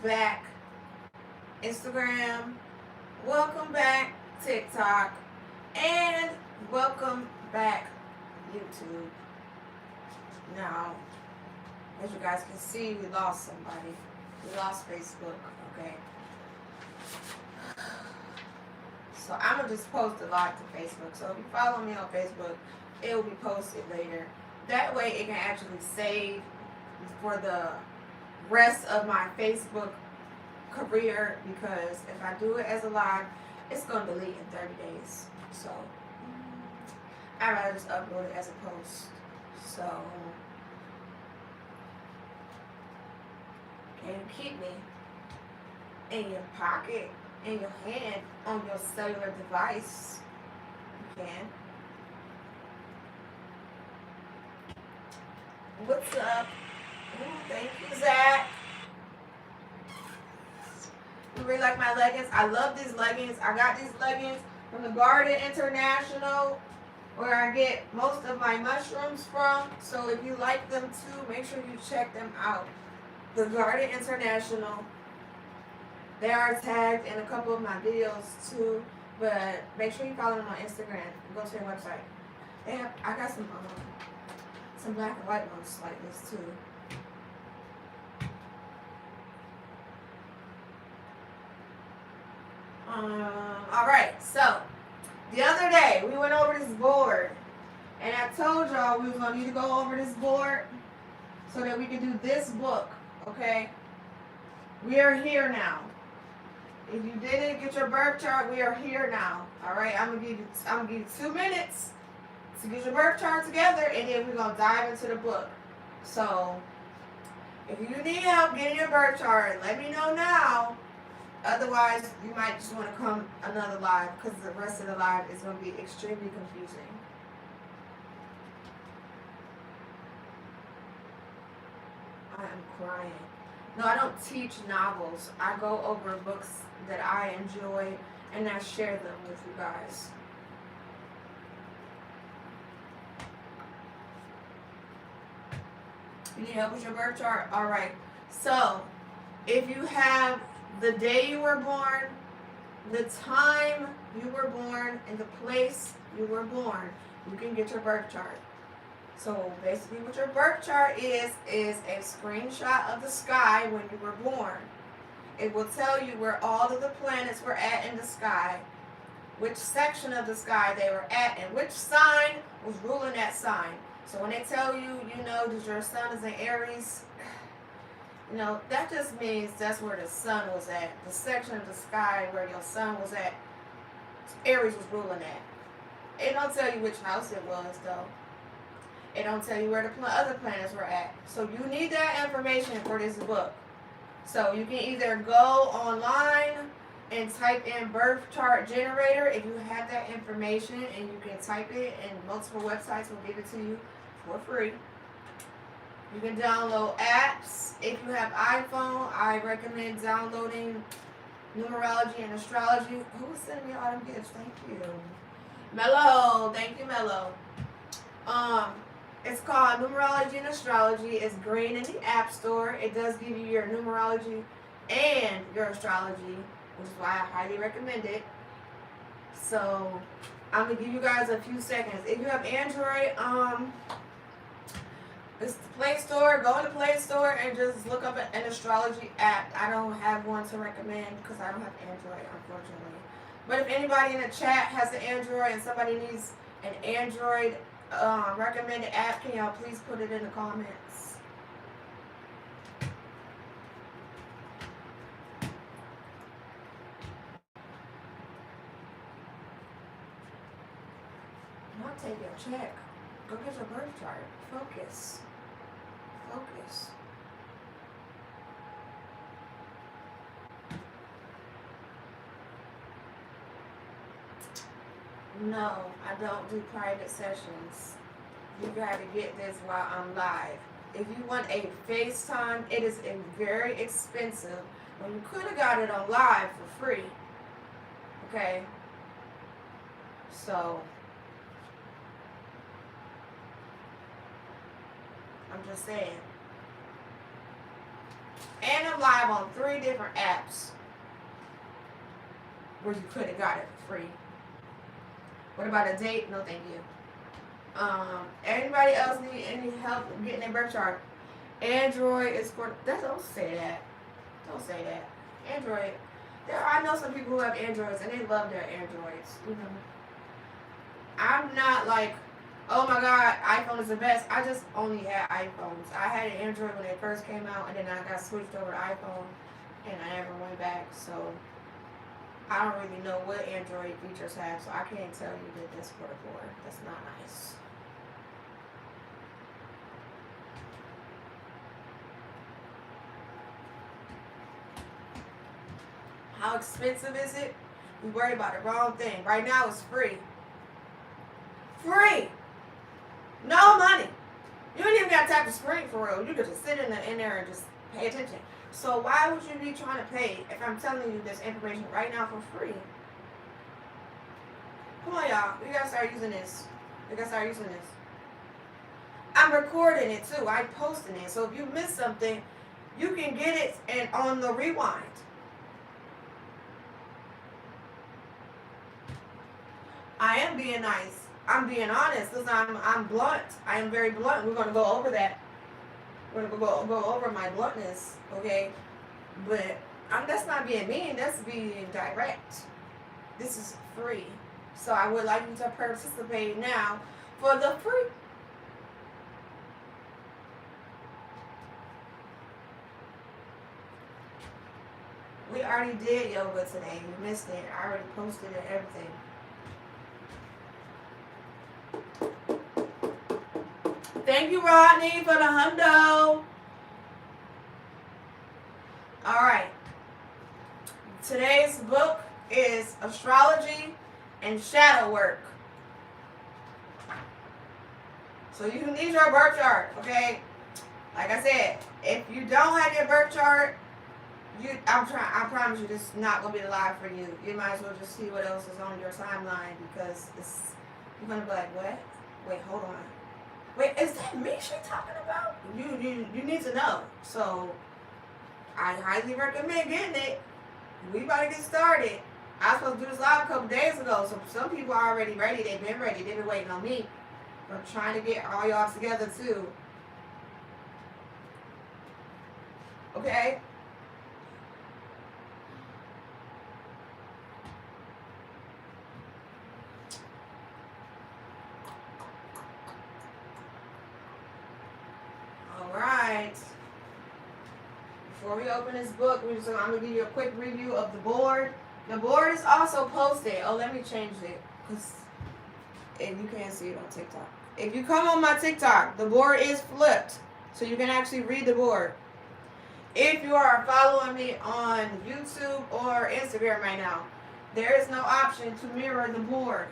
back, Instagram. Welcome back, TikTok. And welcome back, YouTube. Now, as you guys can see, we lost somebody. We lost Facebook, okay? So I'm going to just post a lot to Facebook. So if you follow me on Facebook, it will be posted later. That way it can actually save for the rest of my Facebook career, because if I do it as a live, it's going to delete in 30 days. So I'd rather just upload it as a post. So can you keep me in your pocket, in your hand, on your cellular device? You can. What's up? Ooh, thank you, Zach. You really like my leggings? I love these leggings. I got these leggings from the Garden International, where I get most of my mushrooms from. So if you like them too, make sure you check them out. The Garden International. They are tagged in a couple of my videos too, but make sure you follow them on Instagram. Go to their website. I got some black and white ones like this too. All right, so the other day we went over this board, and I told y'all we was gonna need to go over this board so that we can do this book. Okay, we are here now. If you didn't get your birth chart, we are here now. All right, I'm gonna give you 2 minutes to get your birth chart together, and then we're gonna dive into the book. So if you need help getting your birth chart, let me know now. Otherwise, you might just want to come another live, because the rest of the live is going to be extremely confusing. I am crying. No, I don't teach novels. I go over books that I enjoy, and I share them with you guys. You need help with your birth chart? All right. So, if you have the day you were born, the time you were born, and the place you were born, you can get your birth chart. So basically what your birth chart is a screenshot of the sky when you were born. It will tell you where all of the planets were at in the sky, which section of the sky they were at, and which sign was ruling that sign. So when they tell you, that your sun is in Aries, that just means that's where the sun was at. The section of the sky where your sun was at, Aries was ruling at. It don't tell you which house it was, though. It don't tell you where the other planets were at. So you need that information for this book. So you can either go online and type in birth chart generator if you have that information, and you can type it, and multiple websites will give it to you for free. You can download apps. If you have iPhone, I recommend downloading Numerology and Astrology. Who was sending me all them gifts? Thank you. Mello. Thank you, Mello. It's called Numerology and Astrology. It's green in the App Store. It does give you your numerology and your astrology, which is why I highly recommend it. So I'm going to give you guys a few seconds. If you have Android, it's the Play Store. Go in the Play Store and just look up an astrology app. I don't have one to recommend because I don't have Android, unfortunately. But if anybody in the chat has an Android and somebody needs an Android recommended app, can y'all please put it in the comments? Not take your check. Go get your birth chart. Focus. Focus. No, I don't do private sessions. You gotta get this while I'm live. If you want a FaceTime, it is very expensive. When you could have got it on live for free. Okay? So I'm just saying. And I'm live on 3 different apps where you could have got it for free. What about a date? No, thank you. Anybody else need any help getting their birth chart? Android is for. Don't say that. Don't say that. Android. I know some people who have Androids and they love their Androids. You know. I'm not like, oh my god, iPhone is the best. I just only had iPhones. I had an Android when it first came out, and then I got switched over to iPhone, and I never went back. So I don't really know what Android features have, so I can't tell you that this for the board. That's not nice. How expensive is it? You worry about the wrong thing. Right now it's free. Free! No money. You don't even got to tap the screen for real. You could just sit in there and just pay attention. So why would you be trying to pay if I'm telling you this information right now for free? Come on, y'all. We gotta start using this. I'm recording it too. I'm posting it. So if you miss something, you can get it and on the rewind. I am being nice. I'm being honest. Listen, I'm blunt. I am very blunt. We're gonna go over that. We're gonna go over my bluntness, okay? But that's not being mean. That's being direct. This is free, so I would like you to participate now for the free. We already did yoga today. You missed it. I already posted it. Everything. Thank you, Rodney, for the hundo. All right. Today's book is Astrology and Shadow Work. So you need your birth chart, okay? Like I said, if you don't have your birth chart, I promise you this is not going to be live for you. You might as well just see what else is on your timeline because you're going to be like, what? Wait, hold on. Wait, is that me she talking about? You need to know. So I highly recommend getting it. We about to get started. I was supposed to do this live a couple days ago, so some people are already ready. They've been ready. They've been waiting on me. I'm trying to get all y'all together too. Okay? Alright. Before we open this book, I'm going to give you a quick review of the board. The board is also posted. Oh, let me change it. Because if you can't see it on TikTok. If you come on my TikTok, the board is flipped. So you can actually read the board. If you are following me on YouTube or Instagram right now, there is no option to mirror the board.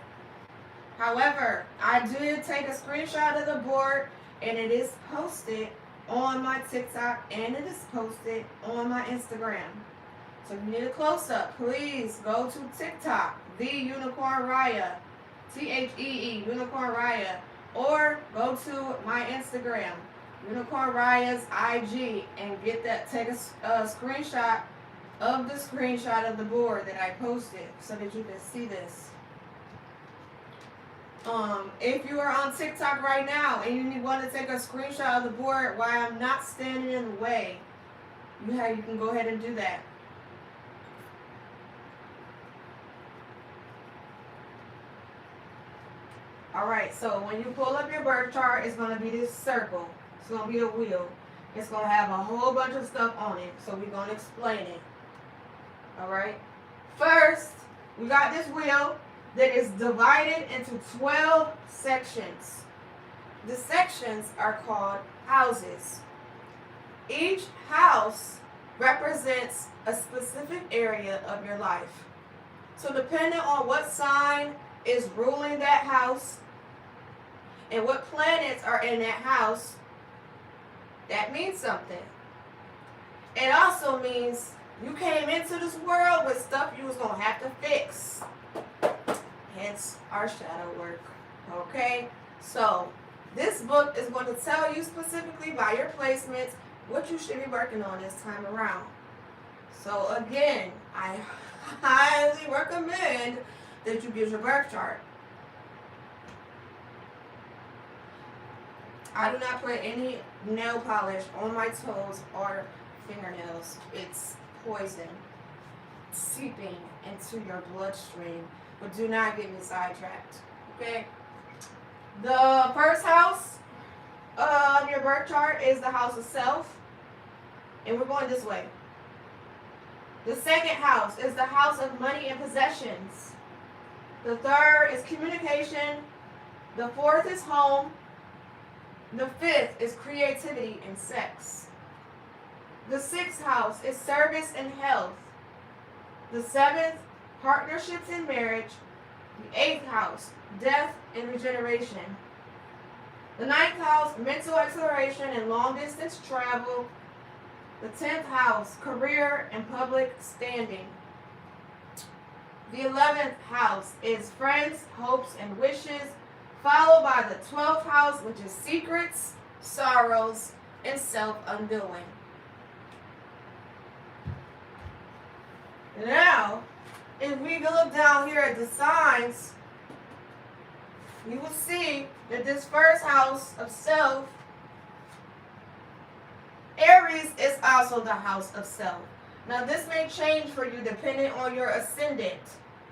However, I did take a screenshot of the board and it is posted on my TikTok and it is posted on my Instagram. So if you need a close-up, please go to TikTok, The Unicorn Riah, THEE, Unicorn Riah, or go to my Instagram, Unicorn Riah's IG, and take a screenshot of the board that I posted so that you can see this. If you are on TikTok right now and you want to take a screenshot of the board while I'm not standing in the way, you can go ahead and do that. Alright, so when you pull up your birth chart, it's going to be this circle. It's going to be a wheel. It's going to have a whole bunch of stuff on it, so we're going to explain it. Alright? First, we got this wheel that is divided into 12 sections. The sections are called houses. Each house represents a specific area of your life. So depending on what sign is ruling that house and what planets are in that house, that means something. It also means you came into this world with stuff you was going to have to fix. Hence our shadow work. Okay? So this book is going to tell you specifically by your placements what you should be working on this time around. So again, I highly recommend that you get your birth chart. I do not put any nail polish on my toes or fingernails. It's poison seeping into your bloodstream. But do not get me sidetracked. Okay? The first house of your birth chart is the house of self. And we're going this way. The second house is the house of money and possessions. The third is communication. The fourth is home. The fifth is creativity and sex. The sixth house is service and health. The seventh, partnerships and marriage. The eighth house, death and regeneration. The ninth house, mental exploration and long distance travel. The 10th house, career and public standing. The 11th house is friends, hopes, and wishes, followed by the 12th house, which is secrets, sorrows, and self-undoing. Now, if we look down here at the signs, we will see that this first house of self, Aries, is also the house of self. Now, this may change for you depending on your ascendant,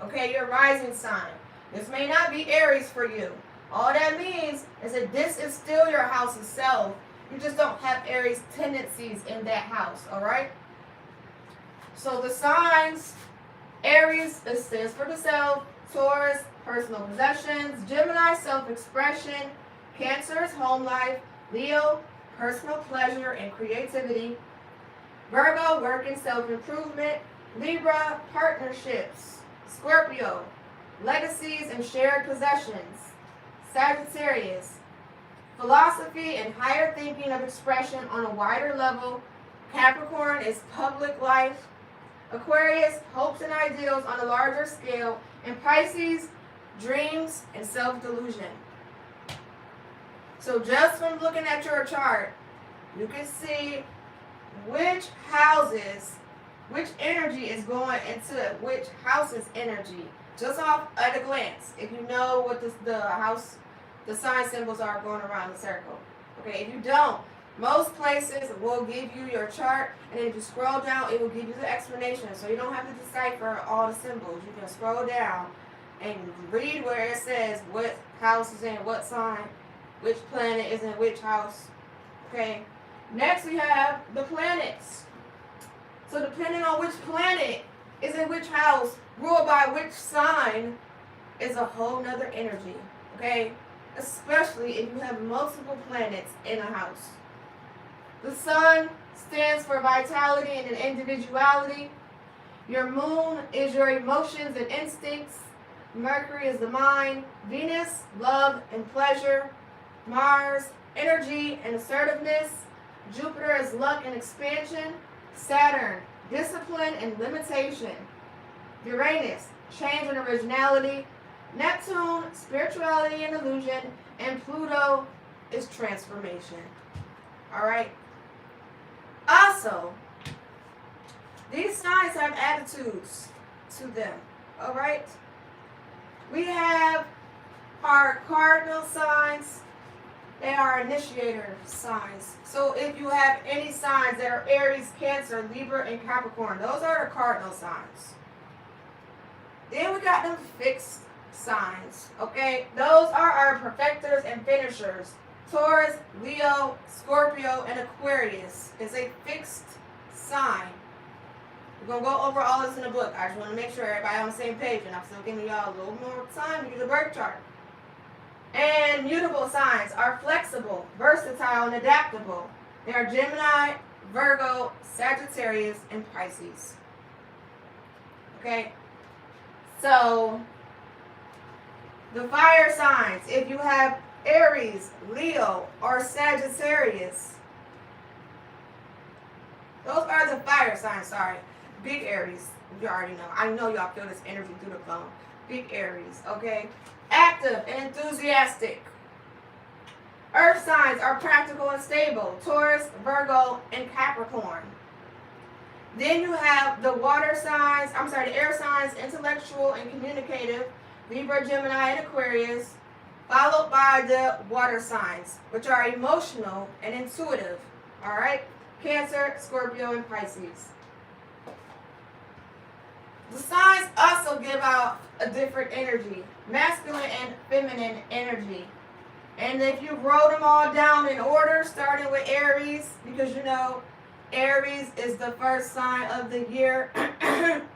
okay, your rising sign. This may not be Aries for you. All that means is that this is still your house of self. You just don't have Aries tendencies in that house, all right? So the signs, Aries stands for the self, Taurus, personal possessions, Gemini, self-expression, Cancer is home life, Leo, personal pleasure and creativity, Virgo, work and self-improvement, Libra, partnerships, Scorpio, legacies and shared possessions, Sagittarius, philosophy and higher thinking of expression on a wider level, Capricorn is public life, Aquarius, hopes and ideals on a larger scale, and Pisces, dreams and self-delusion. So just from looking at your chart, you can see which houses, which energy is going into which house's energy, just off at a glance, if you know what the house, the sign symbols are going around the circle. Okay, if you don't, most places will give you your chart, and then if you scroll down, it will give you the explanation, so you don't have to decipher all the symbols. You can scroll down and read where it says what house is in what sign, which planet is in which house. Okay, next we have the planets. So depending on which planet is in which house, ruled by which sign, is a whole nother energy. Okay, especially if you have multiple planets in a house. The sun stands for vitality and individuality. Your moon is your emotions and instincts. Mercury is the mind. Venus, love and pleasure. Mars, energy and assertiveness. Jupiter is luck and expansion. Saturn, discipline and limitation. Uranus, change and originality. Neptune, spirituality and illusion. And Pluto is transformation. All right. Also, these signs have attitudes to them. All right. We have our cardinal signs. They are initiator signs. So if you have any signs that are Aries, Cancer, Libra, and Capricorn, those are the cardinal signs. Then we got them fixed signs, okay? Those are our perfectors and finishers. Taurus, Leo, Scorpio, and Aquarius is a fixed sign. We're going to go over all this in the book. I just want to make sure everybody on the same page, and I'm still giving y'all a little more time to get the birth chart. And mutable signs are flexible, versatile, and adaptable. They are Gemini, Virgo, Sagittarius, and Pisces. Okay? So, the fire signs, if you have Aries, Leo, or Sagittarius, those are the fire signs, sorry. Big Aries, you already know. I know y'all feel this energy through the phone. Big Aries, okay? Active and enthusiastic. Earth signs are practical and stable. Taurus, Virgo, and Capricorn. Then you have the the air signs, intellectual and communicative, Libra, Gemini, and Aquarius, followed by the water signs, which are emotional and intuitive. All right? Cancer, Scorpio, and Pisces. The signs also give out a different energy, masculine and feminine energy. And if you wrote them all down in order, starting with Aries, because you know Aries is the first sign of the year.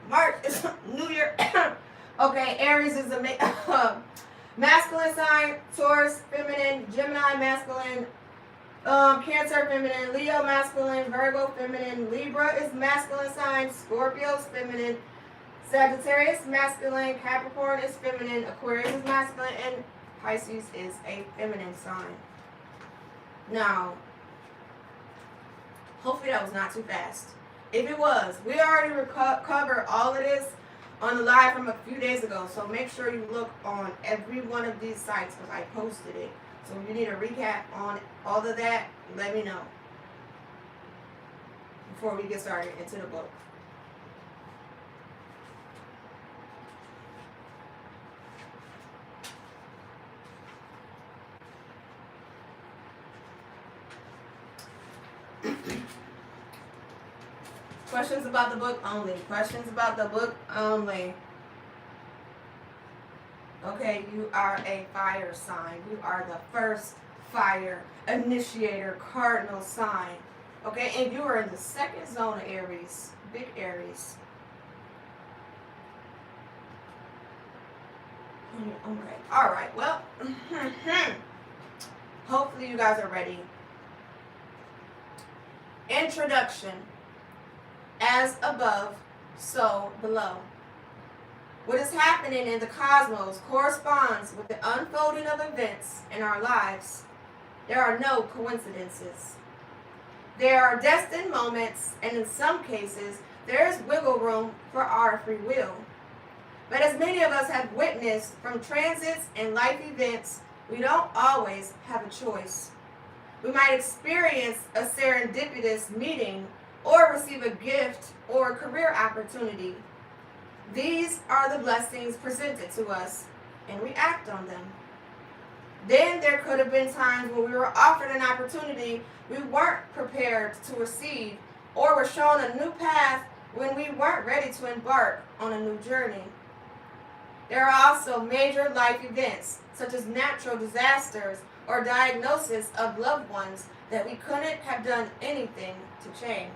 March is New Year. Okay, Aries is a masculine sign, Taurus, feminine, Gemini, masculine, Cancer, feminine, Leo, masculine, Virgo, feminine, Libra is masculine sign, Scorpio is feminine, Sagittarius, masculine, Capricorn is feminine, Aquarius is masculine, and Pisces is a feminine sign. Now, hopefully that was not too fast. If it was, we already covered all of this on the live from a few days ago, so make sure you look on every one of these sites because I posted it. So if you need a recap on all of that, let me know before we get started into the book. Questions about the book only. Questions about the book only. Okay, you are a fire sign. You are the first fire initiator cardinal sign. Okay, and you are in the second zone of Aries. Big Aries. Okay, all right, well, hopefully you guys are ready. Introduction. As above, so below. What is happening in the cosmos corresponds with the unfolding of events in our lives. There are no coincidences. There are destined moments, and in some cases, there is wiggle room for our free will. But as many of us have witnessed from transits and life events, we don't always have a choice. We might experience a serendipitous meeting or receive a gift or a career opportunity. These are the blessings presented to us, and we act on them. Then there could have been times when we were offered an opportunity we weren't prepared to receive, or were shown a new path when we weren't ready to embark on a new journey. There are also major life events, such as natural disasters or diagnosis of loved ones that we couldn't have done anything to change.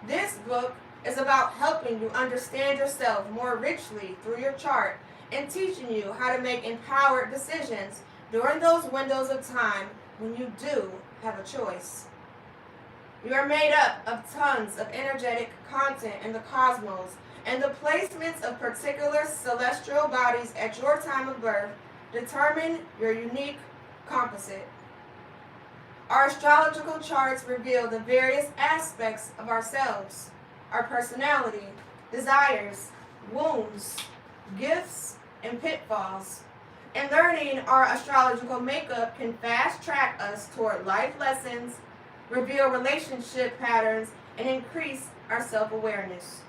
This book is about helping you understand yourself more richly through your chart and teaching you how to make empowered decisions during those windows of time when you do have a choice. You are made up of tons of energetic content in the cosmos, and the placements of particular celestial bodies at your time of birth determine your unique composite. Our astrological charts reveal the various aspects of ourselves, our personality, desires, wounds, gifts, and pitfalls. And learning our astrological makeup can fast track us toward life lessons, reveal relationship patterns, and increase our self-awareness.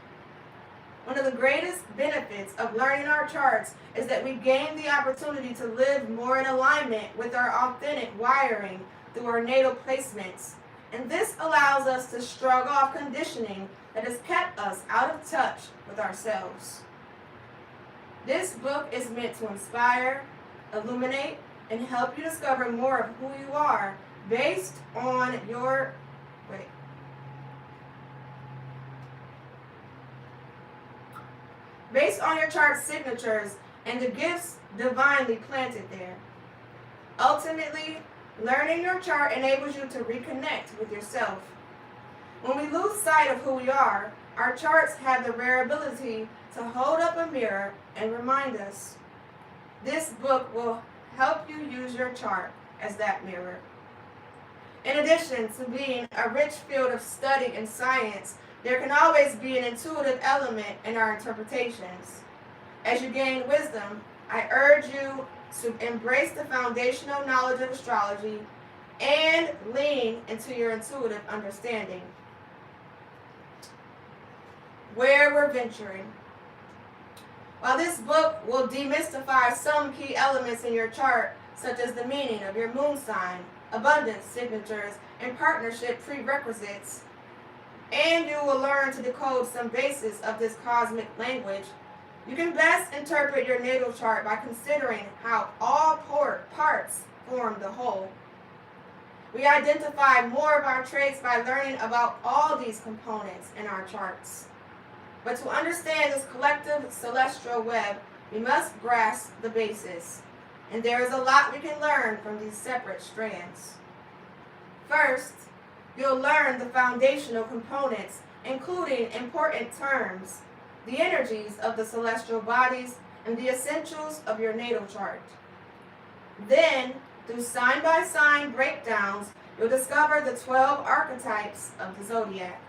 One of the greatest benefits of learning our charts is that we gain the opportunity to live more in alignment with our authentic wiring through our natal placements. And this allows us to shrug off conditioning that has kept us out of touch with ourselves. This book is meant to inspire, illuminate, and help you discover more of who you are based on your chart signatures and the gifts divinely planted there. Ultimately, learning your chart enables you to reconnect with yourself. When we lose sight of who we are, our charts have the rare ability to hold up a mirror and remind us. This book will help you use your chart as that mirror. In addition to being a rich field of study and science, there can always be an intuitive element in our interpretations. As you gain wisdom, I urge you to embrace the foundational knowledge of astrology and lean into your intuitive understanding. Where we're venturing. While this book will demystify some key elements in your chart, such as the meaning of your moon sign, abundance signatures, and partnership prerequisites, and you will learn to decode some basis of this cosmic language, you can best interpret your natal chart by considering how all parts form the whole. We identify more of our traits by learning about all these components in our charts. But to understand this collective celestial web, we must grasp the basis. And there is a lot we can learn from these separate strands. First, you'll learn the foundational components, including important terms, the energies of the celestial bodies, and the essentials of your natal chart. Then, through sign-by-sign breakdowns, you'll discover the 12 archetypes of the zodiac.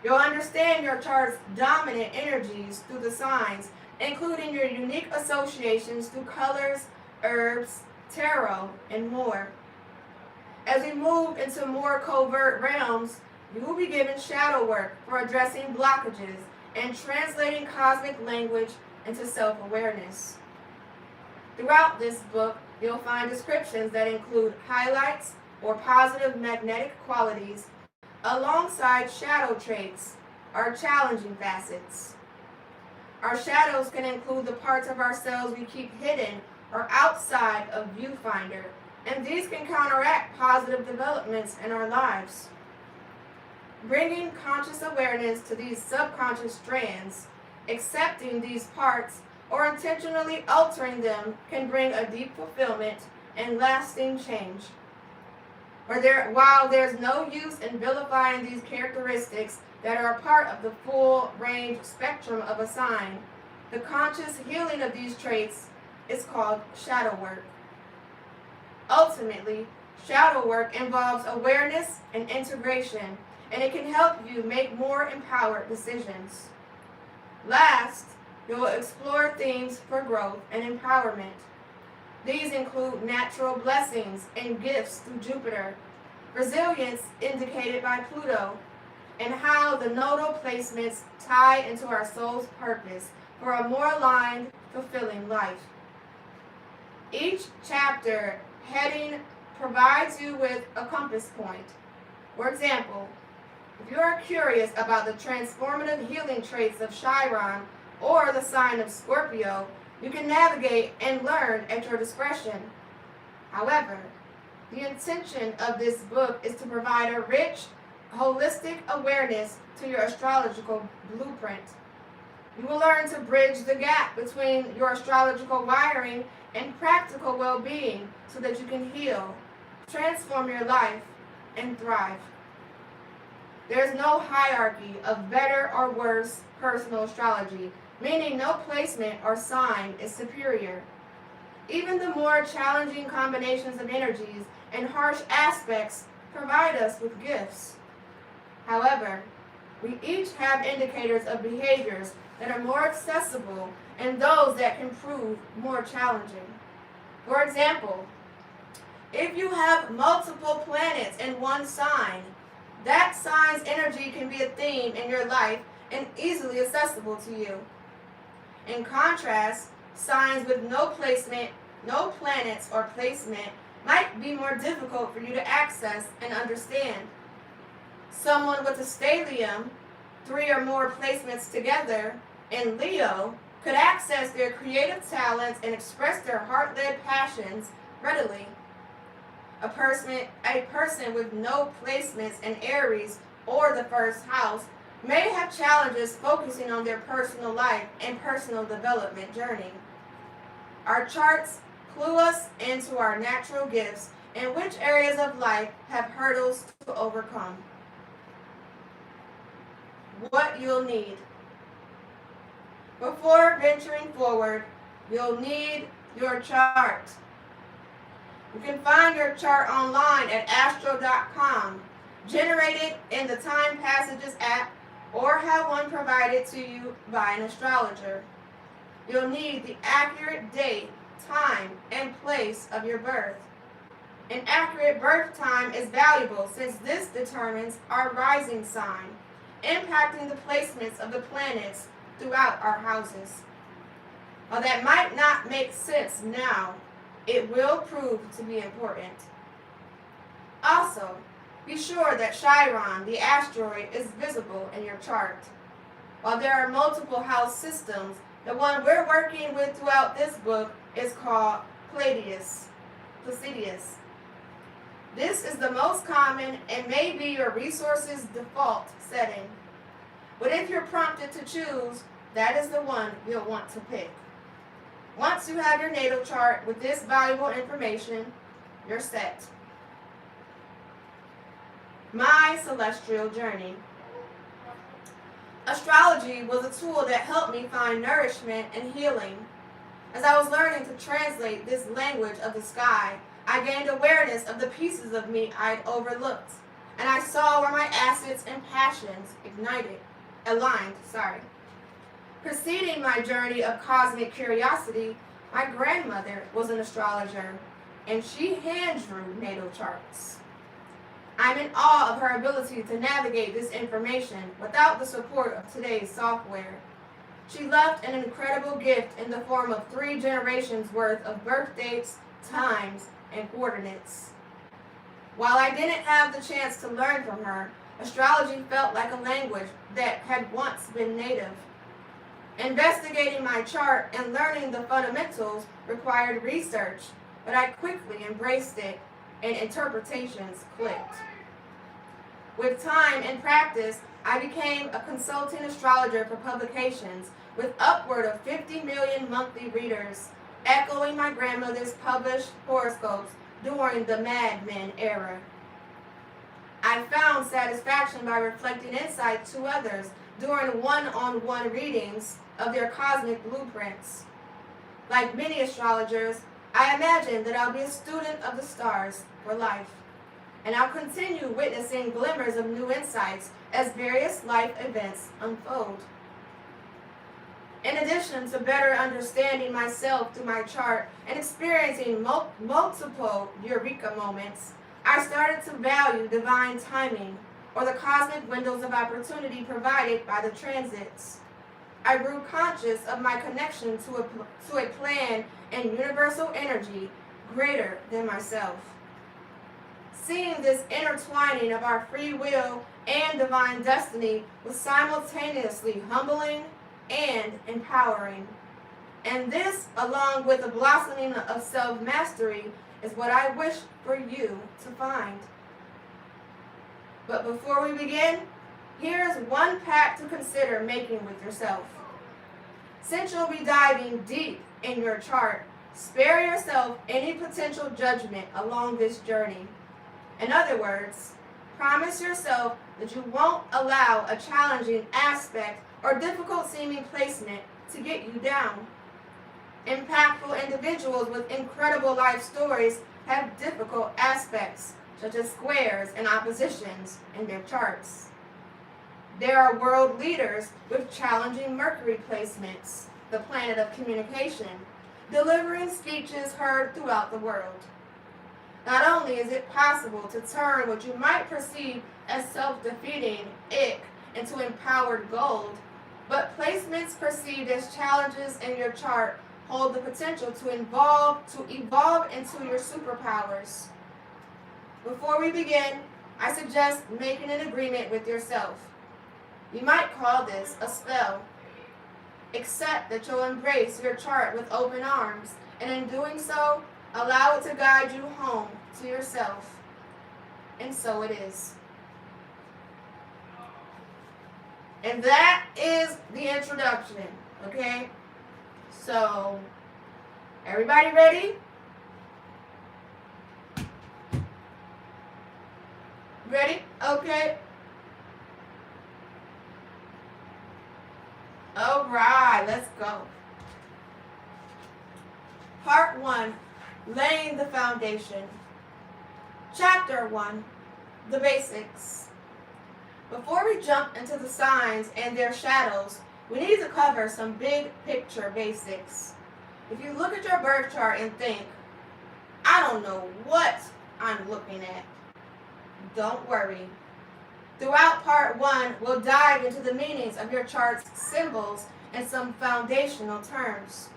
You'll understand your chart's dominant energies through the signs, including your unique associations through colors, herbs, tarot, and more. As we move into more covert realms, you will be given shadow work for addressing blockages and translating cosmic language into self-awareness. Throughout this book, you'll find descriptions that include highlights or positive magnetic qualities alongside shadow traits or challenging facets. Our shadows can include the parts of ourselves we keep hidden or outside of viewfinder, and these can counteract positive developments in our lives. Bringing conscious awareness to these subconscious strands, accepting these parts, or intentionally altering them can bring a deep fulfillment and lasting change. While there's no use in vilifying these characteristics that are a part of the full range spectrum of a sign, the conscious healing of these traits is called shadow work. Ultimately, shadow work involves awareness and integration, and it can help you make more empowered decisions. Last, you will explore themes for growth and empowerment. These include natural blessings and gifts through Jupiter, resilience indicated by Pluto, and how the nodal placements tie into our soul's purpose for a more aligned, fulfilling life. Each chapter heading provides you with a compass point. For example, if you are curious about the transformative healing traits of Chiron or the sign of Scorpio, you can navigate and learn at your discretion. However, the intention of this book is to provide a rich, holistic awareness to your astrological blueprint. You will learn to bridge the gap between your astrological wiring and practical well-being so that you can heal, transform your life, and thrive. There is no hierarchy of better or worse personal astrology, meaning no placement or sign is superior. Even the more challenging combinations of energies and harsh aspects provide us with gifts. However, we each have indicators of behaviors that are more accessible and those that can prove more challenging. For example, if you have multiple planets in one sign, that sign's energy can be a theme in your life and easily accessible to you. In contrast, signs with no placement, no planets or placement might be more difficult for you to access and understand. Someone with a stellium, 3 or more placements together, in Leo, could access their creative talents and express their heart-led passions readily. A person with no placements in Aries or the first house may have challenges focusing on their personal life and personal development journey. Our charts clue us into our natural gifts and which areas of life have hurdles to overcome. What you'll need. Before venturing forward, you'll need your chart. You can find your chart online at astro.com, generated in the Time Passages app, or have one provided to you by an astrologer. You'll need the accurate date time, and place of your birth. An accurate birth time is valuable since this determines our rising sign, impacting the placements of the planets throughout our houses. While that might not make sense now, it will prove to be important. Also, be sure that Chiron, the asteroid, is visible in your chart. While there are multiple house systems, the one we're working with throughout this book is called Placidius. This is the most common and may be your resource's default setting. But if you're prompted to choose, that is the one you'll want to pick. Once you have your natal chart with this valuable information, you're set. My celestial journey. Astrology was a tool that helped me find nourishment and healing. As I was learning to translate this language of the sky, I gained awareness of the pieces of me I'd overlooked, and I saw where my assets and passions aligned. Preceding my journey of cosmic curiosity, my grandmother was an astrologer, and she hand-drew natal charts. I'm in awe of her ability to navigate this information without the support of today's software. She left an incredible gift in the form of 3 generations worth of birth dates, times, and coordinates. While I didn't have the chance to learn from her, astrology felt like a language that had once been native. Investigating my chart and learning the fundamentals required research, but I quickly embraced it and interpretations clicked. With time and practice, I became a consulting astrologer for publications with upward of 50 million monthly readers, echoing my grandmother's published horoscopes during the Mad Men era. I found satisfaction by reflecting insight to others during one-on-one readings of their cosmic blueprints. Like many astrologers, I imagine that I'll be a student of the stars for life, and I'll continue witnessing glimmers of new insights as various life events unfold. In addition to better understanding myself through my chart and experiencing multiple eureka moments, I started to value divine timing, or the cosmic windows of opportunity provided by the transits. I grew conscious of my connection to a plan and universal energy greater than myself. Seeing this intertwining of our free will and divine destiny was simultaneously humbling and empowering. And this, along with the blossoming of self-mastery, is what I wish for you to find. But before we begin, here's one pact to consider making with yourself. Since you'll be diving deep in your chart, spare yourself any potential judgment along this journey. In other words, promise yourself that you won't allow a challenging aspect or difficult-seeming placement to get you down. Impactful individuals with incredible life stories have difficult aspects, such as squares and oppositions, in their charts. There are world leaders with challenging Mercury placements, the planet of communication, delivering speeches heard throughout the world. Not only is it possible to turn what you might perceive as self-defeating ick into empowered gold, but placements perceived as challenges in your chart hold the potential to evolve into your superpowers. Before we begin, I suggest making an agreement with yourself. You might call this a spell. Accept that you'll embrace your chart with open arms, and in doing so, allow it to guide you home to yourself. And so it is. And that is the introduction, okay? So, everybody ready? Ready? Okay. All right, let's go. Part 1, laying the foundation. Chapter 1, the basics. Before we jump into the signs and their shadows, we need to cover some big picture basics. If you look at your birth chart and think, I don't know what I'm looking at, don't worry. Throughout part 1, we'll dive into the meanings of your chart's symbols and some foundational terms.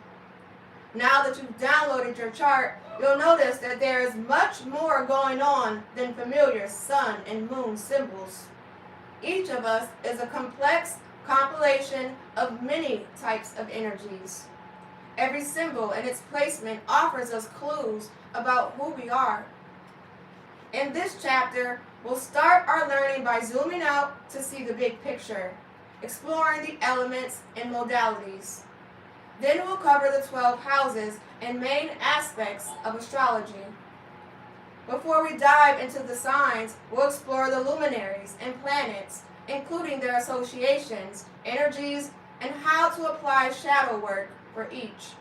Now that you've downloaded your chart, you'll notice that there is much more going on than familiar sun and moon symbols. Each of us is a complex compilation of many types of energies. Every symbol and its placement offers us clues about who we are. In this chapter, we'll start our learning by zooming out to see the big picture, exploring the elements and modalities. Then we'll cover the 12 houses and main aspects of astrology. Before we dive into the signs, we'll explore the luminaries and planets, including their associations, energies, and how to apply shadow work for each.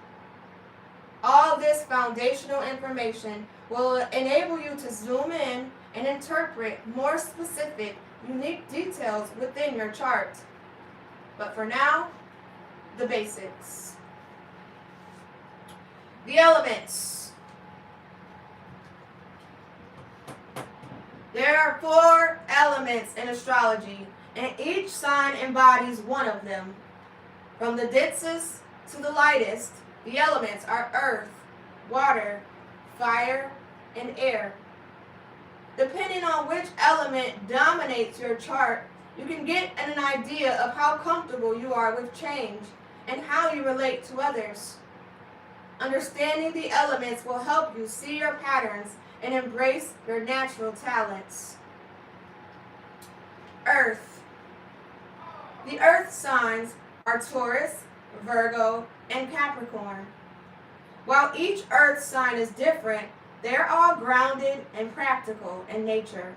All this foundational information will enable you to zoom in and interpret more specific, unique details within your chart. But for now, the basics. The elements. There are 4 elements in astrology, and each sign embodies one of them. From the densest to the lightest, the elements are earth, water, fire, and air. Depending on which element dominates your chart, you can get an idea of how comfortable you are with change and how you relate to others. Understanding the elements will help you see your patterns and embrace your natural talents. Earth. The earth signs are Taurus, Virgo, and Capricorn. While each earth sign is different, they're all grounded and practical in nature.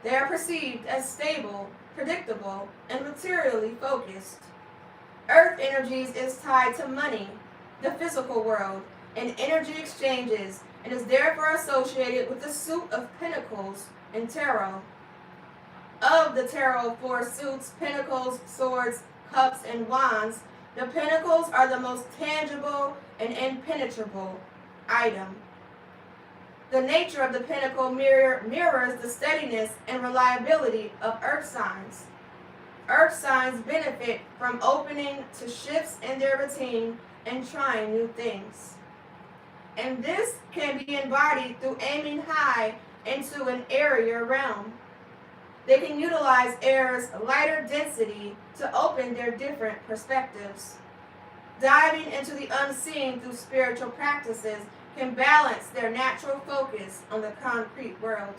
They are perceived as stable, predictable, and materially focused. Earth energies is tied to money, the physical world, and energy exchanges, and is therefore associated with the suit of pentacles in tarot. Of the tarot 4 suits, pentacles, swords, cups, and wands, the pentacles are the most tangible and impenetrable item. The nature of the pentacle mirrors the steadiness and reliability of earth signs. Earth signs benefit from opening to shifts in their routine and trying new things. And this can be embodied through aiming high into an airier realm. They can utilize air's lighter density to open their different perspectives. Diving into the unseen through spiritual practices can balance their natural focus on the concrete world.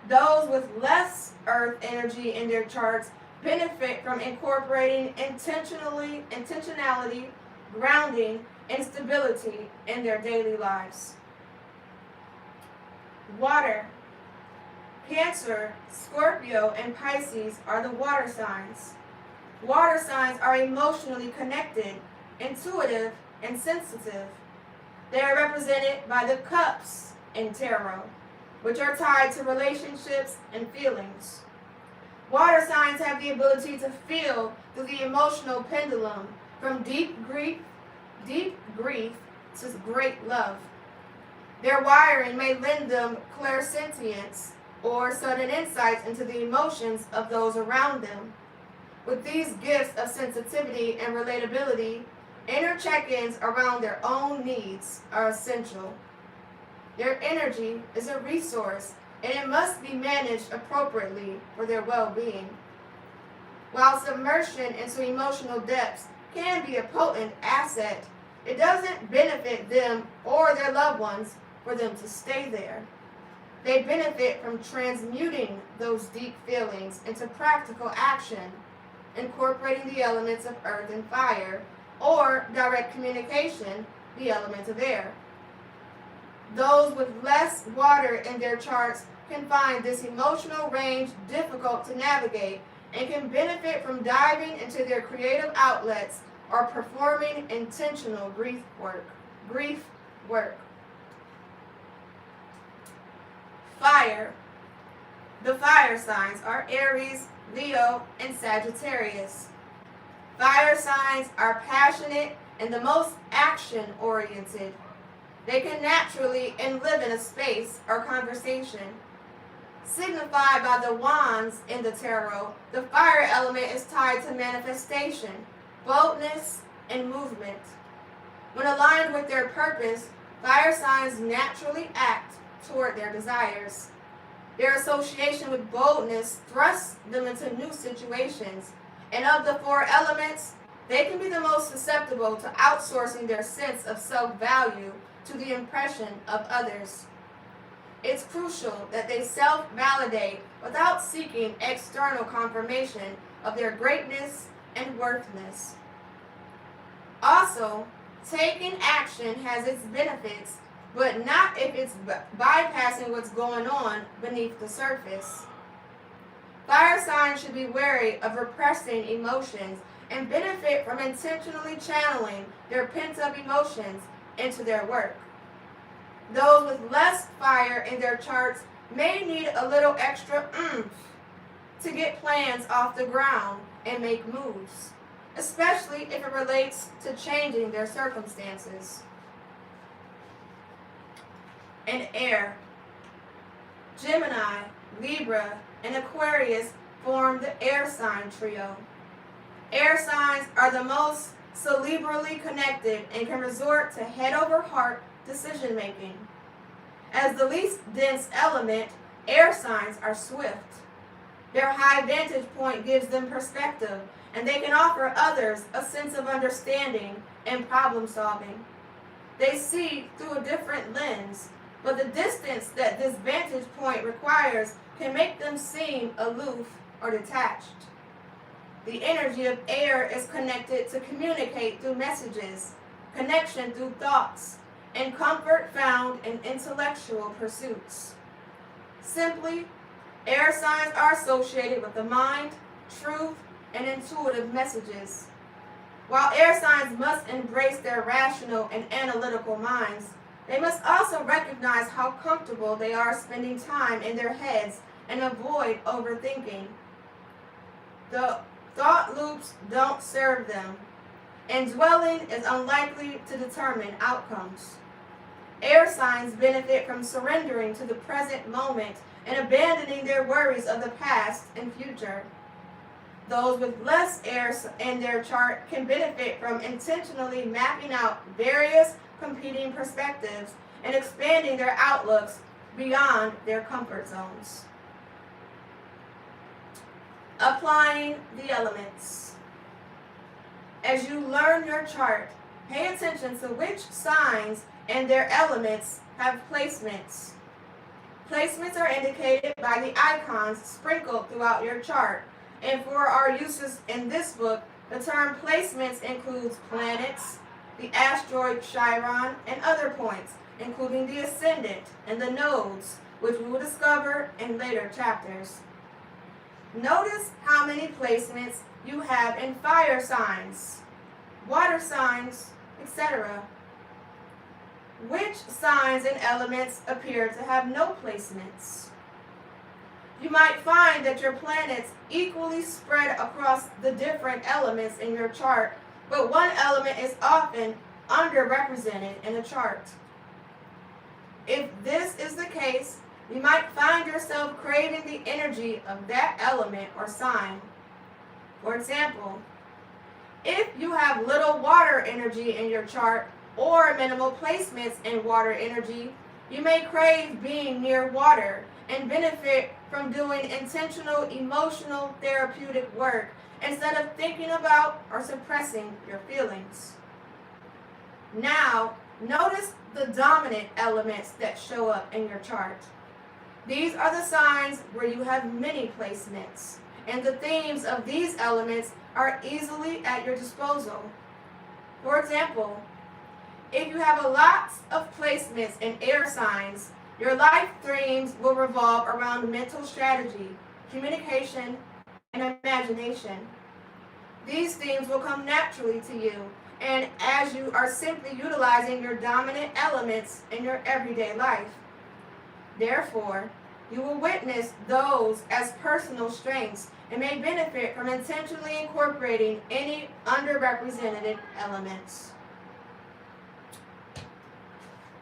Those with less earth energy in their charts benefit from incorporating intentionality, grounding, and stability in their daily lives. Water. Cancer, Scorpio, and Pisces are the water signs. Water signs are emotionally connected, intuitive, and sensitive. They are represented by the cups in tarot, which are tied to relationships and feelings. Water signs have the ability to feel through the emotional pendulum from deep grief to great love. Their wiring may lend them clairsentience or sudden insights into the emotions of those around them. With these gifts of sensitivity and relatability, inner check-ins around their own needs are essential. Their energy is a resource, and it must be managed appropriately for their well-being. While submersion into emotional depths can be a potent asset, it doesn't benefit them or their loved ones for them to stay there. They benefit from transmuting those deep feelings into practical action, incorporating the elements of earth and fire, or direct communication, the element of air. Those with less water in their charts can find this emotional range difficult to navigate and can benefit from diving into their creative outlets or performing intentional grief work. Fire. The fire signs are Aries, Leo, and Sagittarius. Fire signs are passionate and the most action-oriented. They can naturally and live in a space or conversation. Signified by the wands in the tarot, the fire element is tied to manifestation, boldness, and movement. When aligned with their purpose, fire signs naturally act toward their desires. Their association with boldness thrusts them into new situations, and of the four elements, they can be the most susceptible to outsourcing their sense of self-value to the impression of others. It's crucial that they self-validate without seeking external confirmation of their greatness and worthiness. Also, taking action has its benefits, but not if it's bypassing what's going on beneath the surface. Fire signs should be wary of repressing emotions and benefit from intentionally channeling their pent-up emotions into their work. Those with less fire in their charts may need a little extra oomph to get plans off the ground and make moves, especially if it relates to changing their circumstances. And air. Gemini, Libra, and Aquarius form the air sign trio. Air signs are the most cerebrally connected and can resort to head-over-heart decision-making. As the least dense element, air signs are swift. Their high vantage point gives them perspective, and they can offer others a sense of understanding and problem-solving. They see through a different lens, but the distance that this vantage point requires can make them seem aloof or detached. The energy of air is connected to communicate through messages, connection through thoughts, and comfort found in intellectual pursuits. Simply, air signs are associated with the mind, truth, and intuitive messages. While air signs must embrace their rational and analytical minds, they must also recognize how comfortable they are spending time in their heads and avoid overthinking. The thought loops don't serve them, and dwelling is unlikely to determine outcomes. Air signs benefit from surrendering to the present moment and abandoning their worries of the past and future. Those with less air in their chart can benefit from intentionally mapping out various competing perspectives and expanding their outlooks beyond their comfort zones. Applying the elements. As you learn your chart, pay attention to which signs and their elements have placements. Placements are indicated by the icons sprinkled throughout your chart, and for our uses in this book, the term placements includes planets, the asteroid Chiron, and other points, including the ascendant and the nodes, which we will discover in later chapters. Notice how many placements you have in fire signs, water signs, etc. Which signs and elements appear to have no placements? You might find that your planets equally spread across the different elements in your chart, but one element is often underrepresented in a chart. If this is the case, you might find yourself craving the energy of that element or sign. For example, if you have little water energy in your chart or minimal placements in water energy, you may crave being near water and benefit from doing intentional emotional therapeutic work instead of thinking about or suppressing your feelings. Now, notice the dominant elements that show up in your chart. These are the signs where you have many placements, and the themes of these elements are easily at your disposal. For example, if you have a lot of placements in air signs, your life themes will revolve around mental strategy, communication, and imagination. These themes will come naturally to you, and as you are simply utilizing your dominant elements in your everyday life. Therefore, you will witness those as personal strengths and may benefit from intentionally incorporating any underrepresented elements.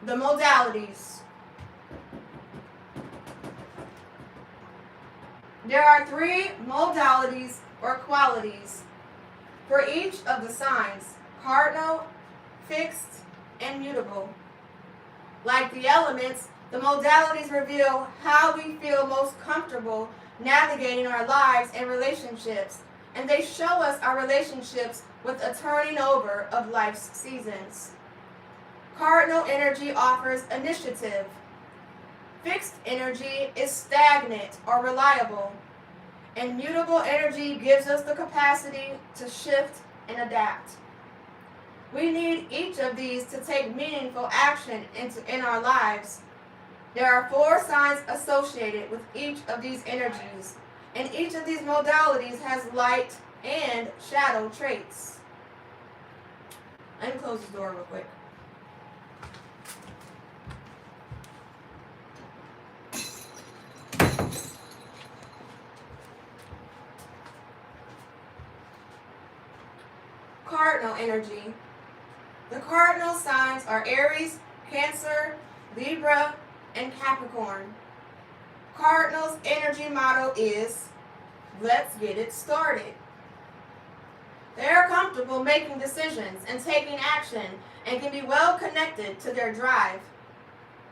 the modalities. There are 3 modalities or qualities for each of the signs: cardinal, fixed, and mutable. Like the elements, the modalities reveal how we feel most comfortable navigating our lives and relationships, and they show us our relationships with a turning over of life's seasons. Cardinal energy offers initiative. Fixed energy is stagnant or reliable, and mutable energy gives us the capacity to shift and adapt. We need each of these to take meaningful action in our lives. There are 4 signs associated with each of these energies, and each of these modalities has light and shadow traits. Let me close the door real quick. Cardinal energy. The cardinal signs are Aries, Cancer, Libra, and Capricorn. Cardinal's energy motto is, let's get it started. They are comfortable making decisions and taking action and can be well connected to their drive.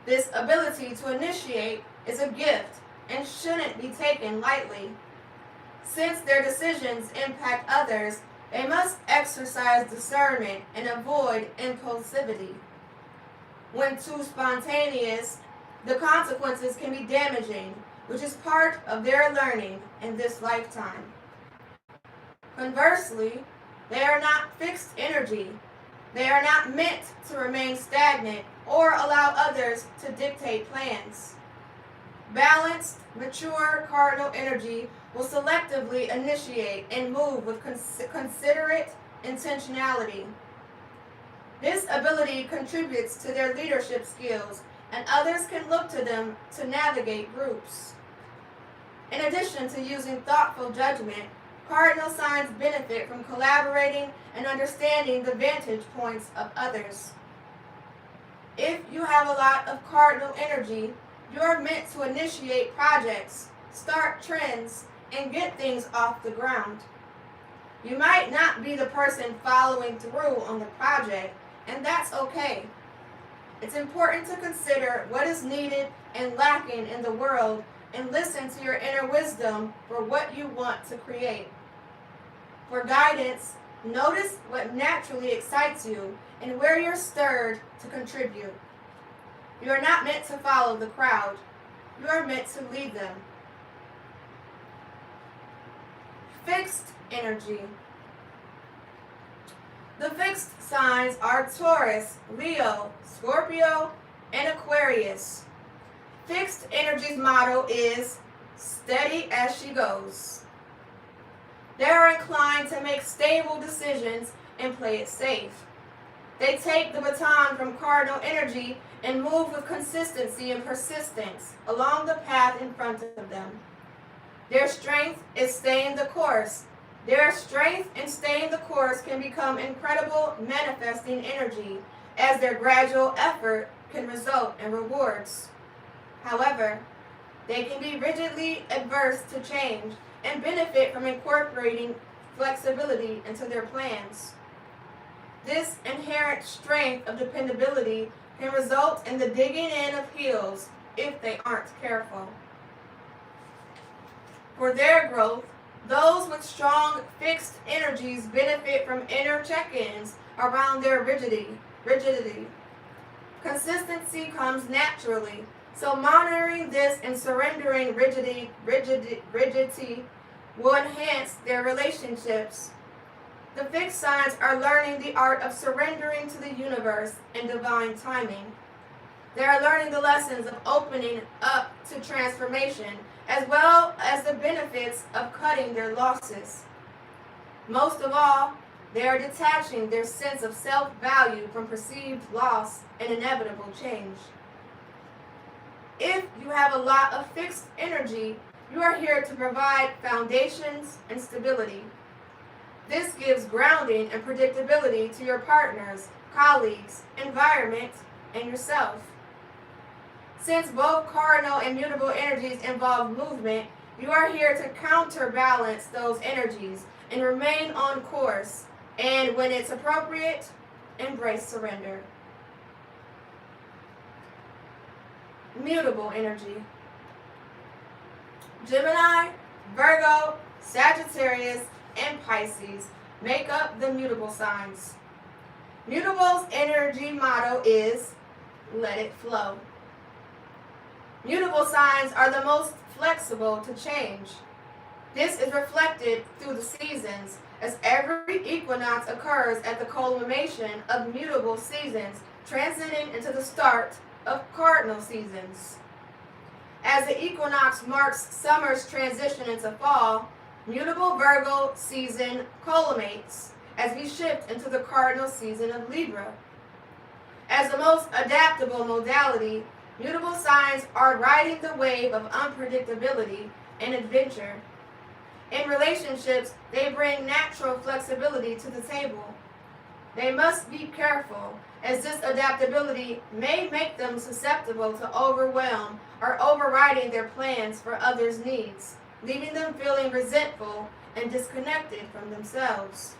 This ability to initiate is a gift and shouldn't be taken lightly. Since their decisions impact others, they must exercise discernment and avoid impulsivity. When too spontaneous, the consequences can be damaging, which is part of their learning in this lifetime. Conversely, they are not fixed energy. They are not meant to remain stagnant or allow others to dictate plans. Balanced, mature cardinal energy will selectively initiate and move with considerate intentionality. This ability contributes to their leadership skills, and others can look to them to navigate groups. In addition to using thoughtful judgment, cardinal signs benefit from collaborating and understanding the vantage points of others. If you have a lot of cardinal energy, you are meant to initiate projects, start trends, and get things off the ground. You might not be the person following through on the project, and that's okay. It's important to consider what is needed and lacking in the world and listen to your inner wisdom for what you want to create. For guidance, notice what naturally excites you and where you're stirred to contribute. You are not meant to follow the crowd. You are meant to lead them. Fixed energy. The fixed signs are Taurus, Leo, Scorpio, and Aquarius. Fixed energy's motto is steady as she goes. They are inclined to make stable decisions and play it safe. They take the baton from cardinal energy and move with consistency and persistence along the path in front of them. Their strength is staying the course. Their strength in staying the course can become incredible manifesting energy, as their gradual effort can result in rewards. However, they can be rigidly adverse to change and benefit from incorporating flexibility into their plans. This inherent strength of dependability can result in the digging in of heels if they aren't careful. For their growth, those with strong fixed energies benefit from inner check-ins around their rigidity. Consistency comes naturally, so monitoring this and surrendering rigidity will enhance their relationships. The fixed signs are learning the art of surrendering to the universe and divine timing. They are learning the lessons of opening up to transformation, as well as the benefits of cutting their losses. Most of all, they are detaching their sense of self-value from perceived loss and inevitable change. If you have a lot of fixed energy, you are here to provide foundations and stability. This gives grounding and predictability to your partners, colleagues, environment, and yourself. Since both cardinal and mutable energies involve movement, you are here to counterbalance those energies and remain on course. And when it's appropriate, embrace surrender. Mutable energy. Gemini, Virgo, Sagittarius, and Pisces make up the mutable signs. Mutable's energy motto is, let it flow. Mutable signs are the most flexible to change. This is reflected through the seasons, as every equinox occurs at the culmination of mutable seasons, transiting into the start of cardinal seasons. As the equinox marks summer's transition into fall, mutable Virgo season culminates as we shift into the cardinal season of Libra. As the most adaptable modality, mutable signs are riding the wave of unpredictability and adventure. In relationships, they bring natural flexibility to the table. They must be careful, as this adaptability may make them susceptible to overwhelm or overriding their plans for others' needs, leaving them feeling resentful and disconnected from themselves.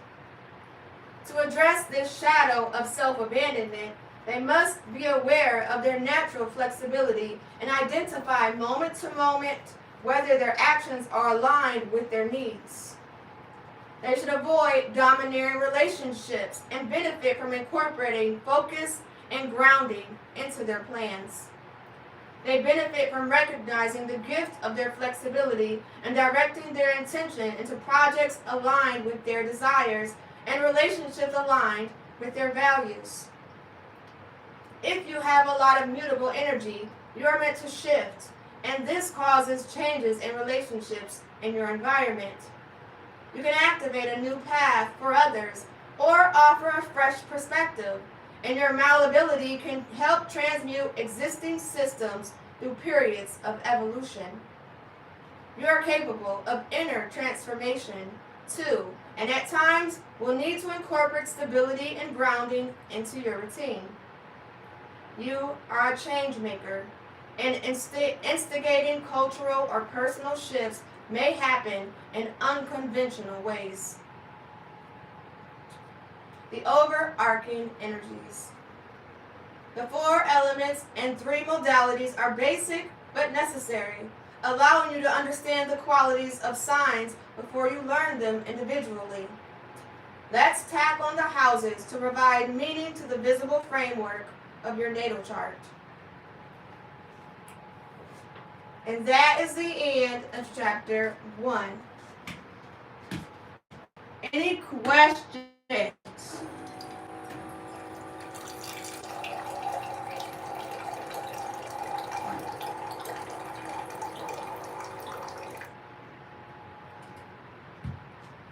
To address this shadow of self-abandonment, they must be aware of their natural flexibility and identify moment to moment whether their actions are aligned with their needs. They should avoid domineering relationships and benefit from incorporating focus and grounding into their plans. They benefit from recognizing the gift of their flexibility and directing their intention into projects aligned with their desires and relationships aligned with their values. If you have a lot of mutable energy, you are meant to shift, and this causes changes in relationships in your environment. You can activate a new path for others or offer a fresh perspective, and your malleability can help transmute existing systems through periods of evolution. You are capable of inner transformation too, and at times will need to incorporate stability and grounding into your routine. You are a change maker, and instigating cultural or personal shifts may happen in unconventional ways. The overarching energies. The 4 elements and 3 modalities are basic but necessary, allowing you to understand the qualities of signs before you learn them individually. Let's tackle on the houses to provide meaning to the visible framework of your natal chart. And that is the end of chapter 1. Any questions?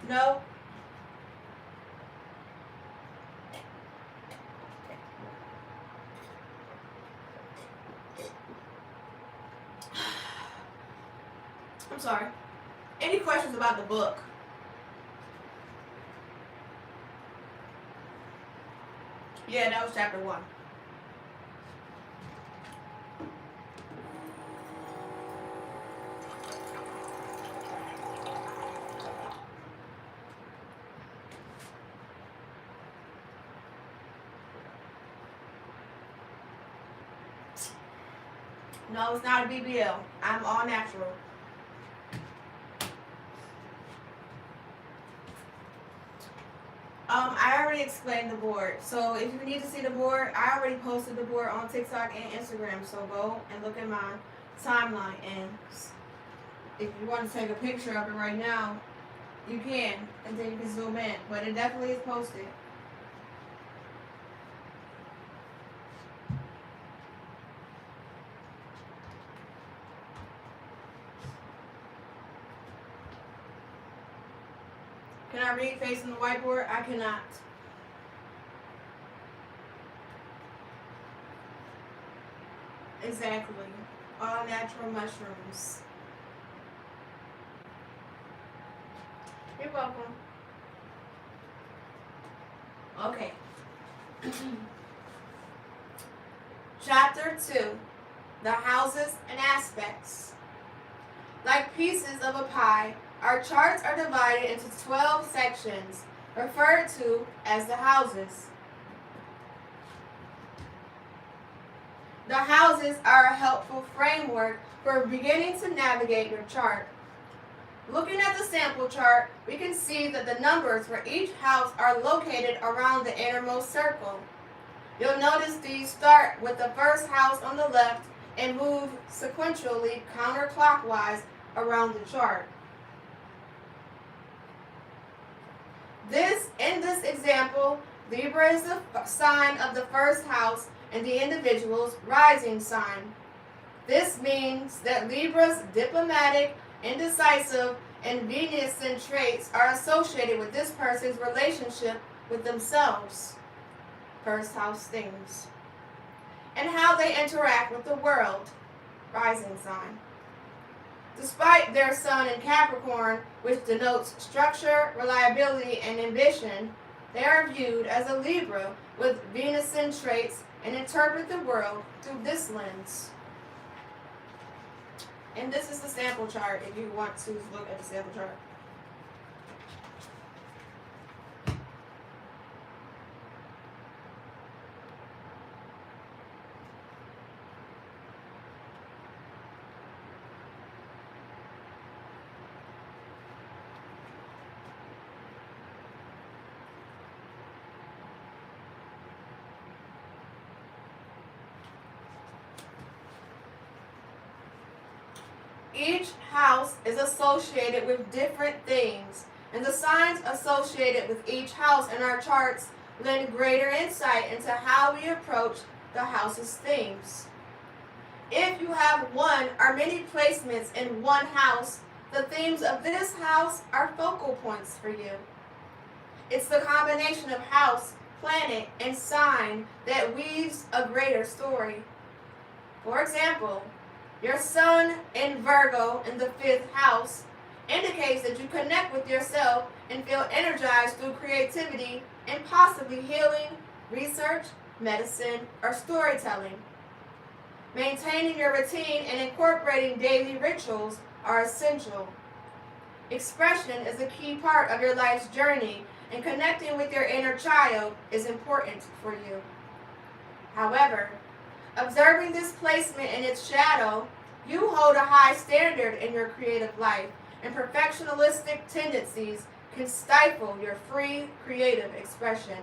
No? I'm sorry. Any questions about the book? Yeah, that was chapter 1. No, it's not a BBL. I'm all natural. I already explained the board. So if you need to see the board, I already posted the board on TikTok and Instagram. So go and look at my timeline. And if you want to take a picture of it right now, you can. And then you can zoom in. But it definitely is posted. Can I read facing the whiteboard? I cannot. Exactly. All natural mushrooms. You're welcome. Okay. Chapter 2. The houses and aspects. Like pieces of a pie, our charts are divided into 12 sections, referred to as the houses. The houses are a helpful framework for beginning to navigate your chart. Looking at the sample chart, we can see that the numbers for each house are located around the innermost circle. You'll notice these start with the first house on the left and move sequentially counterclockwise around the chart. In this example, Libra is the sign of the first house and the individual's rising sign. This means that Libra's diplomatic, indecisive, and Venusian traits are associated with this person's relationship with themselves, first house things, and how they interact with the world, rising sign. Despite their sun in Capricorn, which denotes structure, reliability, and ambition, they are viewed as a Libra with Venusian traits and interpret the world through this lens. And this is the sample chart if you want to look at the sample chart. Each house is associated with different things, and the signs associated with each house in our charts lend greater insight into how we approach the house's themes. If you have one or many placements in one house, the themes of this house are focal points for you. It's the combination of house, planet, and sign that weaves a greater story. For example, your sun in Virgo in the 5th house indicates that you connect with yourself and feel energized through creativity and possibly healing, research, medicine, or storytelling. Maintaining your routine and incorporating daily rituals are essential. Expression is a key part of your life's journey, and connecting with your inner child is important for you. However, observing this placement in its shadow, you hold a high standard in your creative life, and perfectionistic tendencies can stifle your free creative expression.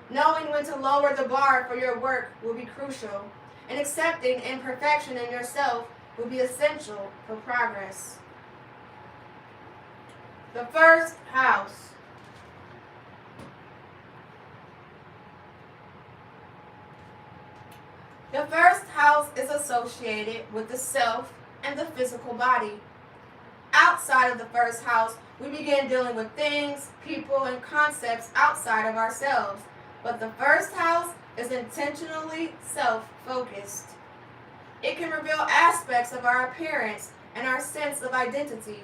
Knowing when to lower the bar for your work will be crucial, and accepting imperfection in yourself will be essential for progress. The first house. The first house is associated with the self and the physical body. Outside of the first house, we begin dealing with things, people, and concepts outside of ourselves. But the first house is intentionally self-focused. It can reveal aspects of our appearance and our sense of identity.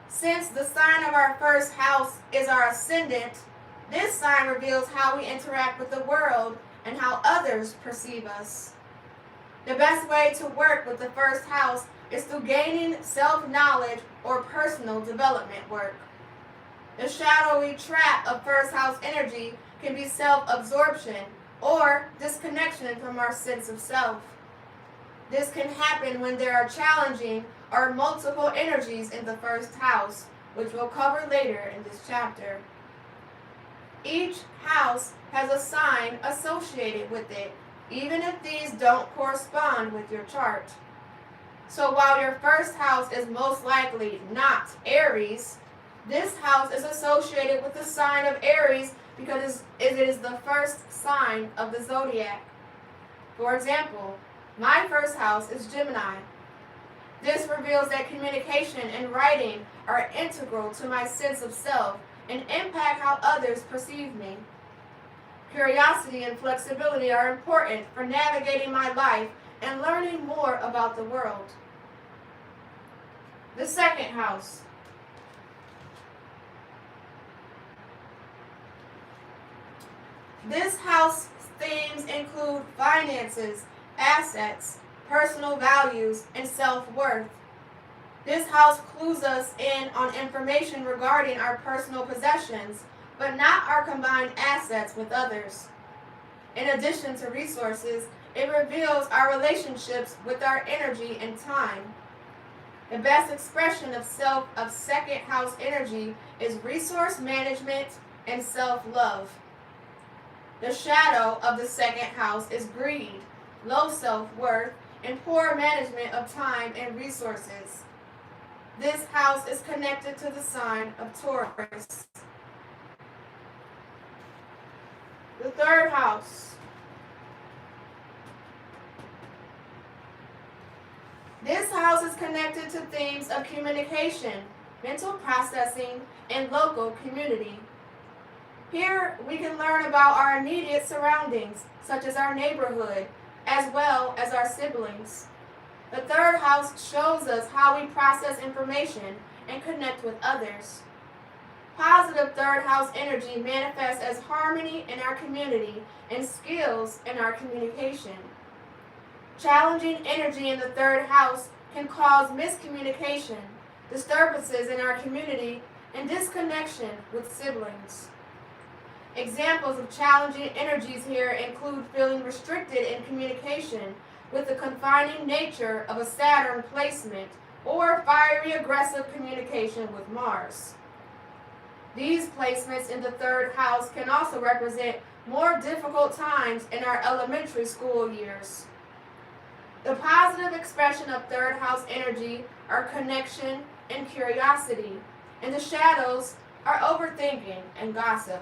Since the sign of our first house is our ascendant, this sign reveals how we interact with the world and how others perceive us. The best way to work with the first house is through gaining self-knowledge or personal development work. The shadowy trap of first house energy can be self-absorption or disconnection from our sense of self. This can happen when there are challenging or multiple energies in the first house, which we'll cover later in this chapter. Each house has a sign associated with it, even if these don't correspond with your chart. So while your first house is most likely not Aries, this house is associated with the sign of Aries because it is the first sign of the zodiac. For example, my first house is Gemini. This reveals that communication and writing are integral to my sense of self and impact how others perceive me. Curiosity and flexibility are important for navigating my life and learning more about the world. The second house. This house themes include finances, assets, personal values, and self-worth. This house clues us in on information regarding our personal possessions, but not our combined assets with others. In addition to resources, it reveals our relationships with our energy and time. The best expression of second house energy is resource management and self-love. The shadow of the second house is greed, low self-worth, and poor management of time and resources. This house is connected to the sign of Taurus. The third house. This house is connected to themes of communication, mental processing, and local community. Here we can learn about our immediate surroundings, such as our neighborhood, as well as our siblings. The third house shows us how we process information and connect with others. Positive third house energy manifests as harmony in our community and skills in our communication. Challenging energy in the third house can cause miscommunication, disturbances in our community, and disconnection with siblings. Examples of challenging energies here include feeling restricted in communication with the confining nature of a Saturn placement or fiery aggressive communication with Mars. These placements in the third house can also represent more difficult times in our elementary school years. The positive expression of third house energy are connection and curiosity, and the shadows are overthinking and gossip.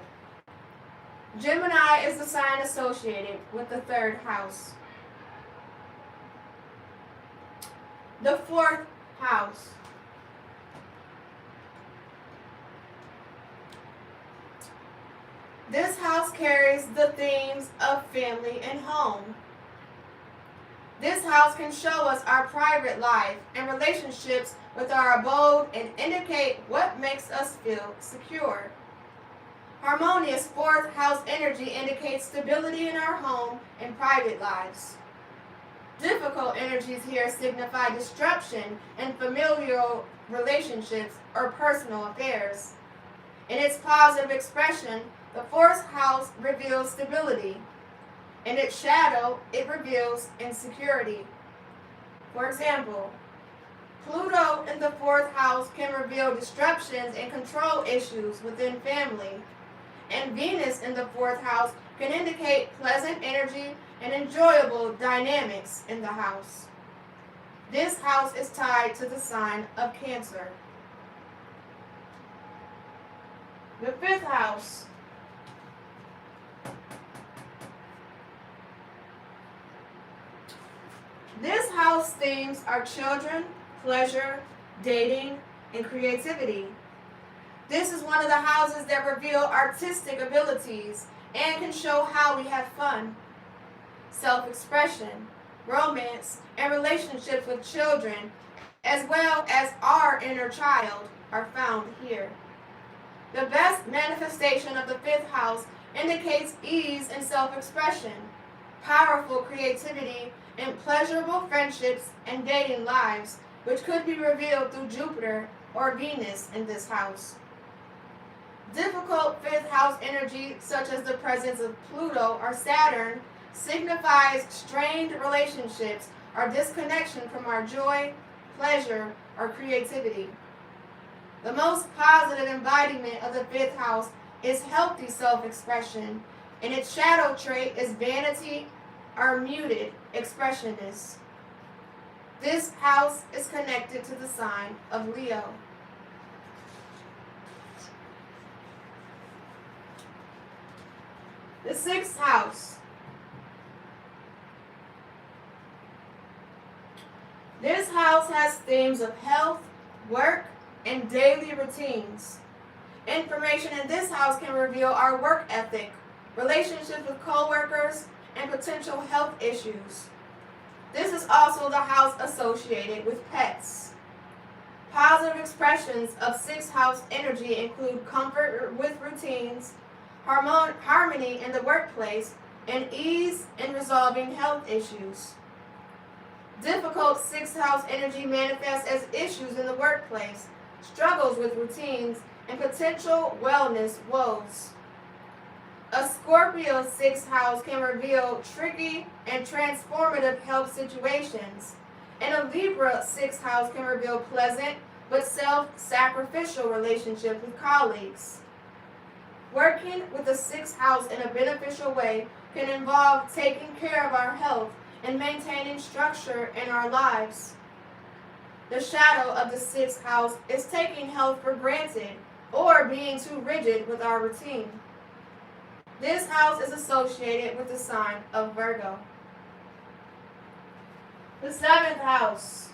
Gemini is the sign associated with the third house. The fourth house. This house carries the themes of family and home. This house can show us our private life and relationships with our abode and indicate what makes us feel secure. Harmonious fourth house energy indicates stability in our home and private lives. Difficult energies here signify disruption in familial relationships or personal affairs. In its positive expression, the fourth house reveals stability. In its shadow, it reveals insecurity. For example, Pluto in the fourth house can reveal disruptions and control issues within family. And Venus in the fourth house can indicate pleasant energy and enjoyable dynamics in the house. This house is tied to the sign of Cancer. The fifth house. This house themes are children, pleasure, dating, and creativity. This is one of the houses that reveal artistic abilities and can show how we have fun. Self-expression, romance, and relationships with children, as well as our inner child, are found here. The best manifestation of the fifth house indicates ease and self-expression, powerful creativity, and pleasurable friendships and dating lives, which could be revealed through Jupiter or Venus in this house. Difficult fifth house energy, such as the presence of Pluto or Saturn, signifies strained relationships or disconnection from our joy, pleasure, or creativity. The most positive embodiment of the fifth house is healthy self-expression, and its shadow trait is vanity or muted expressionness. This house is connected to the sign of Leo. The sixth house. This house has themes of health, work, and daily routines. Information in this house can reveal our work ethic, relationships with co-workers, and potential health issues. This is also the house associated with pets. Positive expressions of sixth house energy include comfort with routines, harmony in the workplace, and ease in resolving health issues. Difficult sixth house energy manifests as issues in the workplace, struggles with routines, and potential wellness woes. A Scorpio sixth house can reveal tricky and transformative health situations, and a Libra sixth house can reveal pleasant but self-sacrificial relationships with colleagues. Working with the sixth house in a beneficial way can involve taking care of our health and maintaining structure in our lives. The shadow of the sixth house is taking health for granted or being too rigid with our routine. This house is associated with the sign of Virgo. The seventh house.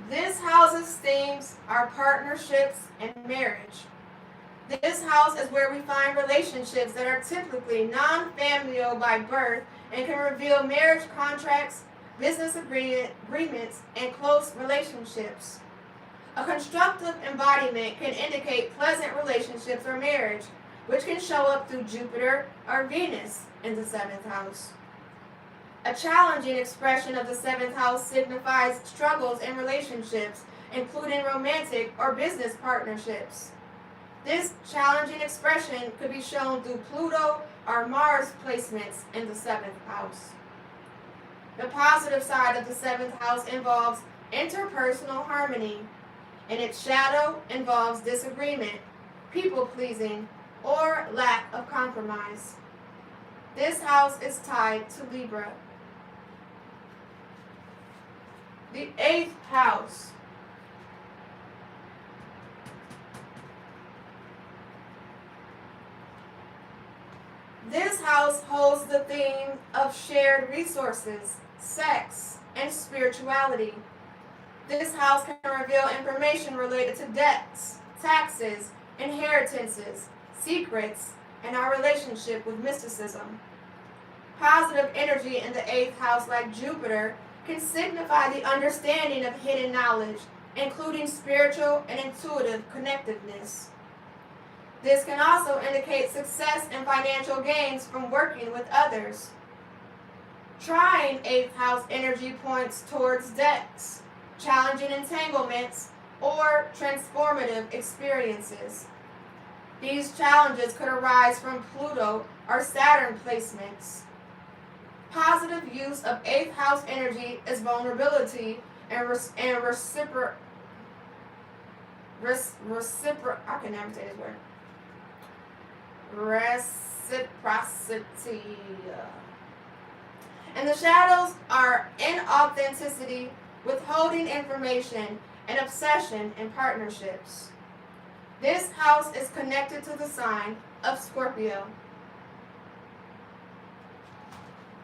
This house's themes are partnerships and marriage. This house is where we find relationships that are typically non-familial by birth and can reveal marriage contracts, business agreements, and close relationships. A constructive embodiment can indicate pleasant relationships or marriage, which can show up through Jupiter or Venus in the seventh house. A challenging expression of the seventh house signifies struggles in relationships, including romantic or business partnerships. This challenging expression could be shown through Pluto or Mars placements in the seventh house. The positive side of the seventh house involves interpersonal harmony, and its shadow involves disagreement, people-pleasing, or lack of compromise. This house is tied to Libra. The eighth house. This house holds the theme of shared resources, sex, and spirituality. This house can reveal information related to debts, taxes, inheritances, secrets, and our relationship with mysticism. Positive energy in the eighth house, like Jupiter, can signify the understanding of hidden knowledge, including spiritual and intuitive connectiveness. This can also indicate success and financial gains from working with others. Trying eighth house energy points towards debts, challenging entanglements, or transformative experiences. These challenges could arise from Pluto or Saturn placements. Positive use of eighth house energy is vulnerability and I can never say this word. Reciprocity. And the shadows are inauthenticity, withholding information, and obsession in partnerships. This house is connected to the sign of Scorpio.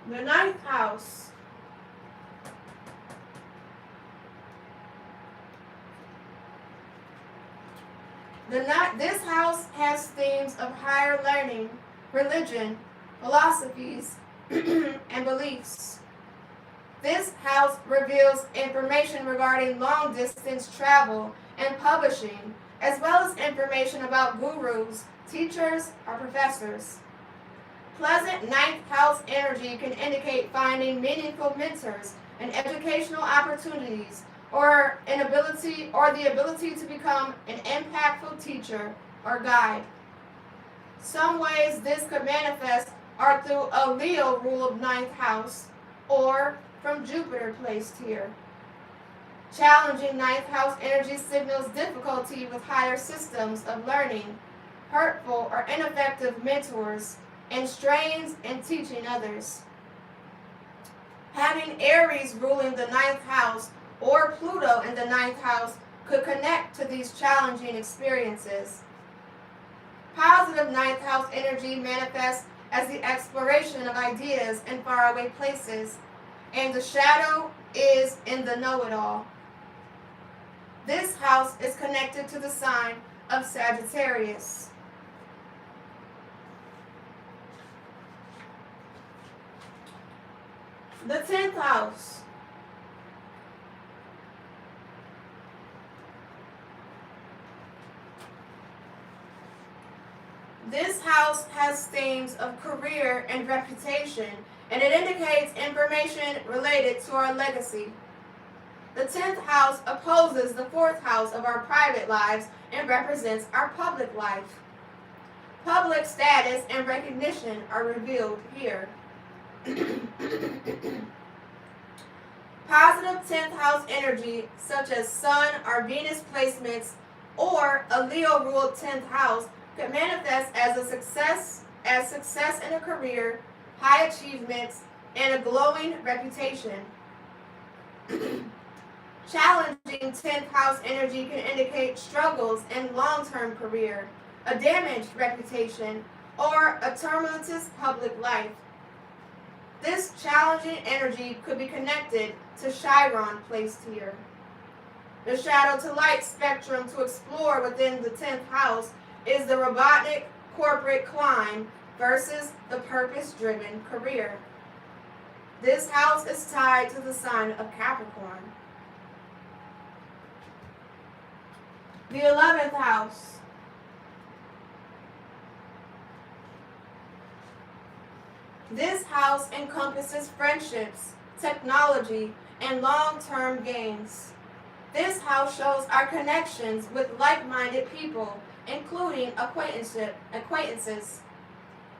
The ninth house. This house has themes of higher learning, religion, philosophies, and beliefs. This house reveals information regarding long-distance travel and publishing, as well as information about gurus, teachers, or professors. Pleasant ninth house energy can indicate finding meaningful mentors and educational opportunities, or the ability to become an impactful teacher or guide. Some ways this could manifest are through a Leo ruled ninth house, or from Jupiter placed here. Challenging ninth house energy signals difficulty with higher systems of learning, hurtful or ineffective mentors, and strains in teaching others. Having Aries ruling the ninth house or Pluto in the ninth house could connect to these challenging experiences. Positive ninth house energy manifests as the exploration of ideas in faraway places, and the shadow is in the know-it-all. This house is connected to the sign of Sagittarius. The 10th house. This house has themes of career and reputation, and it indicates information related to our legacy. The 10th house opposes the 4th house of our private lives and represents our public life. Public status and recognition are revealed here. Positive 10th house energy, such as Sun or Venus placements or a Leo ruled 10th house, can manifest as success in a career, high achievements, and a glowing reputation. Challenging 10th house energy can indicate struggles in long-term career, a damaged reputation, or a tumultuous public life. This challenging energy could be connected to Chiron placed here. The shadow to light spectrum to explore within the 10th house is the robotic corporate climb versus the purpose-driven career. This house is tied to the sign of Capricorn. The 11th house. This house encompasses friendships, technology, and long-term gains. This house shows our connections with like-minded people, including acquaintances.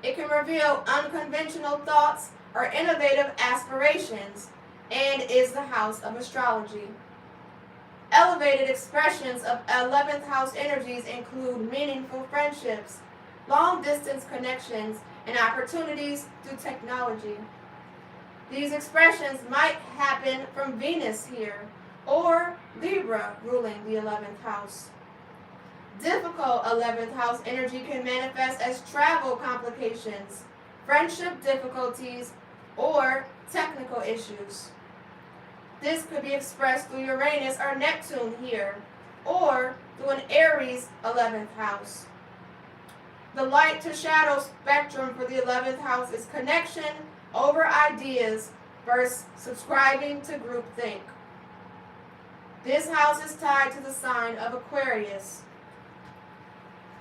It can reveal unconventional thoughts or innovative aspirations, and is the house of astrology. Elevated expressions of 11th house energies include meaningful friendships, long-distance connections, and opportunities through technology. These expressions might happen from Venus here, or Libra ruling the 11th house. Difficult 11th house energy can manifest as travel complications, friendship difficulties, or technical issues. This could be expressed through Uranus or Neptune here, or through an Aries 11th house. The light to shadow spectrum for the 11th house is connection over ideas versus subscribing to groupthink. This house is tied to the sign of Aquarius.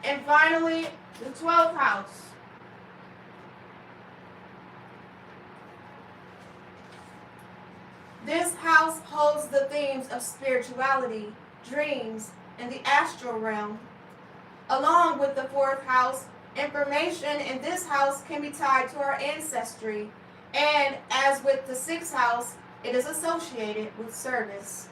And finally, the 12th house. This house holds the themes of spirituality, dreams, and the astral realm. Along with the 4th house, information in this house can be tied to our ancestry, and as with the 6th house, it is associated with service.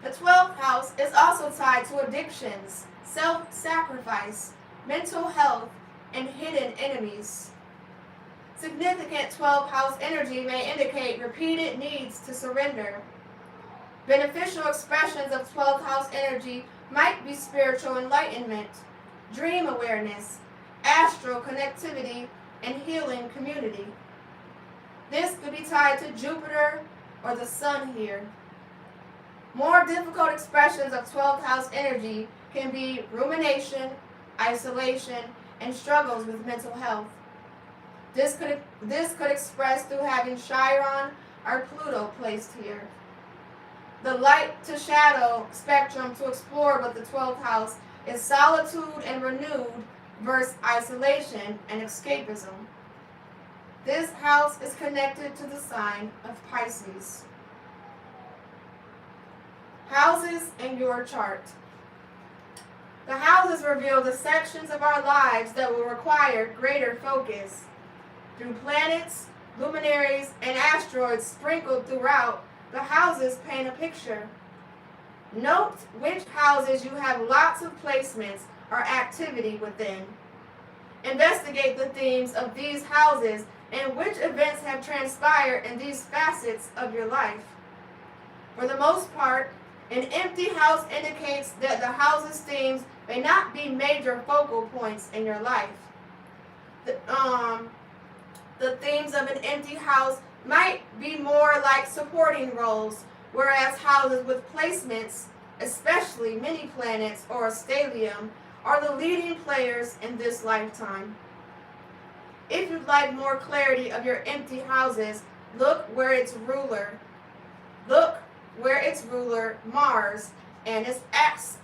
The 12th house is also tied to addictions, self-sacrifice, mental health, and hidden enemies. Significant 12th house energy may indicate repeated needs to surrender. Beneficial expressions of 12th house energy might be spiritual enlightenment, dream awareness, astral connectivity, and healing community. This could be tied to Jupiter or the Sun here. More difficult expressions of 12th house energy can be rumination, isolation, and struggles with mental health. This could express through having Chiron or Pluto placed here. The light to shadow spectrum to explore with the 12th house is solitude and renewed versus isolation and escapism. This house is connected to the sign of Pisces. Houses in your chart. The houses reveal the sections of our lives that will require greater focus. Through planets, luminaries, and asteroids sprinkled throughout, the houses paint a picture. Note which houses you have lots of placements or activity within. Investigate the themes of these houses and which events have transpired in these facets of your life. For the most part, an empty house indicates that the house's themes may not be major focal points in your life. The themes of an empty house might be more like supporting roles, whereas houses with placements, especially mini planets or a stellium, are the leading players in this lifetime. If you'd like more clarity of your empty houses, look where its ruler, Mars, and its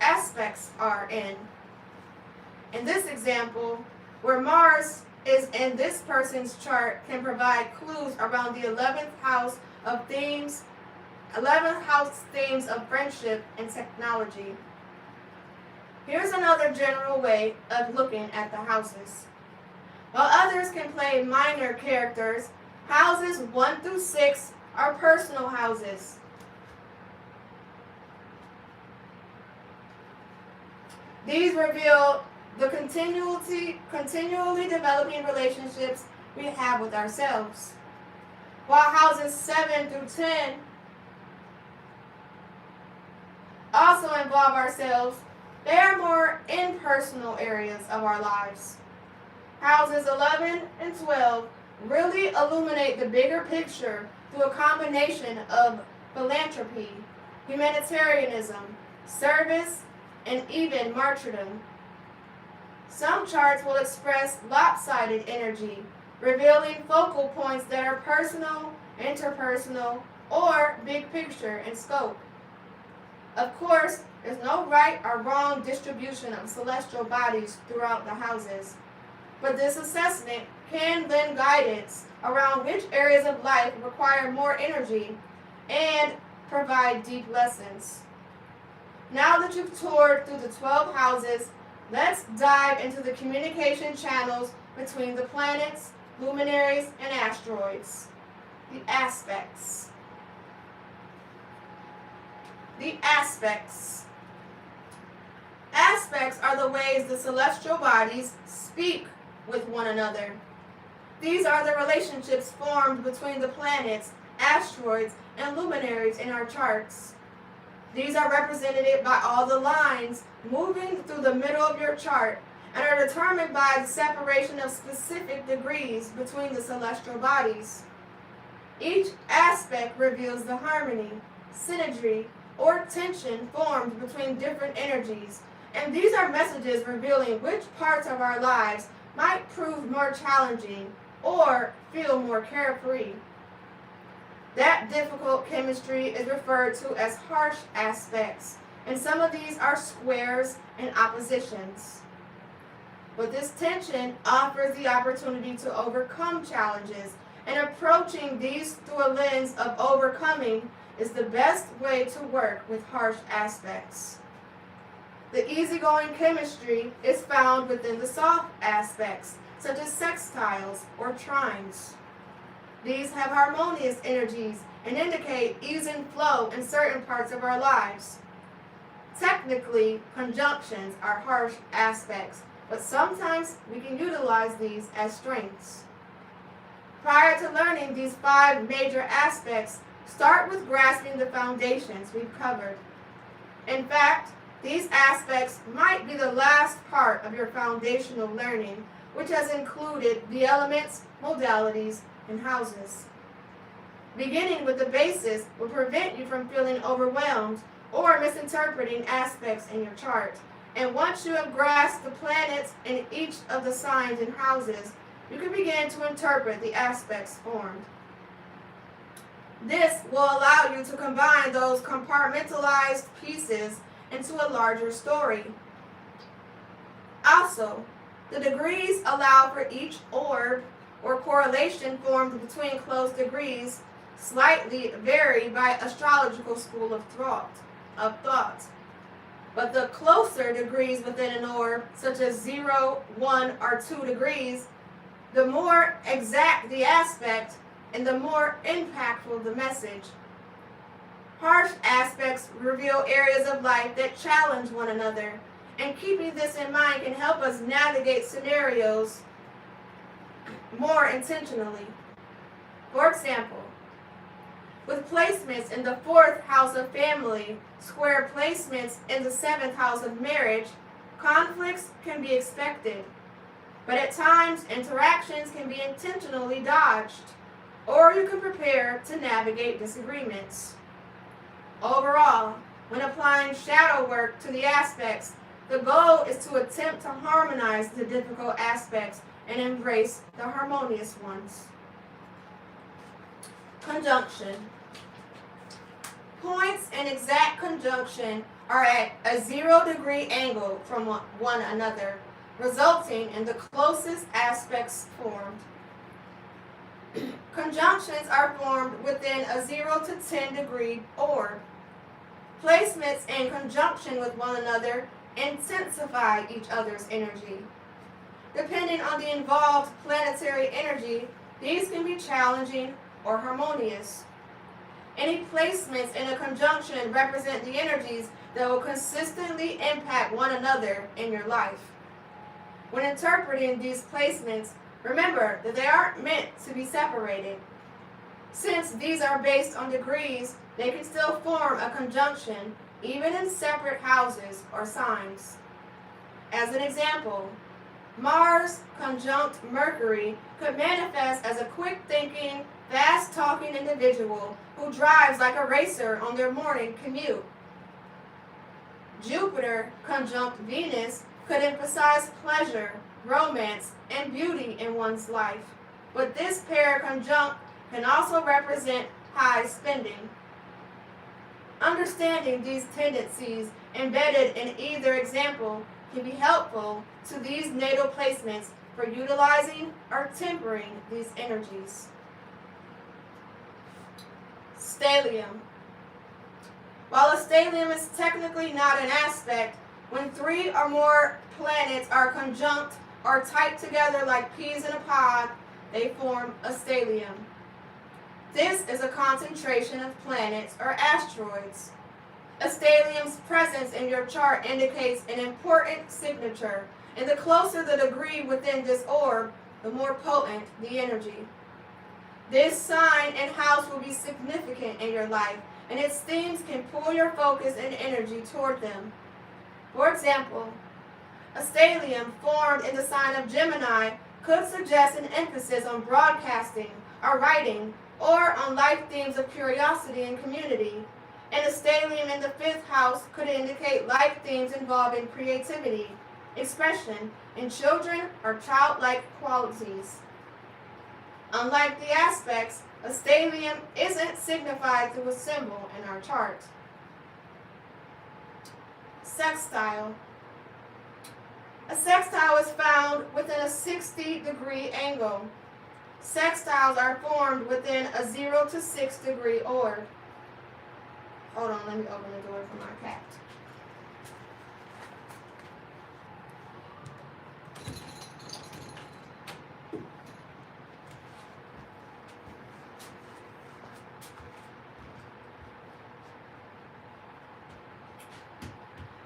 aspects are in. In this example, where Mars is in this person's chart can provide clues around the 11th house of themes, 11th house themes of friendship and technology. Here's another general way of looking at the houses. While others can play minor characters, houses 1 through 6 are personal houses. These reveal the continually developing relationships we have with ourselves. While houses 7 through 10 also involve ourselves, they are more impersonal areas of our lives. Houses 11 and 12 really illuminate the bigger picture through a combination of philanthropy, humanitarianism, service, and even martyrdom. Some charts will express lopsided energy, revealing focal points that are personal, interpersonal, or big picture in scope. Of course, there's no right or wrong distribution of celestial bodies throughout the houses, but this assessment can lend guidance around which areas of life require more energy and provide deep lessons. Now that you've toured through the 12 houses, let's dive into the communication channels between the planets, luminaries, and asteroids. The aspects. The aspects. Aspects are the ways the celestial bodies speak with one another. These are the relationships formed between the planets, asteroids, and luminaries in our charts. These are represented by all the lines moving through the middle of your chart and are determined by the separation of specific degrees between the celestial bodies. Each aspect reveals the harmony, synergy, or tension formed between different energies, and these are messages revealing which parts of our lives might prove more challenging or feel more carefree. That difficult chemistry is referred to as harsh aspects, and some of these are squares and oppositions. But this tension offers the opportunity to overcome challenges, and approaching these through a lens of overcoming is the best way to work with harsh aspects. The easygoing chemistry is found within the soft aspects, such as sextiles or trines. These have harmonious energies and indicate ease and flow in certain parts of our lives. Technically, conjunctions are harsh aspects, but sometimes we can utilize these as strengths. Prior to learning these 5 major aspects, start with grasping the foundations we've covered. In fact, these aspects might be the last part of your foundational learning, which has included the elements, modalities, and houses. Beginning with the basis will prevent you from feeling overwhelmed or misinterpreting aspects in your chart. And once you have grasped the planets in each of the signs and houses, you can begin to interpret the aspects formed. This will allow you to combine those compartmentalized pieces into a larger story. Also, the degrees allow for each orb or correlation formed between close degrees slightly vary by astrological school of thought. But the closer degrees within an orb, such as 0, 1, or 2 degrees, the more exact the aspect and the more impactful the message. Harsh aspects reveal areas of life that challenge one another, and keeping this in mind can help us navigate scenarios more intentionally. For example, with placements in the 4th house of family, square placements in the 7th house of marriage, conflicts can be expected. But at times, interactions can be intentionally dodged, or you can prepare to navigate disagreements. Overall, when applying shadow work to the aspects, the goal is to attempt to harmonize the difficult aspects and embrace the harmonious ones. Conjunction. Points in exact conjunction are at a 0-degree angle from one another, resulting in the closest aspects formed. Conjunctions are formed within a 0 to 10 degree orb. Placements in conjunction with one another intensify each other's energy. Depending on the involved planetary energy, these can be challenging or harmonious. Any placements in a conjunction represent the energies that will consistently impact one another in your life. When interpreting these placements, remember that they aren't meant to be separated. Since these are based on degrees, they can still form a conjunction even in separate houses or signs. As an example, Mars conjunct Mercury could manifest as a quick-thinking, fast-talking individual who drives like a racer on their morning commute. Jupiter conjunct Venus could emphasize pleasure, romance, and beauty in one's life, but this pair conjunct can also represent high spending. Understanding these tendencies embedded in either example can be helpful to these natal placements for utilizing or tempering these energies. Stellium. While a stellium is technically not an aspect, when 3 or more planets are conjunct or tight together like peas in a pod, they form a stellium. This is a concentration of planets or asteroids. A stellium's presence in your chart indicates an important signature, and the closer the degree within this orb, the more potent the energy. This sign and house will be significant in your life, and its themes can pull your focus and energy toward them. For example, a stellium formed in the sign of Gemini could suggest an emphasis on broadcasting or writing, or on life themes of curiosity and community. And a stellium in the 5th house could indicate life themes involving creativity, expression, and children or childlike qualities. Unlike the aspects, a stellium isn't signified through a symbol in our chart. Sextile. A sextile is found within a 60-degree angle. Sextiles are formed within a 0 to 6 degree orb. Hold on, let me open the door for my cat.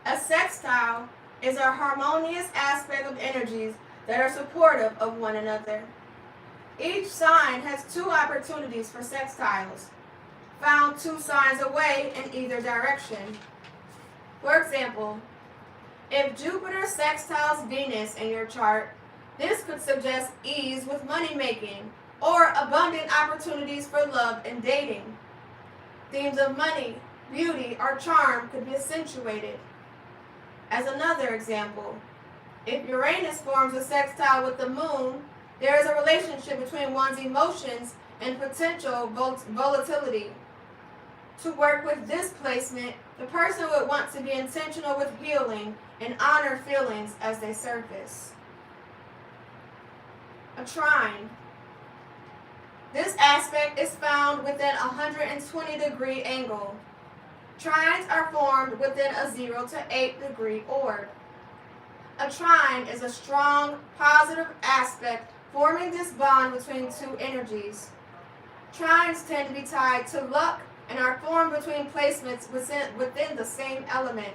A sextile is a harmonious aspect of energies that are supportive of one another. Each sign has 2 opportunities for sextiles, found 2 signs away in either direction. For example, if Jupiter sextiles Venus in your chart, this could suggest ease with money making or abundant opportunities for love and dating. Themes of money, beauty, or charm could be accentuated. As another example, if Uranus forms a sextile with the moon, there is a relationship between one's emotions and potential volatility. To work with this placement, the person would want to be intentional with healing and honor feelings as they surface. A trine. This aspect is found within a 120-degree angle. Trines are formed within a 0 to 8 degree orb. A trine is a strong, positive aspect forming this bond between 2 energies. Trines tend to be tied to luck and are formed between placements within the same element.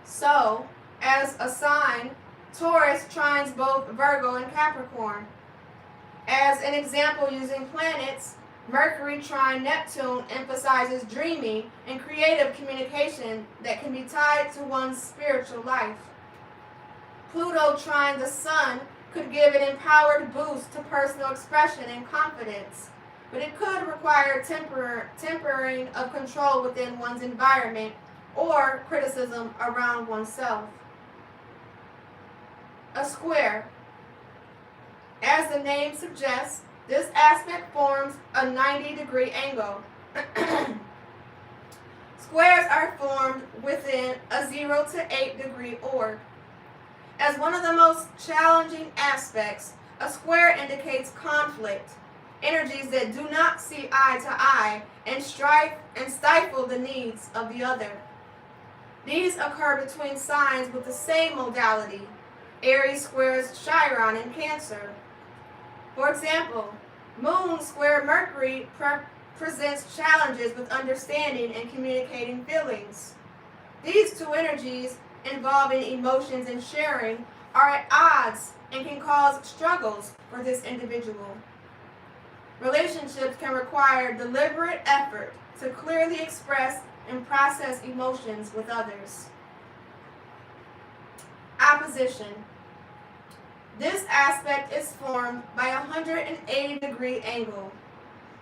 So, as a sign, Taurus trines both Virgo and Capricorn. As an example using planets, Mercury trine Neptune emphasizes dreamy and creative communication that can be tied to one's spiritual life. Pluto trine the Sun could give an empowered boost to personal expression and confidence, but it could require tempering of control within one's environment or criticism around oneself. A square. As the name suggests, this aspect forms a 90-degree angle. Squares are formed within a 0 to 8 degree orb. As one of the most challenging aspects, a square indicates conflict, energies that do not see eye to eye and strife and stifle the needs of the other. These occur between signs with the same modality. Aries squares Chiron in Cancer. For example, Moon square Mercury presents challenges with understanding and communicating feelings. These two energies, involving emotions and sharing, are at odds and can cause struggles for this individual. Relationships can require deliberate effort to clearly express and process emotions with others. Opposition. This aspect is formed by a 180-degree angle.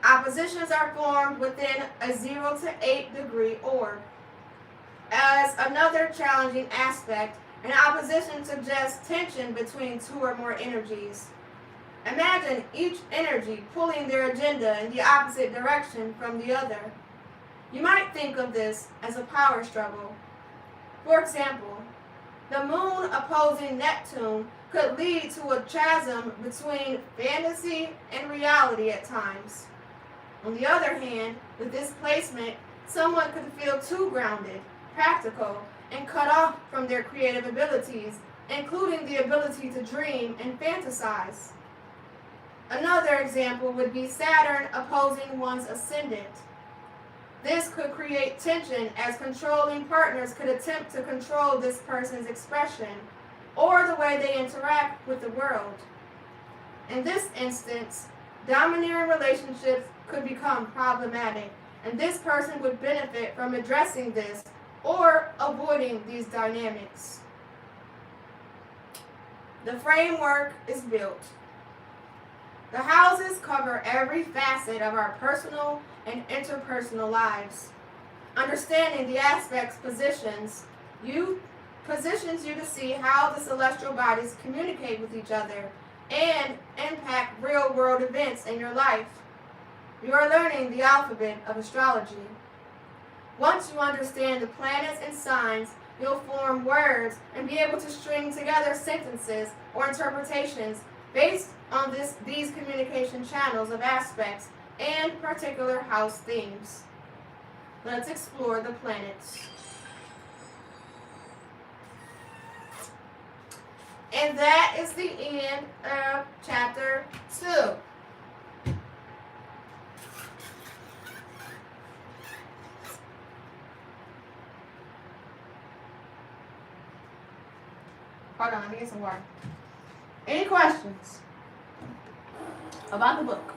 Oppositions are formed within a 0 to 8-degree orb. As another challenging aspect, an opposition suggests tension between two or more energies. Imagine each energy pulling their agenda in the opposite direction from the other. You might think of this as a power struggle. For example, the moon opposing Neptune could lead to a chasm between fantasy and reality at times. On the other hand, with this placement, someone could feel too grounded, practical, and cut off from their creative abilities, including the ability to dream and fantasize. Another example would be Saturn opposing one's ascendant. This could create tension, as controlling partners could attempt to control this person's expression or the way they interact with the world. In this instance, domineering relationships could become problematic, and this person would benefit from addressing this or avoiding these dynamics. The framework is built. The houses cover every facet of our personal and interpersonal lives. Understanding the aspects positions you to see how the celestial bodies communicate with each other and impact real-world events in your life. You are learning the alphabet of astrology. Once you understand the planets and signs, you'll form words and be able to string together sentences or interpretations based on these communication channels of aspects and particular house themes. Let's explore the planets. And that is the end of chapter 2. Hold on, let me get some water. Any questions about the book?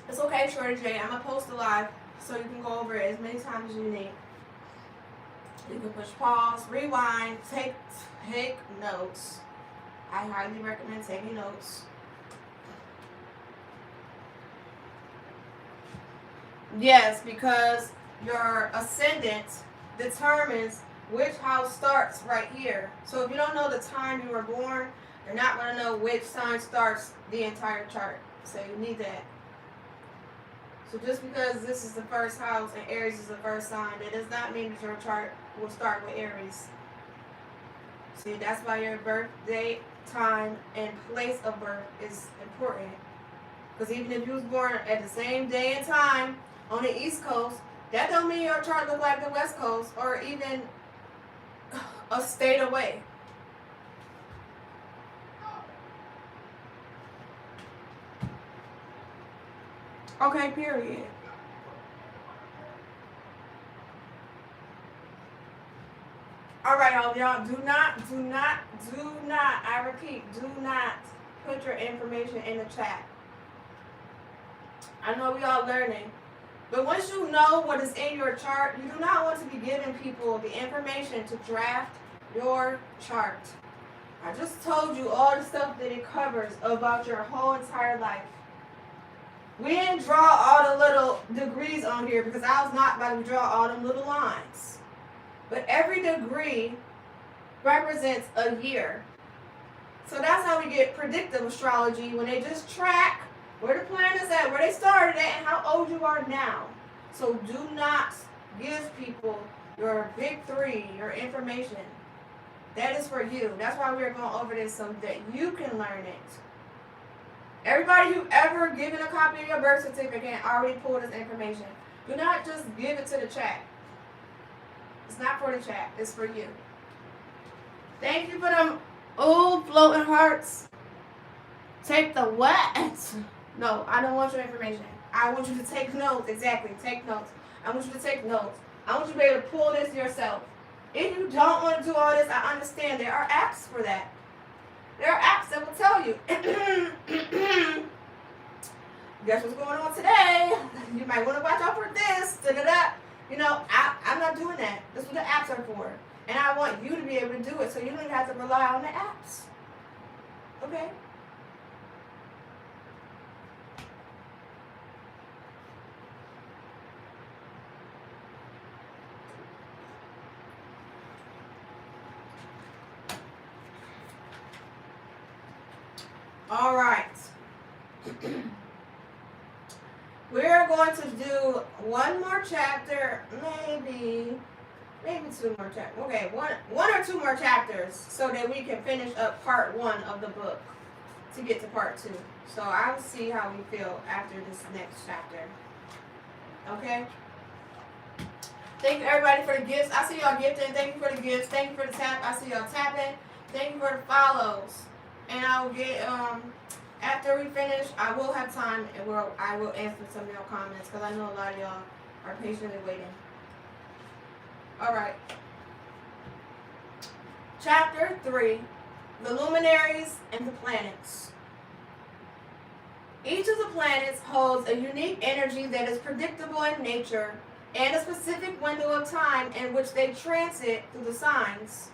It's okay, Shorty J. I'm going to post a live so you can go over it as many times as you need. You can push pause, rewind, take notes. I highly recommend taking notes. Yes, because your ascendant determines which house starts right here. So if you don't know the time you were born, you're not going to know which sign starts the entire chart. So you need that. So just because this is the first house and Aries is the first sign, that does not mean that your chart will start with Aries. See, that's why your birth date, time, and place of birth is important. Because even if you was born at the same day and time on the East Coast, that don't mean your chart look like the West Coast or even a state away. Okay, period. All right, all y'all, do not, I repeat, do not put your information in the chat. I know we all learning, but once you know what is in your chart, you do not want to be giving people the information to draft your chart. I just told you all the stuff that it covers about your whole entire life. We didn't draw all the little degrees on here because I was not about to draw all them little lines. But every degree represents a year. So that's how we get predictive astrology, when they just track where the planets at, where they started at, and how old you are now. So do not give people your big three, your information. That is for you. That's why we're going over this, so that you can learn it. Everybody who ever given a copy of your birth certificate already pulled this information. Do not just give it to the chat. It's not for the chat. It's for you. Thank you for them old floating hearts. Take the what? No, I don't want your information. I want you to take notes. Exactly. Take notes. I want you to take notes. I want you to be able to pull this yourself. If you don't want to do all this, I understand. There are apps for that. There are apps that will tell you. Guess what's going on today? You might want to watch out for this. Da-da-da. You know, I'm not doing that. That's what the apps are for. And I want you to be able to do it, so you don't even have to rely on the apps. Okay? All right. We're going to do one more chapter, maybe two more chapters. Okay, one or two more chapters, so that we can finish up part 1 of the book to get to part 2. So I'll see how we feel after this next chapter. Okay? Thank you everybody for the gifts. I see y'all gifting. Thank you for the gifts. Thank you for the tap. I see y'all tapping. Thank you for the follows. And I will get after we finish, I will have time, and I will answer some of your comments, because I know a lot of y'all are patiently waiting. All right. Chapter 3, the luminaries and the planets. Each of the planets holds a unique energy that is predictable in nature and a specific window of time in which they transit through the signs.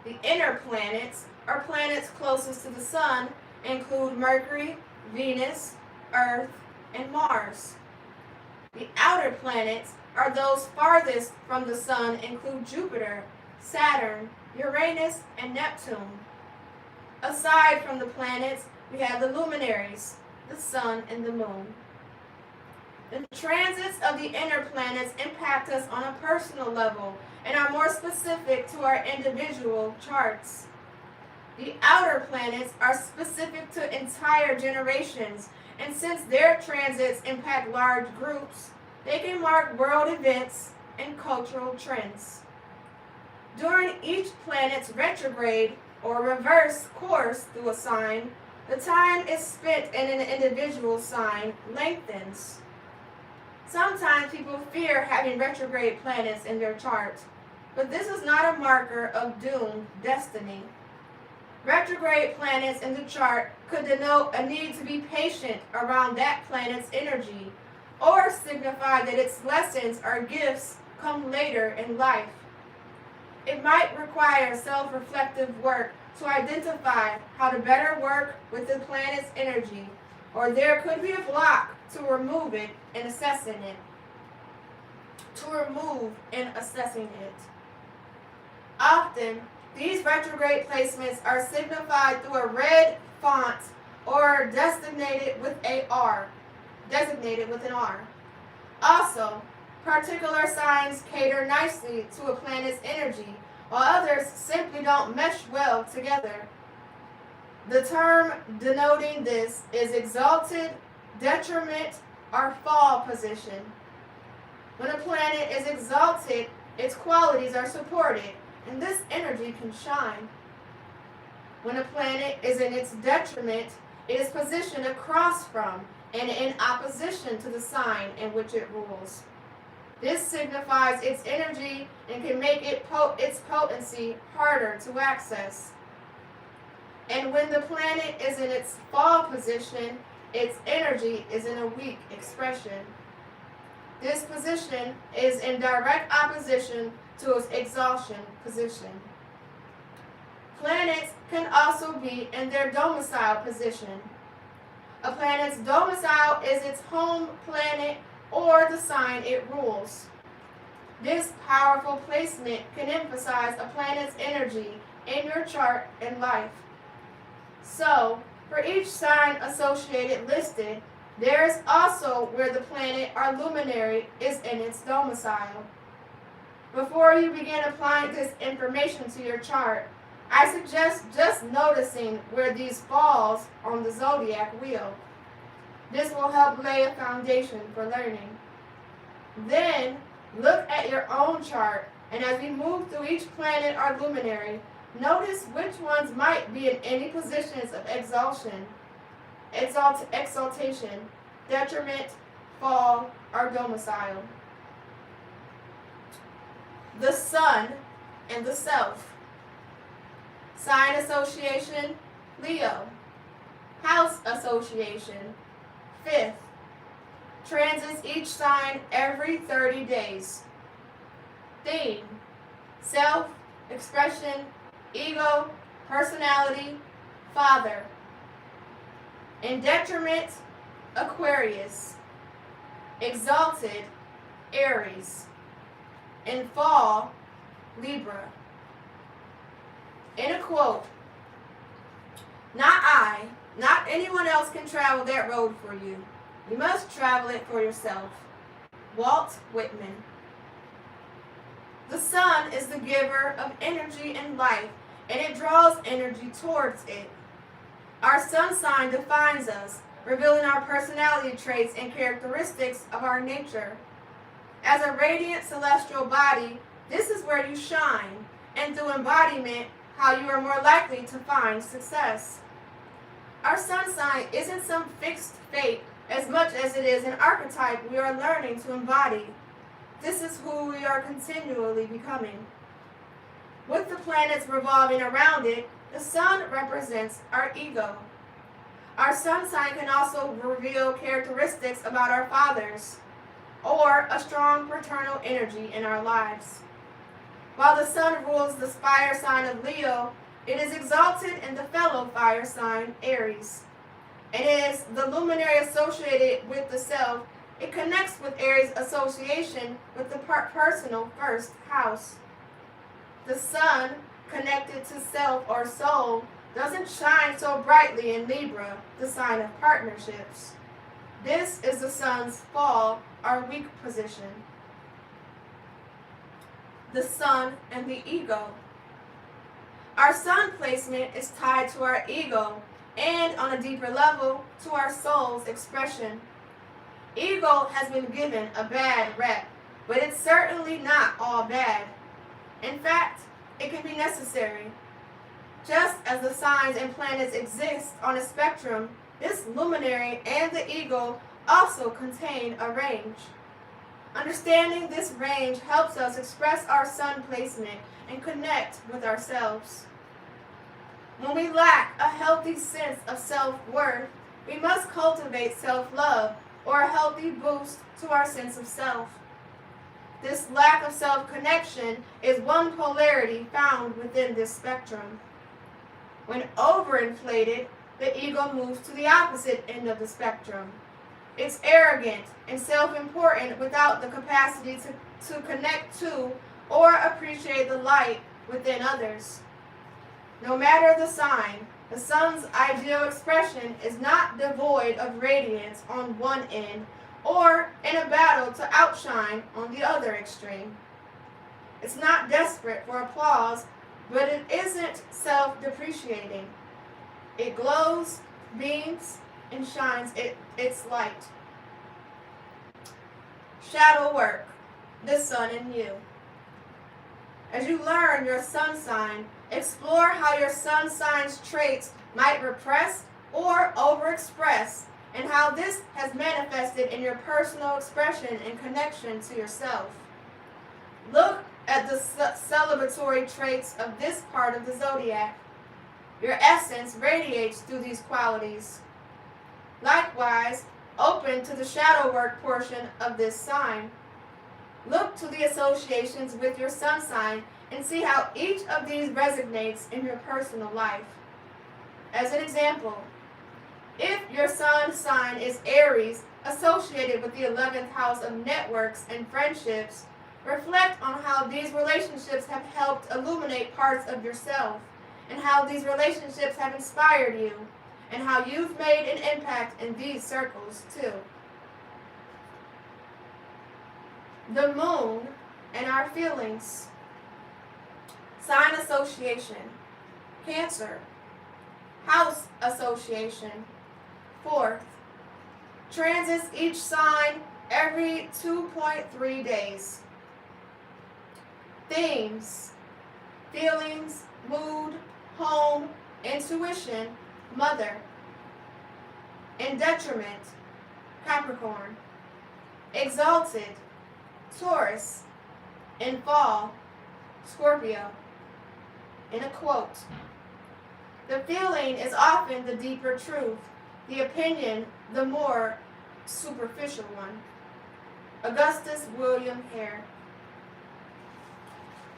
The inner planets, or planets closest to the sun, include Mercury, Venus, Earth, and Mars. The outer planets are those farthest from the sun, include Jupiter, Saturn, Uranus, and Neptune. Aside from the planets, we have the luminaries, the sun and the moon. The transits of the inner planets impact us on a personal level and are more specific to our individual charts. The outer planets are specific to entire generations, and since their transits impact large groups, they can mark world events and cultural trends. During each planet's retrograde or reverse course through a sign, the time is spent in an individual sign lengthens. Sometimes people fear having retrograde planets in their chart, but this is not a marker of doomed destiny. Retrograde planets in the chart could denote a need to be patient around that planet's energy, or signify that its lessons or gifts come later in life. It might require self-reflective work to identify how to better work with the planet's energy, or there could be a block to remove it and assessing it. Often, these retrograde placements are signified through a red font or designated with an R. Also, particular signs cater nicely to a planet's energy, while others simply don't mesh well together. The term denoting this is exalted, detriment, or fall position. When a planet is exalted, its qualities are supported, and this energy can shine. When a planet is in its detriment, it is positioned across from and in opposition to the sign in which it rules. This signifies its energy and can make its potency harder to access. And when the planet is in its fall position, its energy is in a weak expression. This position is in direct opposition to its exhaustion position. Planets can also be in their domicile position. A planet's domicile is its home planet or the sign it rules. This powerful placement can emphasize a planet's energy in your chart and life. So, for each sign associated listed, there is also where the planet or luminary is in its domicile. Before you begin applying this information to your chart, I suggest just noticing where these falls on the zodiac wheel. This will help lay a foundation for learning. Then, look at your own chart, and as we move through each planet or luminary, notice which ones might be in any positions of exaltation, detriment, fall, or domicile. The sun and the self. Sign association, Leo. House association, 5th. Transits each sign every 30 days. Theme: self, expression, ego, personality, father. In detriment, Aquarius. Exalted, Aries. In fall, Libra. In a quote, "Not I, not anyone else can travel that road for you. You must travel it for yourself." Walt Whitman. The sun is the giver of energy and life, and it draws energy towards it. Our sun sign defines us, revealing our personality traits and characteristics of our nature. As a radiant celestial body, this is where you shine, and through embodiment, how you are more likely to find success. Our sun sign isn't some fixed fate as much as it is an archetype we are learning to embody. This is who we are continually becoming. With the planets revolving around it, the sun represents our ego. Our sun sign can also reveal characteristics about our fathers, or a strong paternal energy in our lives. While the sun rules the fire sign of Leo, it is exalted in the fellow fire sign, Aries. It is the luminary associated with the self. It connects with Aries' association with the personal first house. The sun, connected to self or soul, doesn't shine so brightly in Libra, the sign of partnerships. This is the sun's fall or weak position. The sun and the ego. Our sun placement is tied to our ego and, on a deeper level, to our soul's expression. Ego has been given a bad rep, but it's certainly not all bad. In fact, it can be necessary. Just as the signs and planets exist on a spectrum, this luminary and the ego also contain a range. Understanding this range helps us express our sun placement and connect with ourselves. When we lack a healthy sense of self-worth, we must cultivate self-love or a healthy boost to our sense of self. This lack of self-connection is one polarity found within this spectrum. When overinflated, the ego moves to the opposite end of the spectrum. It's arrogant and self-important without the capacity to connect to or appreciate the light within others. No matter the sign, the sun's ideal expression is not devoid of radiance on one end or in a battle to outshine on the other extreme. It's not desperate for applause, but it isn't self-depreciating. It glows, beams, and shines its light. Shadow work, the sun in you. As you learn your sun sign, explore how your sun sign's traits might repress or overexpress, and how this has manifested in your personal expression and connection to yourself. Look at the celebratory traits of this part of the zodiac. Your essence radiates through these qualities. Likewise, open to the shadow work portion of this sign. Look to the associations with your sun sign and see how each of these resonates in your personal life. As an example, if your sun sign is Aries, associated with the 11th house of networks and friendships, Reflect on how these relationships have helped illuminate parts of yourself, and how these relationships have inspired you, and how you've made an impact in these circles too. The moon and our feelings. Sign association. Cancer. House association. 4th. Transits each sign every 2.3 days. Themes. Feelings, mood, home, intuition, mother. In detriment, Capricorn. Exalted, Taurus. In fall, Scorpio. In a quote, the feeling is often the deeper truth, the opinion the more superficial one. Augustus William Hare.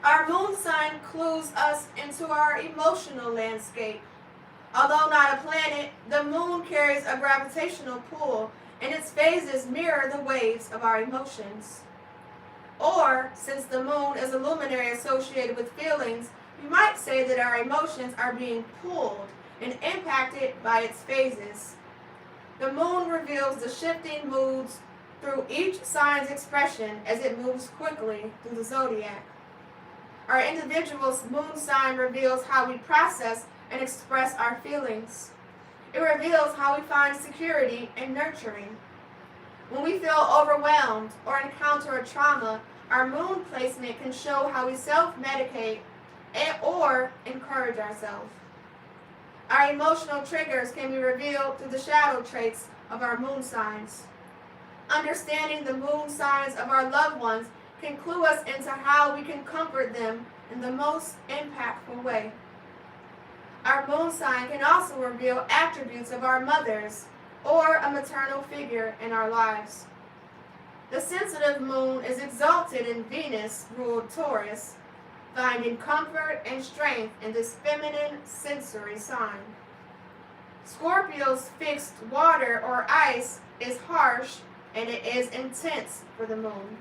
Our moon sign clues us into our emotional landscape. Although not a planet, the moon carries a gravitational pull, and its phases mirror the waves of our emotions. Or, since the moon is a luminary associated with feelings, you might say that our emotions are being pulled and impacted by its phases. The moon reveals the shifting moods through each sign's expression as it moves quickly through the zodiac. Our individual's moon sign reveals how we process and express our feelings. It reveals how we find security and nurturing. When we feel overwhelmed or encounter a trauma, our moon placement can show how we self-medicate or encourage ourselves. Our emotional triggers can be revealed through the shadow traits of our moon signs. Understanding the moon signs of our loved ones can clue us into how we can comfort them in the most impactful way. Our moon sign can also reveal attributes of our mothers or a maternal figure in our lives. The sensitive moon is exalted in Venus-ruled Taurus, finding comfort and strength in this feminine sensory sign. Scorpio's fixed water or ice is harsh and it is intense for the moon.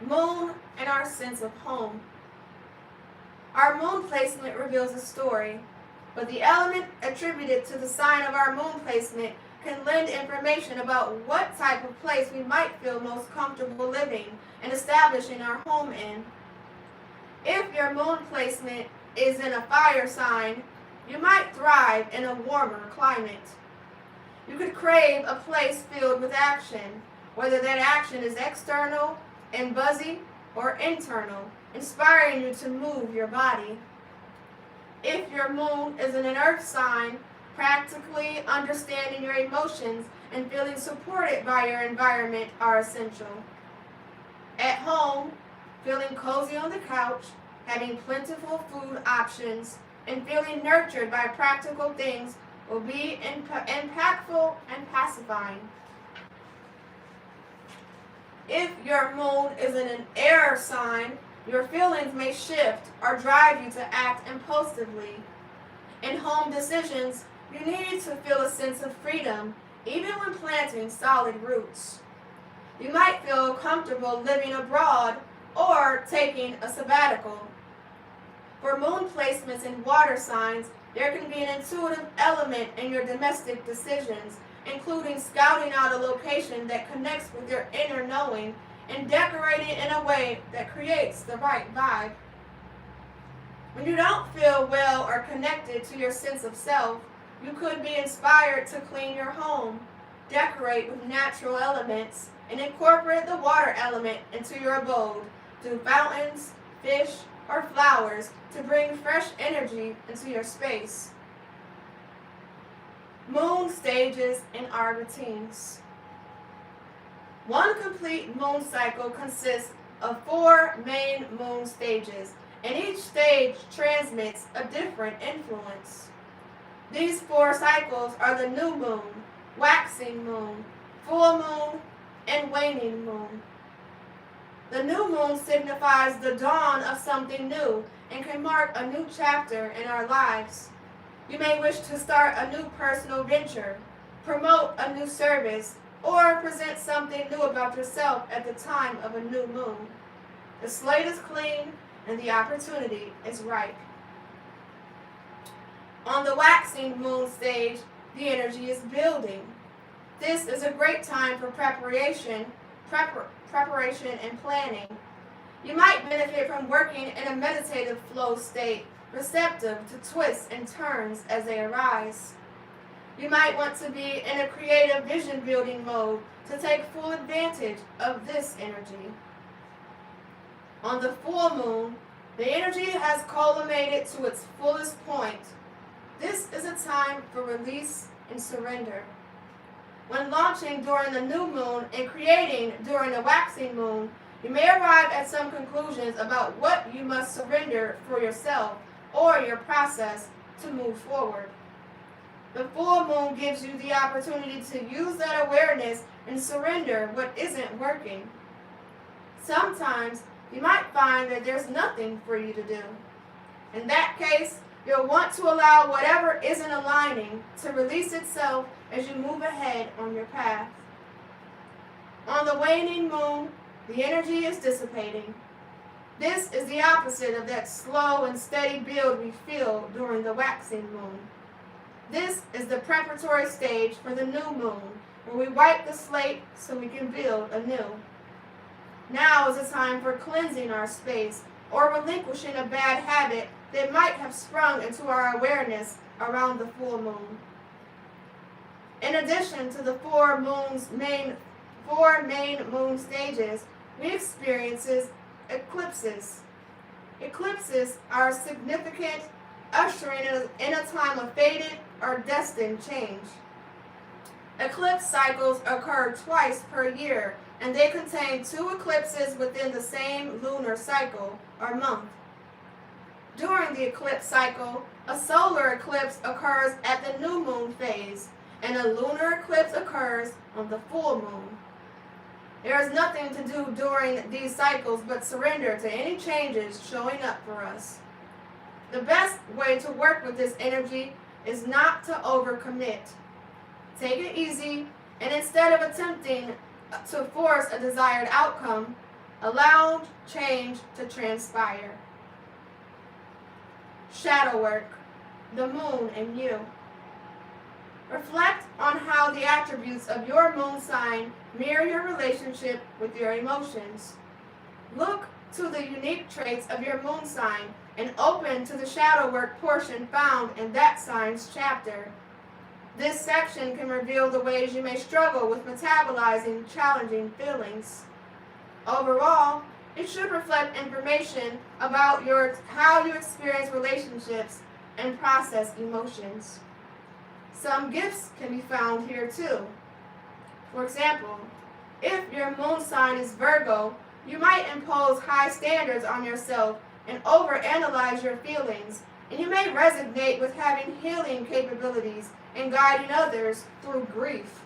Moon and our sense of home. Our moon placement reveals a story, but the element attributed to the sign of our moon placement can lend information about what type of place we might feel most comfortable living and establishing our home in. If your moon placement is in a fire sign, you might thrive in a warmer climate. You could crave a place filled with action, whether that action is external and buzzy or internal, inspiring you to move your body. If your moon is in an earth sign, practically understanding your emotions and feeling supported by your environment are essential. At home, feeling cozy on the couch, having plentiful food options, and feeling nurtured by practical things will be impactful and pacifying. If your moon is in an air sign, your feelings may shift or drive you to act impulsively. In home decisions, you need to feel a sense of freedom, even when planting solid roots. You might feel comfortable living abroad or taking a sabbatical. For moon placements in water signs, there can be an intuitive element in your domestic decisions, including scouting out a location that connects with your inner knowing and decorating in a way that creates the right vibe. When you don't feel well or connected to your sense of self, you could be inspired to clean your home, decorate with natural elements, and incorporate the water element into your abode through fountains, fish, or flowers to bring fresh energy into your space. Moon stages and our routines. One complete moon cycle consists of 4 main moon stages, and each stage transmits a different influence. These 4 cycles are the new moon, waxing moon, full moon, and waning moon. The new moon signifies the dawn of something new and can mark a new chapter in our lives. You may wish to start a new personal venture, promote a new service, or present something new about yourself at the time of a new moon. The slate is clean and the opportunity is ripe. On the waxing moon stage, the energy is building. This is a great time for preparation and planning. You might benefit from working in a meditative flow state, receptive to twists and turns as they arise. You might want to be in a creative vision building mode to take full advantage of this energy. On the full moon, the energy has culminated to its fullest point. This is a time for release and surrender. When launching during the new moon and creating during the waxing moon, you may arrive at some conclusions about what you must surrender for yourself or your process to move forward. The full moon gives you the opportunity to use that awareness and surrender what isn't working. Sometimes you might find that there's nothing for you to do. In that case, you'll want to allow whatever isn't aligning to release itself as you move ahead on your path. On the waning moon, the energy is dissipating. This is the opposite of that slow and steady build we feel during the waxing moon. This is the preparatory stage for the new moon, where we wipe the slate so we can build anew. Now is the time for cleansing our space or relinquishing a bad habit that might have sprung into our awareness around the full moon. In addition to the four main moon stages, we experience eclipses. Eclipses are significant, ushering in a time of fated or destined change. Eclipse cycles occur twice per year, and they contain 2 eclipses within the same lunar cycle or month. During the eclipse cycle, a solar eclipse occurs at the new moon phase, and a lunar eclipse occurs on the full moon. There is nothing to do during these cycles but surrender to any changes showing up for us. The best way to work with this energy is not to overcommit. Take it easy, and instead of attempting to force a desired outcome, allow change to transpire. Shadow work, the moon and you. Reflect on how the attributes of your moon sign mirror your relationship with your emotions. Look to the unique traits of your moon sign and open to the shadow work portion found in that sign's chapter. This section can reveal the ways you may struggle with metabolizing challenging feelings. Overall, it should reflect information about how you experience relationships and process emotions. Some gifts can be found here too. For example, if your moon sign is Virgo, you might impose high standards on yourself and overanalyze your feelings, and you may resonate with having healing capabilities and guiding others through grief.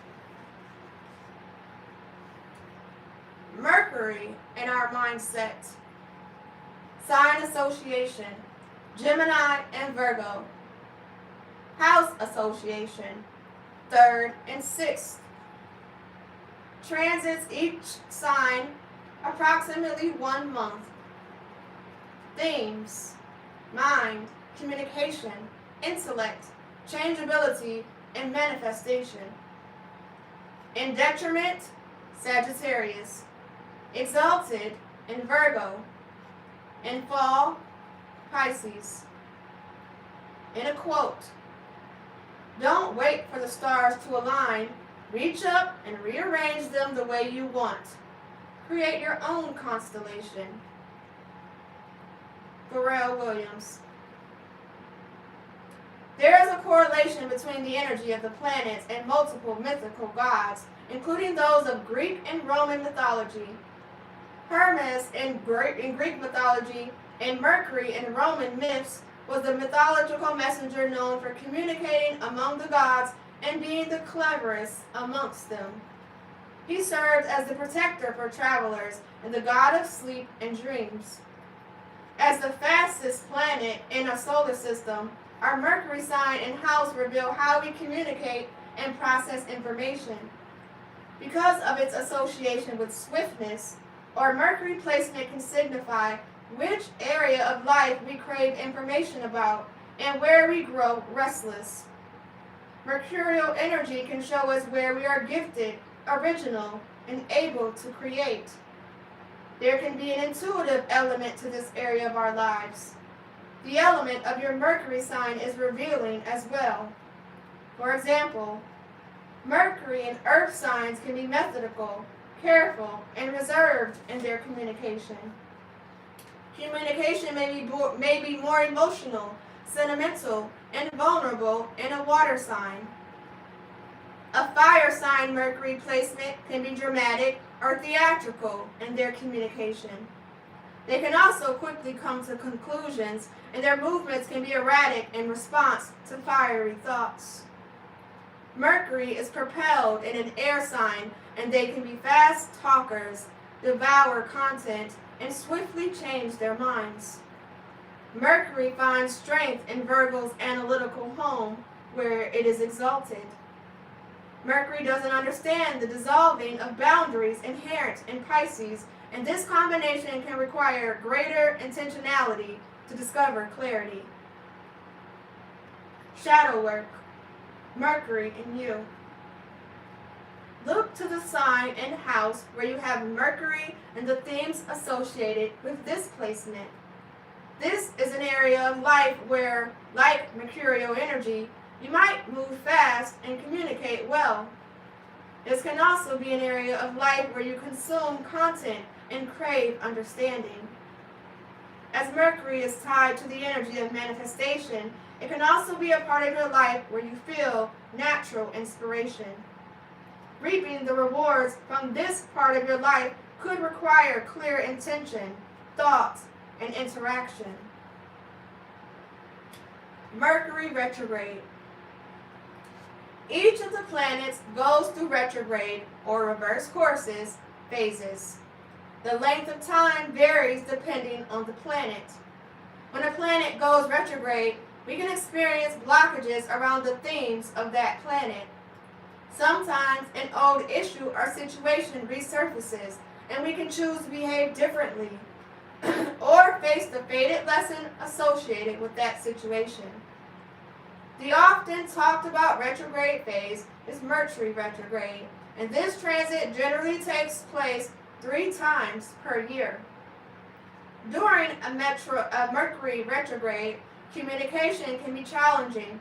Mercury in our mindset. Sign association, Gemini and Virgo. House association, 3rd and 6th. Transits each sign approximately 1 month. Themes: mind, communication, intellect, changeability, and manifestation. In detriment, Sagittarius. Exalted in Virgo. In fall, Pisces. In a quote: don't wait for the stars to align. Reach up and rearrange them the way you want. Create your own constellation. Pharrell Williams. There is a correlation between the energy of the planets and multiple mythical gods, including those of Greek and Roman mythology. Hermes in Greek mythology and Mercury in Roman myths was the mythological messenger known for communicating among the gods and being the cleverest amongst them. He served as the protector for travelers and the god of sleep and dreams. As the fastest planet in our solar system, our Mercury sign and house reveal how we communicate and process information. Because of its association with swiftness, our Mercury placement can signify which area of life we crave information about and where we grow restless. Mercurial energy can show us where we are gifted, original, and able to create. There can be an intuitive element to this area of our lives. The element of your Mercury sign is revealing as well. For example, Mercury and Earth signs can be methodical, careful, and reserved in their communication. Communication may be more emotional, sentimental, and vulnerable in a water sign. A fire sign Mercury placement can be dramatic or theatrical in their communication. They can also quickly come to conclusions, and their movements can be erratic in response to fiery thoughts. Mercury is propelled in an air sign, and they can be fast talkers, devour content, and swiftly change their minds. Mercury finds strength in Virgo's analytical home, where it is exalted. Mercury doesn't understand the dissolving of boundaries inherent in Pisces, and this combination can require greater intentionality to discover clarity. Shadow work. Mercury in you. Look to the sign and house where you have Mercury and the themes associated with this placement. This is an area of life where, like mercurial energy, you might move fast and communicate well. This can also be an area of life where you consume content and crave understanding. As Mercury is tied to the energy of manifestation, it can also be a part of your life where you feel natural inspiration. Reaping the rewards from this part of your life could require clear intention, thought, and interaction. Mercury retrograde. Each of the planets goes through retrograde or reverse courses phases. The length of time varies depending on the planet. When a planet goes retrograde, we can experience blockages around the themes of that planet. Sometimes an old issue or situation resurfaces, and we can choose to behave differently or face the fated lesson associated with that situation. The often talked about retrograde phase is Mercury retrograde, and this transit generally takes place 3 times per year. During a Mercury retrograde, communication can be challenging.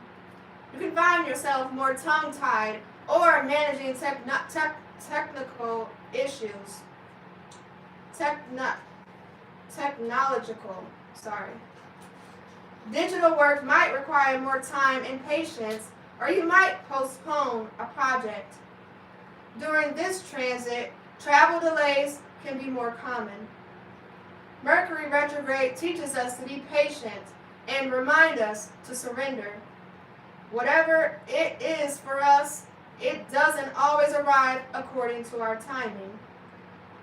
You can find yourself more tongue-tied or managing technical issues. Digital work might require more time and patience, or you might postpone a project. During this transit, travel delays can be more common. Mercury retrograde teaches us to be patient and remind us to surrender. Whatever it is for us, it doesn't always arrive according to our timing.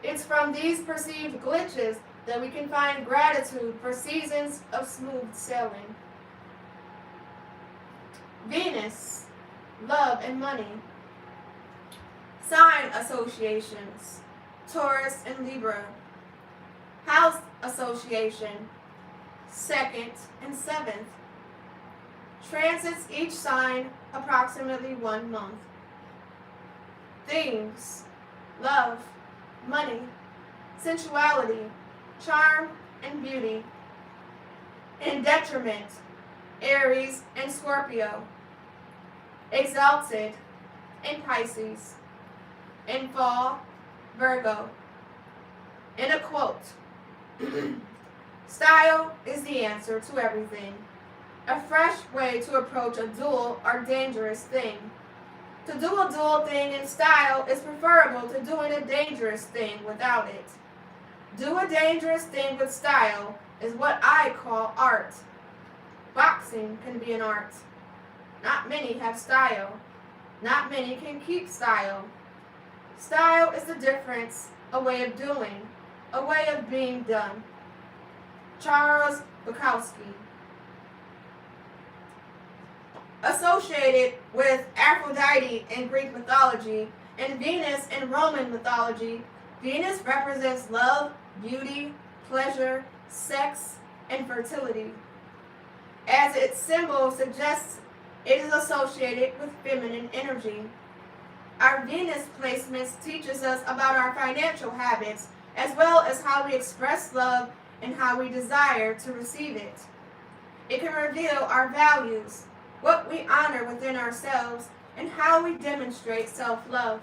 It's from these perceived glitches that we can find gratitude for seasons of smooth sailing. Venus, love and money. Sign associations, Taurus and Libra. House association, 2nd and 7th. Transits each sign approximately 1 month. Themes, love, money, sensuality, charm, and beauty. In detriment, Aries and Scorpio. Exalted, in Pisces. In fall, Virgo. In a quote, style is the answer to everything. A fresh way to approach a dual or dangerous thing. To do a dual thing in style is preferable to doing a dangerous thing without it. Do a dangerous thing with style is what I call art. Boxing can be an art. Not many have style. Not many can keep style. Style is the difference, a way of doing, a way of being done. Charles Bukowski. Associated with Aphrodite in Greek mythology In Venus in Roman mythology, Venus represents love, beauty, pleasure, sex, and fertility. As its symbol suggests, it is associated with feminine energy. Our Venus placements teaches us about our financial habits, as well as how we express love and how we desire to receive it. It can reveal our values, what we honor within ourselves, and how we demonstrate self-love.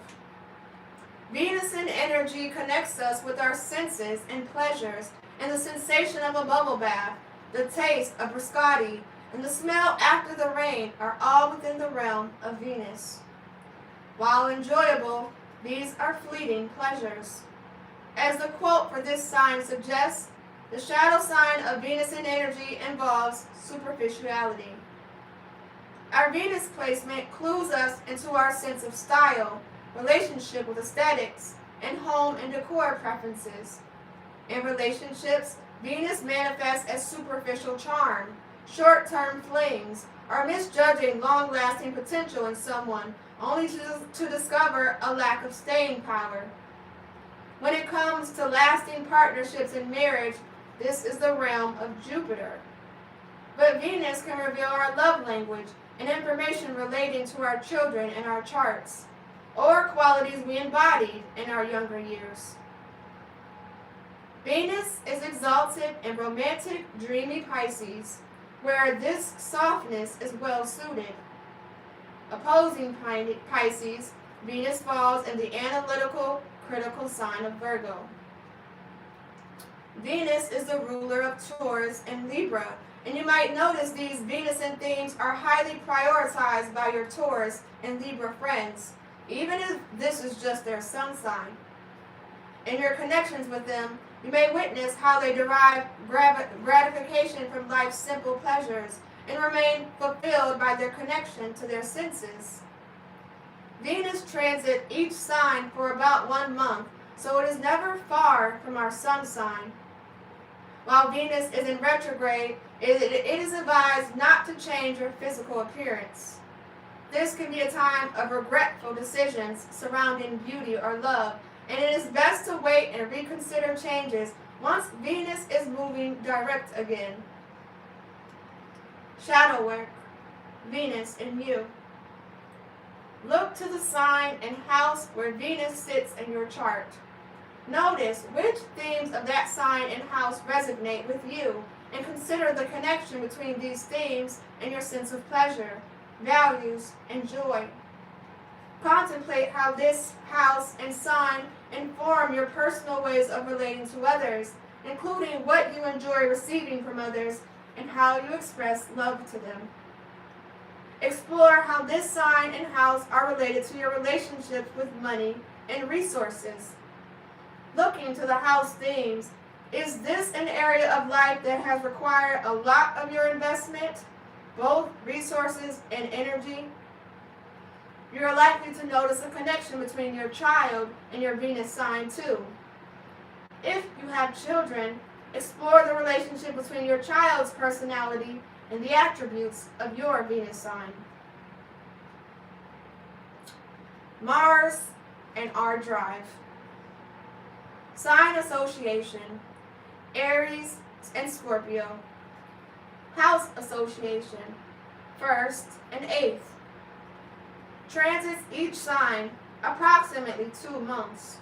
Venus in energy connects us with our senses and pleasures, and the sensation of a bubble bath, the taste of biscotti, and the smell after the rain are all within the realm of Venus. While enjoyable, these are fleeting pleasures. As the quote for this sign suggests, the shadow sign of Venus in energy involves superficiality. Our Venus placement clues us into our sense of style, relationship with aesthetics, and home and decor preferences. In relationships, Venus manifests as superficial charm, short-term flings, or misjudging long-lasting potential in someone, only to discover a lack of staying power. When it comes to lasting partnerships in marriage, this is the realm of Jupiter. But Venus can reveal our love language and information relating to our children and our charts, or qualities we embodied in our younger years. Venus is exalted in romantic, dreamy Pisces, where this softness is well suited. Opposing Pisces, Venus falls in the analytical, critical sign of Virgo. Venus is the ruler of Taurus and Libra, and you might notice these Venus in themes are highly prioritized by your Taurus and Libra friends, even if this is just their sun sign. In your connections with them, you may witness how they derive gratification from life's simple pleasures and remain fulfilled by their connection to their senses. Venus transits each sign for about 1 month, so it is never far from our sun sign. While Venus is in retrograde, it is advised not to change your physical appearance. This can be a time of regretful decisions surrounding beauty or love, and it is best to wait and reconsider changes once Venus is moving direct again. Shadow work, Venus in you. Look to the sign and house where Venus sits in your chart. Notice which themes of that sign and house resonate with you, and consider the connection between these themes and your sense of pleasure, values, and joy. Contemplate how this house and sign inform your personal ways of relating to others, including what you enjoy receiving from others and how you express love to them. Explore how this sign and house are related to your relationships with money and resources. Looking to the house themes, is this an area of life that has required a lot of your investment, both resources and energy? You are likely to notice a connection between your child and your Venus sign too. If you have children, explore the relationship between your child's personality and the attributes of your Venus sign. Mars and our drive. Sign association, Aries and Scorpio. House association, 1st and 8th. Transits each sign approximately 2 months.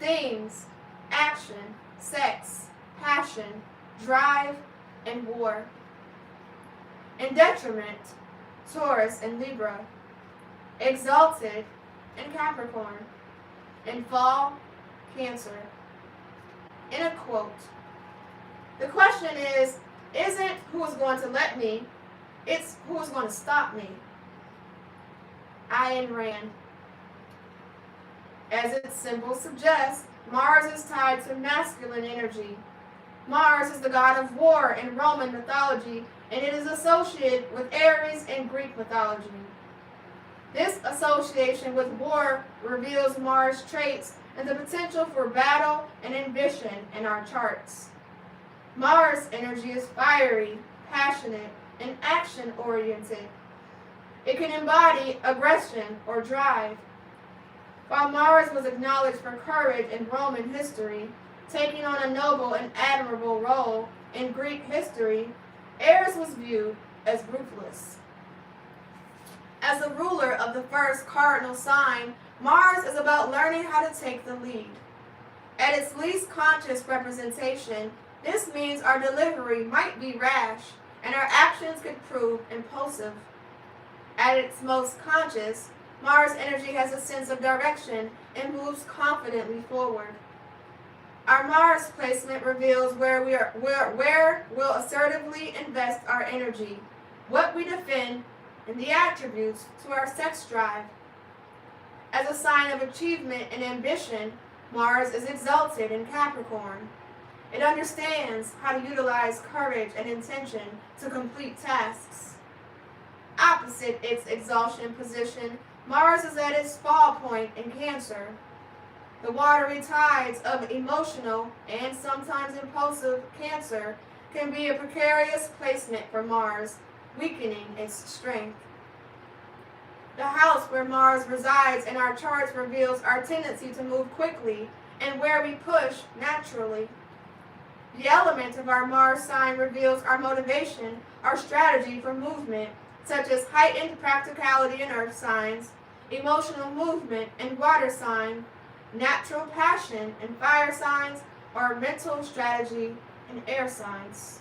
Themes, action, sex, passion, drive, and war. In detriment, Taurus and Libra. Exalted and Capricorn. In fall, Cancer. In a quote, the question isn't who is going to let me, it's who is going to stop me. Ayn Rand. As its symbol suggests, Mars is tied to masculine energy. Mars is the god of war in Roman mythology, and it is associated with Aries in Greek mythology. This association with war reveals Mars traits and the potential for battle and ambition in our charts. Mars energy is fiery, passionate, and action-oriented. It can embody aggression or drive. While Mars was acknowledged for courage in Roman history, taking on a noble and admirable role in Greek history, Aries was viewed as ruthless. As the ruler of the first cardinal sign, Mars is about learning how to take the lead. At its least conscious representation, this means our delivery might be rash and our actions could prove impulsive. At its most conscious, Mars energy has a sense of direction and moves confidently forward. Our Mars placement reveals where we'll assertively invest our energy, what we defend, and the attributes to our sex drive. As a sign of achievement and ambition, Mars is exalted in Capricorn. It understands how to utilize courage and intention to complete tasks. Opposite its exaltation position, Mars is at its fall point in Cancer. The watery tides of emotional and sometimes impulsive Cancer can be a precarious placement for Mars, weakening its strength. The house where Mars resides in our charts reveals our tendency to move quickly and where we push naturally. The element of our Mars sign reveals our motivation, our strategy for movement, such as heightened practicality in earth signs, emotional movement in water sign, natural passion in fire signs, or mental strategy in air signs.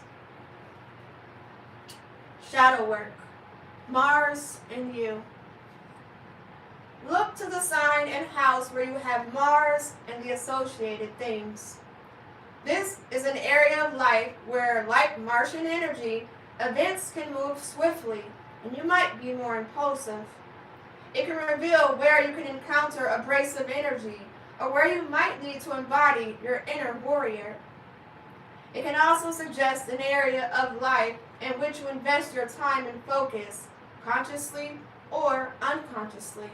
Shadow work. Mars in you. Look to the sign and house where you have Mars and the associated things. This is an area of life where, like Martian energy, events can move swiftly and you might be more impulsive. It can reveal where you can encounter abrasive energy or where you might need to embody your inner warrior. It can also suggest an area of life in which you invest your time and focus, consciously or unconsciously.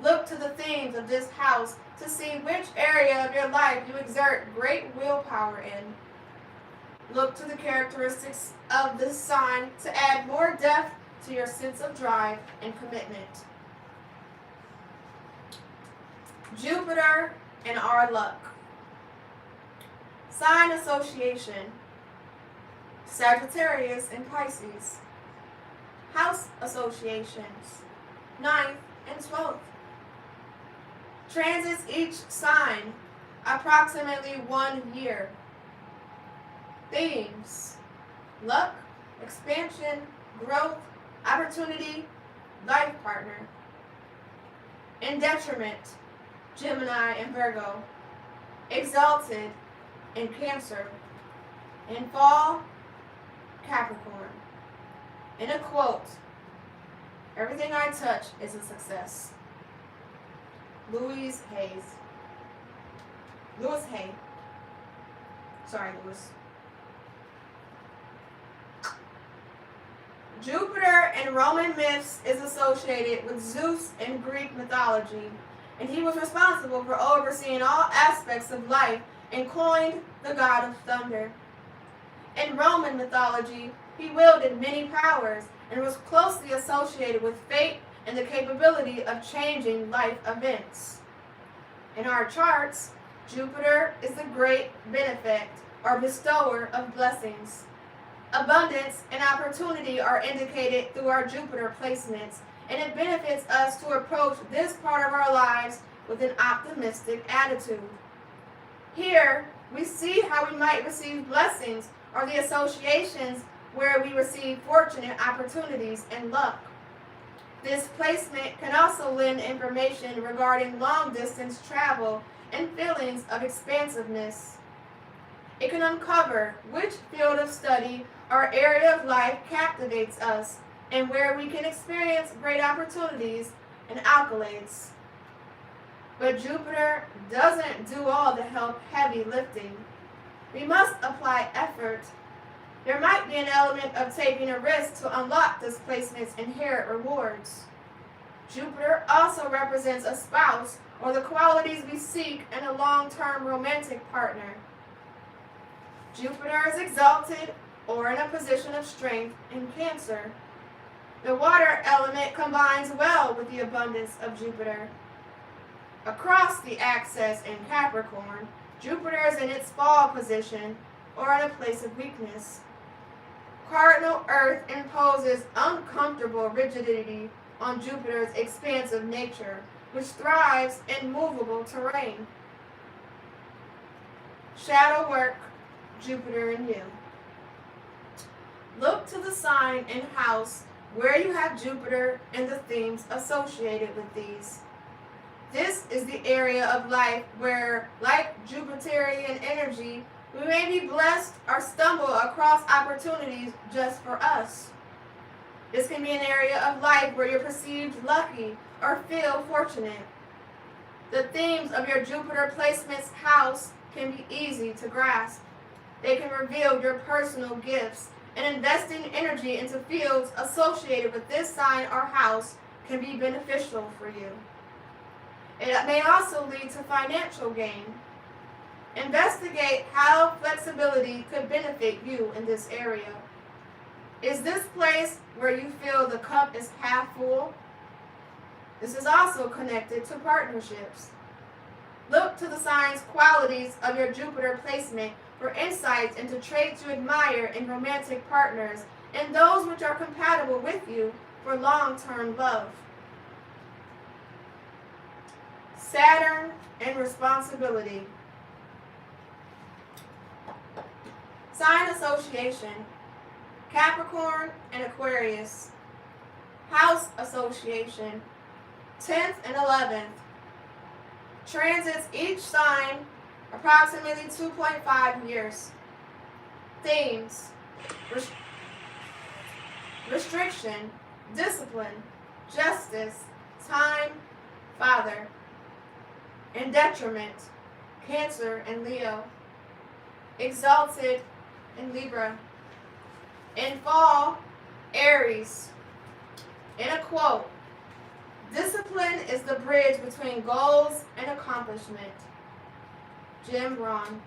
Look to the themes of this house to see which area of your life you exert great willpower in. Look to the characteristics of this sign to add more depth to your sense of drive and commitment. Jupiter and our luck. Sign association. Sagittarius and Pisces. House associations. 9th and 12th. Transits each sign approximately 1 year. Themes: luck, expansion, growth, opportunity, life partner. In detriment, Gemini and Virgo. Exalted in Cancer. In fall, Capricorn. In a quote, everything I touch is a success. Louis Hay. Sorry, Louis. Jupiter in Roman myths is associated with Zeus in Greek mythology, and he was responsible for overseeing all aspects of life and coined the god of thunder. In Roman mythology, he wielded many powers and was closely associated with fate and the capability of changing life events. In our charts, Jupiter is the great benefact or bestower of blessings. Abundance and opportunity are indicated through our Jupiter placements, and it benefits us to approach this part of our lives with an optimistic attitude. Here, we see how we might receive blessings or the associations where we receive fortunate opportunities and luck. This placement can also lend information regarding long-distance travel and feelings of expansiveness. It can uncover which field of study or area of life captivates us and where we can experience great opportunities and accolades. But Jupiter doesn't do all the heavy lifting. We must apply effort. There might be an element of taking a risk to unlock this placement's inherent rewards. Jupiter also represents a spouse or the qualities we seek in a long-term romantic partner. Jupiter is exalted or in a position of strength in Cancer. The water element combines well with the abundance of Jupiter. Across the axis in Capricorn, Jupiter is in its fall position or in a place of weakness. Cardinal Earth imposes uncomfortable rigidity on Jupiter's expansive nature, which thrives in movable terrain. Shadow work, Jupiter in you. Look to the sign and house where you have Jupiter and the themes associated with these. This is the area of life where, like Jupiterian energy, we may be blessed or stumble across opportunities just for us. This can be an area of life where you're perceived lucky or feel fortunate. The themes of your Jupiter placement's house can be easy to grasp. They can reveal your personal gifts, and investing energy into fields associated with this sign or house can be beneficial for you. It may also lead to financial gain. Investigate how flexibility could benefit you in this area. Is this place where you feel the cup is half full? This is also connected to partnerships. Look to the sign's qualities of your Jupiter placement for insights into traits you admire in romantic partners and those which are compatible with you for long-term love. Saturn and responsibility. Sign association: Capricorn and Aquarius. House association: 10th and 11th. Transits each sign approximately 2.5 years. Themes: restriction, discipline, justice, time, father. And detriment: Cancer and Leo. Exalted in Libra. In fall, Aries. In a quote: discipline is the bridge between goals and accomplishment. Jim Rohn.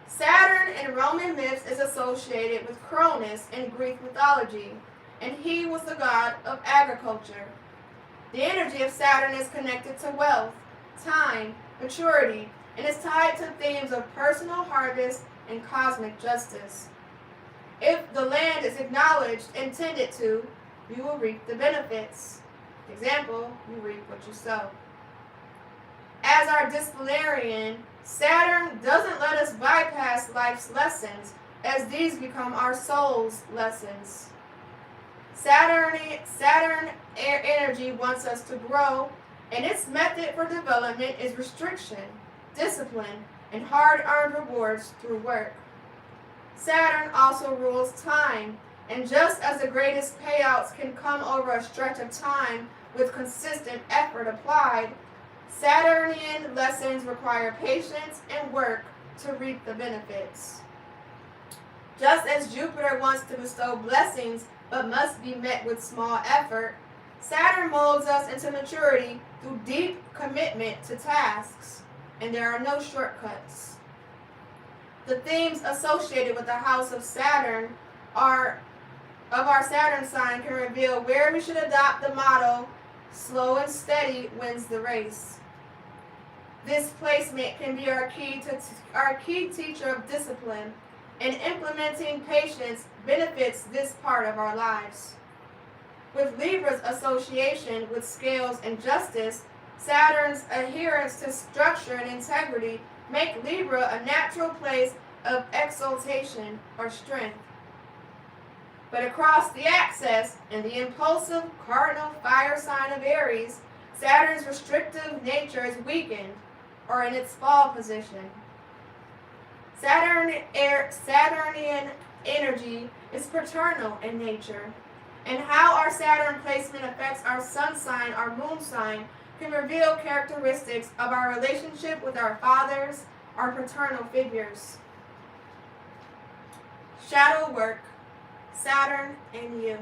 Saturn in Roman myths is associated with Cronus in Greek mythology, and he was the god of agriculture. The energy of Saturn is connected to wealth, time, maturity, and is tied to themes of personal harvest and cosmic justice. If the land is acknowledged and tended to, you will reap the benefits. Example, you reap what you sow. As our disciplinarian, Saturn doesn't let us bypass life's lessons, as these become our soul's lessons. Saturn energy wants us to grow, and its method for development is restriction, discipline, and hard-earned rewards through work. Saturn also rules time, and just as the greatest payouts can come over a stretch of time with consistent effort applied, Saturnian lessons require patience and work to reap the benefits. Just as Jupiter wants to bestow blessings but must be met with small effort, Saturn molds us into maturity through deep commitment to tasks, and there are no shortcuts. The themes associated with the house of Saturn of our Saturn sign can reveal where we should adopt the motto, slow and steady wins the race. This placement can be our key teacher of discipline, and implementing patience benefits this part of our lives. With Libra's association with scales and justice, Saturn's adherence to structure and integrity make Libra a natural place of exaltation or strength. But across the axis, in the impulsive cardinal fire sign of Aries, Saturn's restrictive nature is weakened, or in its fall position. Saturnian energy is paternal in nature, and how our Saturn placement affects our sun sign or moon sign can reveal characteristics of our relationship with our fathers, our paternal figures. Shadow work, Saturn and you.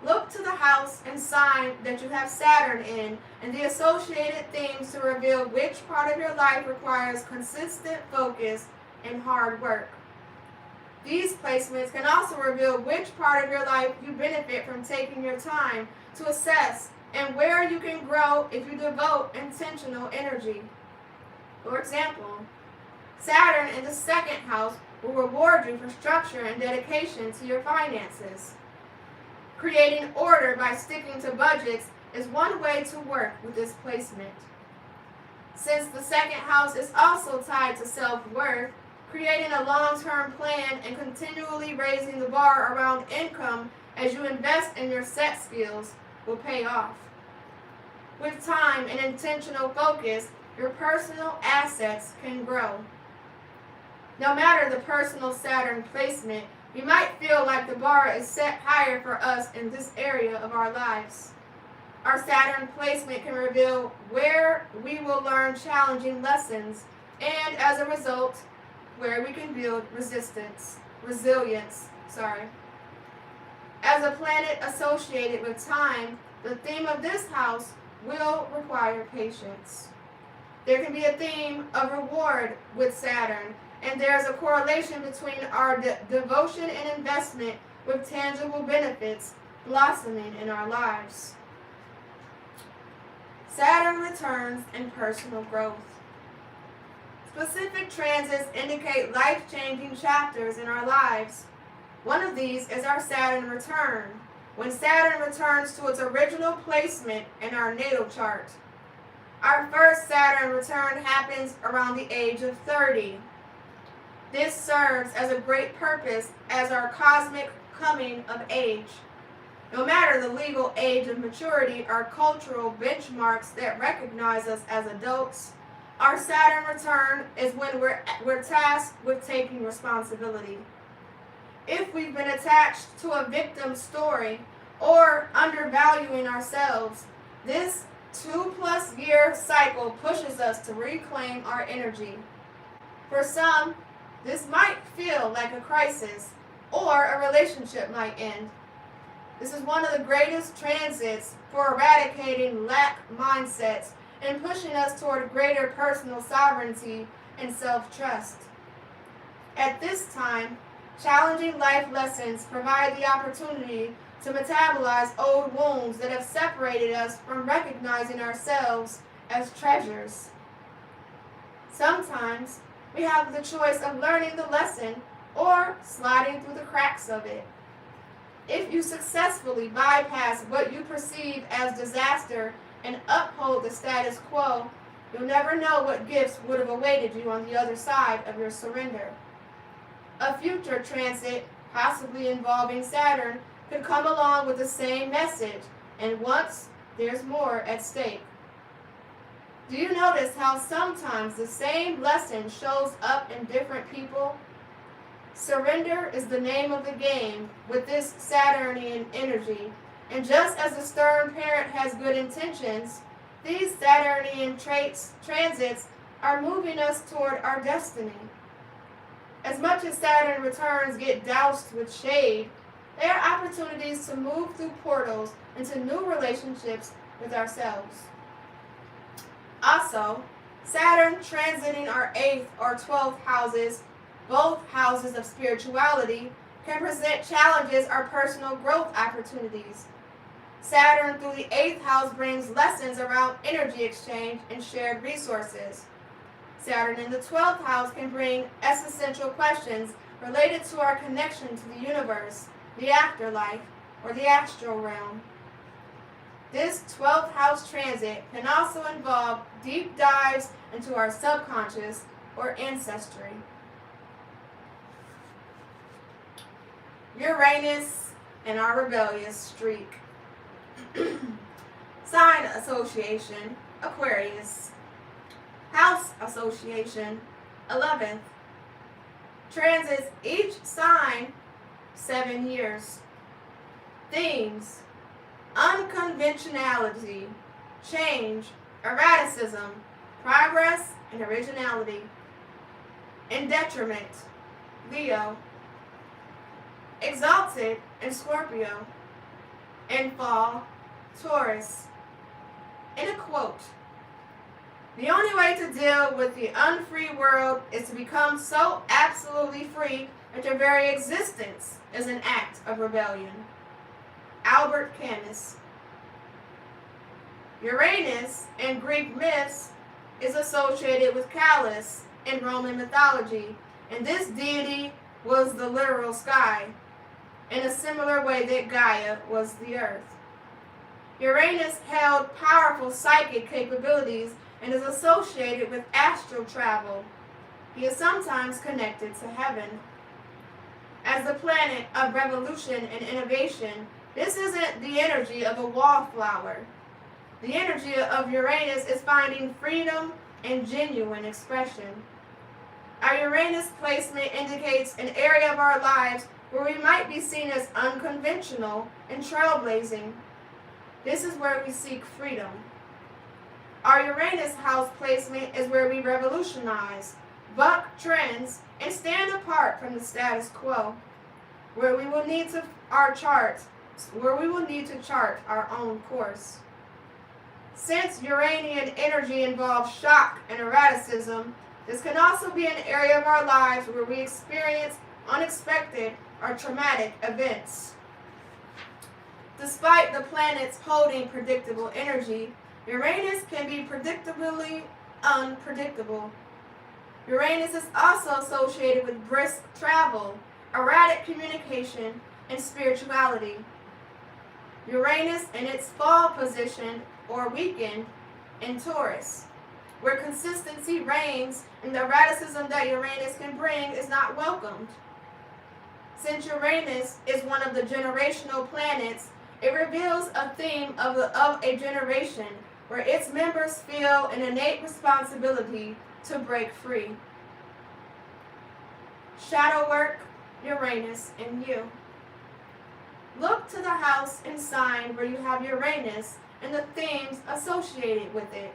Look to the house and sign that you have Saturn in and the associated themes to reveal which part of your life requires consistent focus and hard work. These placements can also reveal which part of your life you benefit from taking your time to assess and where you can grow if you devote intentional energy. For example, Saturn in the second house will reward you for structure and dedication to your finances. Creating order by sticking to budgets is one way to work with this placement. Since the second house is also tied to self-worth, creating a long-term plan and continually raising the bar around income as you invest in your set skills will pay off. With time and intentional focus, your personal assets can grow. No matter the personal Saturn placement, we might feel like the bar is set higher for us in this area of our lives. Our Saturn placement can reveal where we will learn challenging lessons and, as a result, where we can build resilience. As a planet associated with time, the theme of this house will require patience. There can be a theme of reward with Saturn, and there's a correlation between our devotion and investment with tangible benefits blossoming in our lives. Saturn returns and personal growth. Specific transits indicate life-changing chapters in our lives. One of these is our Saturn return, when Saturn returns to its original placement in our natal chart. Our first Saturn return happens around the age of 30. This serves as a great purpose as our cosmic coming of age. No matter the legal age of maturity or cultural benchmarks that recognize us as adults, our Saturn return is when we're tasked with taking responsibility. If we've been attached to a victim story or undervaluing ourselves, this 2+ year cycle pushes us to reclaim our energy. For some, this might feel like a crisis, or a relationship might end. This is one of the greatest transits for eradicating lack mindsets and pushing us toward greater personal sovereignty and self-trust. At this time, challenging life lessons provide the opportunity to metabolize old wounds that have separated us from recognizing ourselves as treasures. Sometimes we have the choice of learning the lesson or sliding through the cracks of it. If you successfully bypass what you perceive as disaster and uphold the status quo, you'll never know what gifts would have awaited you on the other side of your surrender. A future transit, possibly involving Saturn, could come along with the same message, and once there's more at stake. Do you notice how sometimes the same lesson shows up in different people? Surrender is the name of the game with this Saturnian energy, and just as the stern parent has good intentions, these Saturnian transits are moving us toward our destiny. As much as Saturn returns get doused with shade, they are opportunities to move through portals into new relationships with ourselves. Also, Saturn transiting our 8th or 12th houses, both houses of spirituality, can present challenges or personal growth opportunities. Saturn through the 8th house brings lessons around energy exchange and shared resources. Saturn in the 12th house can bring existential questions related to our connection to the universe, the afterlife, or the astral realm. This 12th house transit can also involve deep dives into our subconscious or ancestry. Uranus and our rebellious streak. Sign association, Aquarius. House association, 11th. Transits each sign 7 years. Themes: unconventionality, change, erraticism, progress, and originality. In detriment, Leo. Exalted in Scorpio. In fall, Taurus. In a quote: the only way to deal with the unfree world is to become so absolutely free that your very existence is an act of rebellion. Albert Camus. Uranus in Greek myths is associated with Calus in Roman mythology, and this deity was the literal sky, in a similar way that Gaia was the earth. Uranus held powerful psychic capabilities and is associated with astral travel. He is sometimes connected to heaven. As the planet of revolution and innovation, this isn't the energy of a wallflower. The energy of Uranus is finding freedom and genuine expression. Our Uranus placement indicates an area of our lives where we might be seen as unconventional and trailblazing. This is where we seek freedom. Our Uranus house placement is where we revolutionize, buck trends, and stand apart from the status quo, where we will need to chart our own course. Since Uranian energy involves shock and erraticism, this can also be an area of our lives where we experience unexpected or traumatic events. Despite the planets holding predictable energy, Uranus can be predictably unpredictable. Uranus is also associated with brisk travel, erratic communication, and spirituality. Uranus in its fall position or weekend in Taurus, where consistency reigns and the erraticism that Uranus can bring is not welcomed. Since Uranus is one of the generational planets, it reveals a theme of a generation where its members feel an innate responsibility to break free. Shadow work, Uranus in you. Look to the house and sign where you have Uranus and the themes associated with it.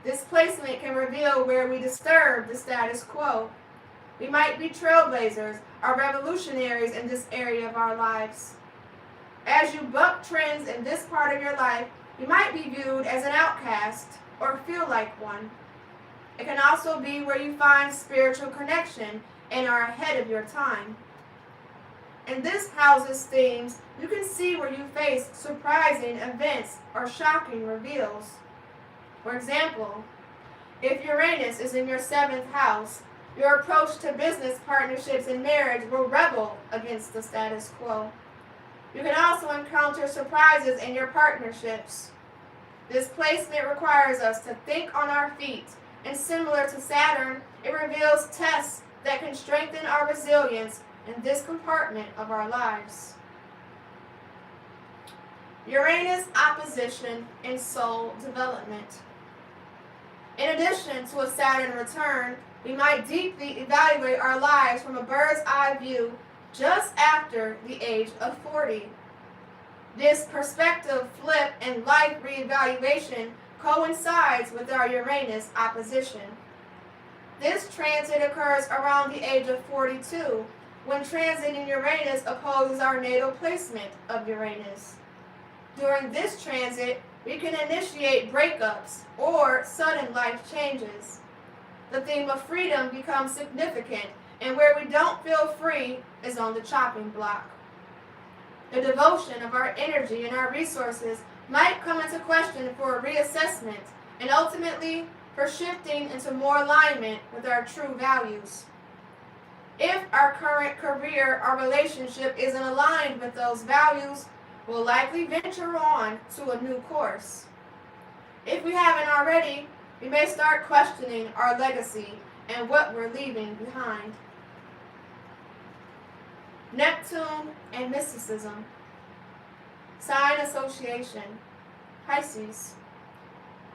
This placement can reveal where we disturb the status quo. We might be trailblazers or revolutionaries in this area of our lives. As you buck trends in this part of your life, you might be viewed as an outcast or feel like one. It can also be where you find spiritual connection and are ahead of your time. In this house's themes, you can see where you face surprising events or shocking reveals. For example, if Uranus is in your 7th house, your approach to business partnerships and marriage will rebel against the status quo. You can also encounter surprises in your partnerships. This placement requires us to think on our feet, and similar to Saturn, it reveals tests that can strengthen our resilience in this compartment of our lives. Uranus opposition in soul development. In addition to a Saturn return, we might deeply evaluate our lives from a bird's eye view just after the age of 40. This perspective flip and life reevaluation coincides with our Uranus opposition. This transit occurs around the age of 42, when transiting Uranus opposes our natal placement of Uranus. During this transit, we can initiate breakups or sudden life changes. The theme of freedom becomes significant, and where we don't feel free is on the chopping block. The devotion of our energy and our resources might come into question for a reassessment and ultimately for shifting into more alignment with our true values. If our current career or relationship isn't aligned with those values, we'll likely venture on to a new course. If we haven't already, we may start questioning our legacy and what we're leaving behind. Neptune and mysticism. Sign association. Pisces.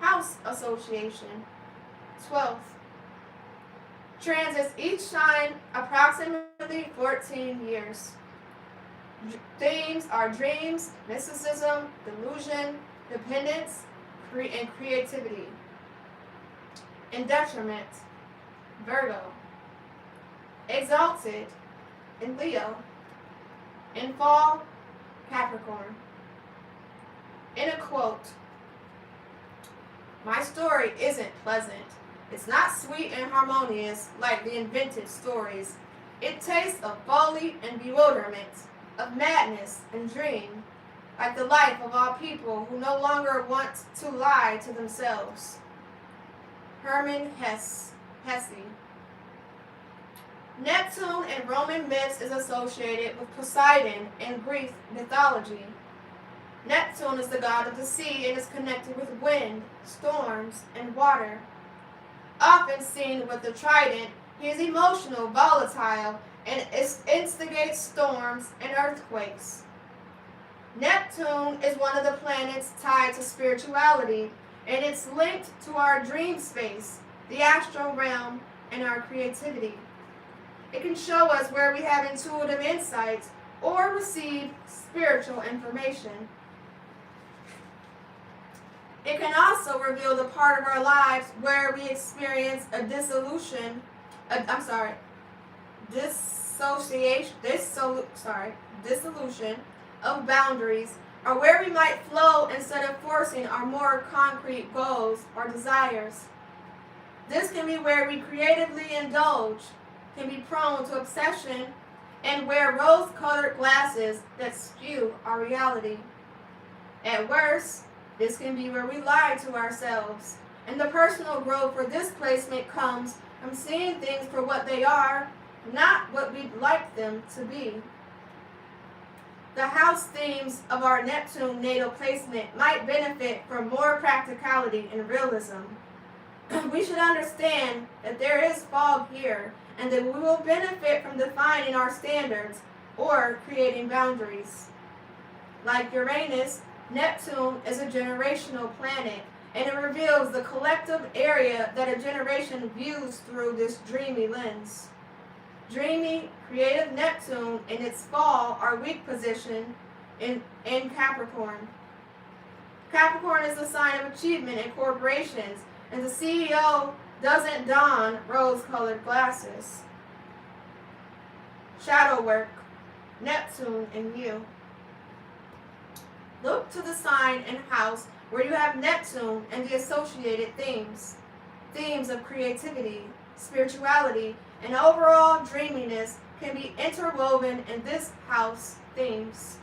House association. 12th. Transits each sign approximately 14 years. Themes are dreams, mysticism, delusion, dependence, and creativity. In detriment, Virgo. Exalted, in Leo. In fall, Capricorn. In a quote, "My story isn't pleasant. It's not sweet and harmonious like the invented stories. It tastes of folly and bewilderment, of madness and dream. like the life of all people who no longer want to lie to themselves. Hermann Hesse. Neptune in Roman myths is associated with Poseidon in Greek mythology. Neptune is the god of the sea and is connected with wind, storms, and water. Often seen with the trident, he is emotional, volatile, and instigates storms and earthquakes. Neptune is one of the planets tied to spirituality, and it's linked to our dream space, the astral realm, and our creativity. It can show us where we have intuitive insights or receive spiritual information. It can also reveal the part of our lives where we experience a dissolution of boundaries, or where we might flow instead of forcing our more concrete goals or desires. This can be where we creatively indulge, can be prone to obsession, and wear rose-colored glasses that skew our reality. At worst, this can be where we lie to ourselves, and the personal growth for this placement comes from seeing things for what they are, not what we'd like them to be. The house themes of our Neptune natal placement might benefit from more practicality and realism. We should understand that there is fog here, and that we will benefit from defining our standards or creating boundaries. Like Uranus, Neptune is a generational planet, and it reveals the collective area that a generation views through this dreamy lens. Dreamy, creative Neptune in its fall or weak position in Capricorn. Capricorn is the sign of achievement in corporations, and the CEO doesn't don rose-colored glasses. Shadow work, Neptune in you. Look to the sign and house where you have Neptune and the associated themes. Themes of creativity, spirituality, and overall dreaminess can be interwoven in this house themes.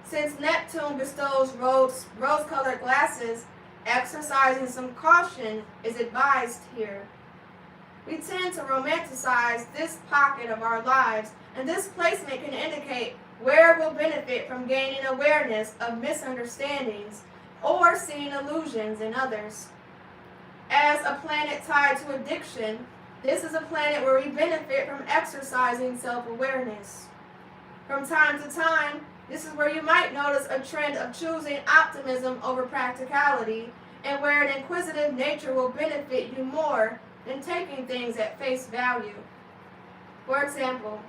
Since Neptune bestows rose-colored glasses, exercising some caution is advised here. We tend to romanticize this pocket of our lives, and this placement can indicate where we'll benefit from gaining awareness of misunderstandings or seeing illusions in others. As a planet tied to addiction, this is a planet where we benefit from exercising self-awareness. From time to time, this is where you might notice a trend of choosing optimism over practicality, and where an inquisitive nature will benefit you more than taking things at face value. For example,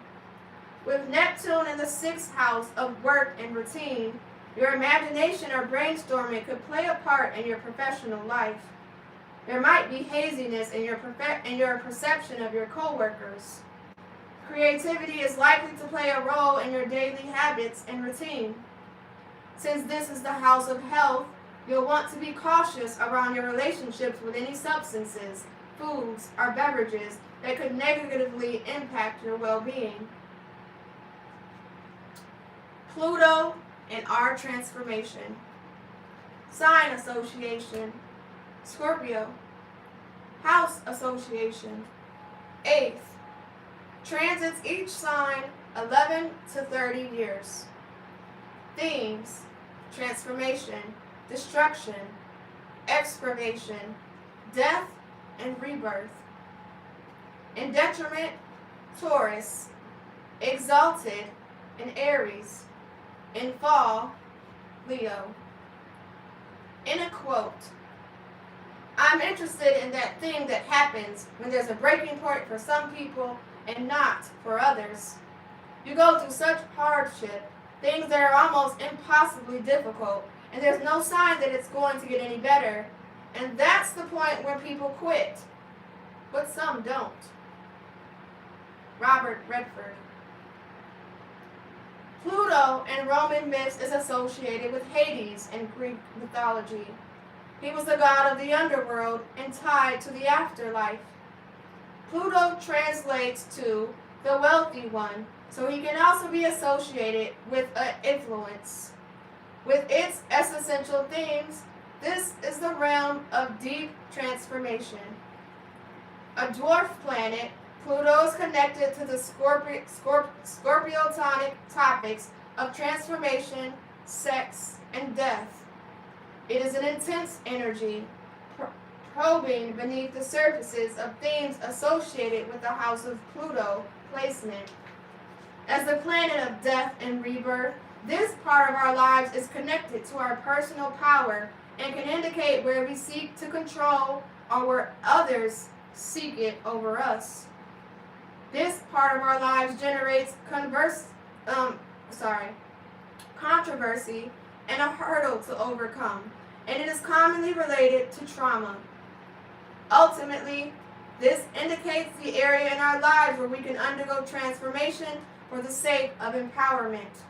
with Neptune in the 6th house of work and routine, your imagination or brainstorming could play a part in your professional life. There might be haziness in your perception of your coworkers. Creativity is likely to play a role in your daily habits and routine. Since this is the house of health, you'll want to be cautious around your relationships with any substances, foods, or beverages that could negatively impact your well-being. Pluto and our transformation. Sign association. Scorpio. House association. 8th. Transits each sign 11 to 30 years. Themes: transformation, destruction, excavation, death, and rebirth. In detriment, Taurus. Exalted, in Aries. In fall, Leo. In a quote, I'm interested in that thing that happens when there's a breaking point for some people and not for others. You go through such hardship, things that are almost impossibly difficult, and there's no sign that it's going to get any better. And that's the point where people quit. But some don't. Robert Redford. Pluto in Roman myths is associated with Hades in Greek mythology. He was the god of the underworld and tied to the afterlife. Pluto translates to the wealthy one, so he can also be associated with influence. With its existential themes, this is the realm of deep transformation. A dwarf planet, Pluto is connected to the Scorpiotonic topics of transformation, sex, and death. It is an intense energy, probing beneath the surfaces of themes associated with the house of Pluto placement. As the planet of death and rebirth, this part of our lives is connected to our personal power and can indicate where we seek to control or where others seek it over us. This part of our lives generates controversy and a hurdle to overcome, and it is commonly related to trauma. Ultimately, this indicates the area in our lives where we can undergo transformation for the sake of empowerment.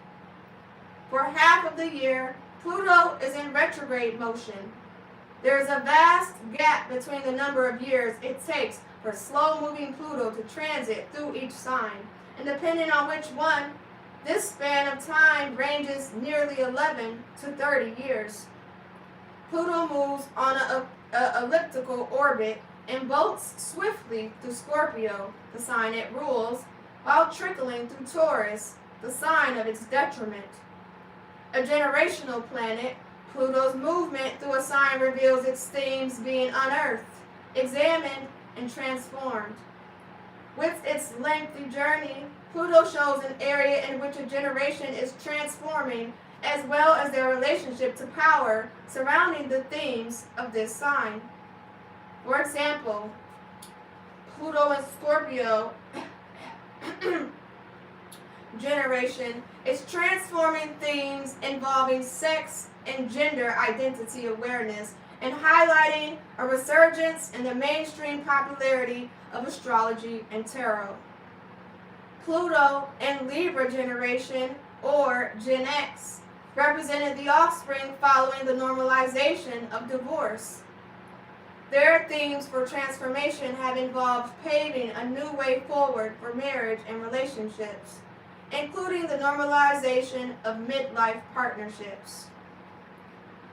For half of the year, Pluto is in retrograde motion. There is a vast gap between the number of years it takes for slow-moving Pluto to transit through each sign, and depending on which one, this span of time ranges nearly 11 to 30 years. Pluto moves on an elliptical orbit and bolts swiftly through Scorpio, the sign it rules, while trickling through Taurus, the sign of its detriment. A generational planet, Pluto's movement through a sign reveals its themes being unearthed, examined, and transformed. With its lengthy journey, Pluto shows an area in which a generation is transforming, as well as their relationship to power surrounding the themes of this sign. For example, Pluto in Scorpio generation is transforming themes involving sex and gender identity awareness and highlighting a resurgence in the mainstream popularity of astrology and tarot. Pluto in Libra generation, or Gen X, represented the offspring following the normalization of divorce. Their themes for transformation have involved paving a new way forward for marriage and relationships, including the normalization of midlife partnerships.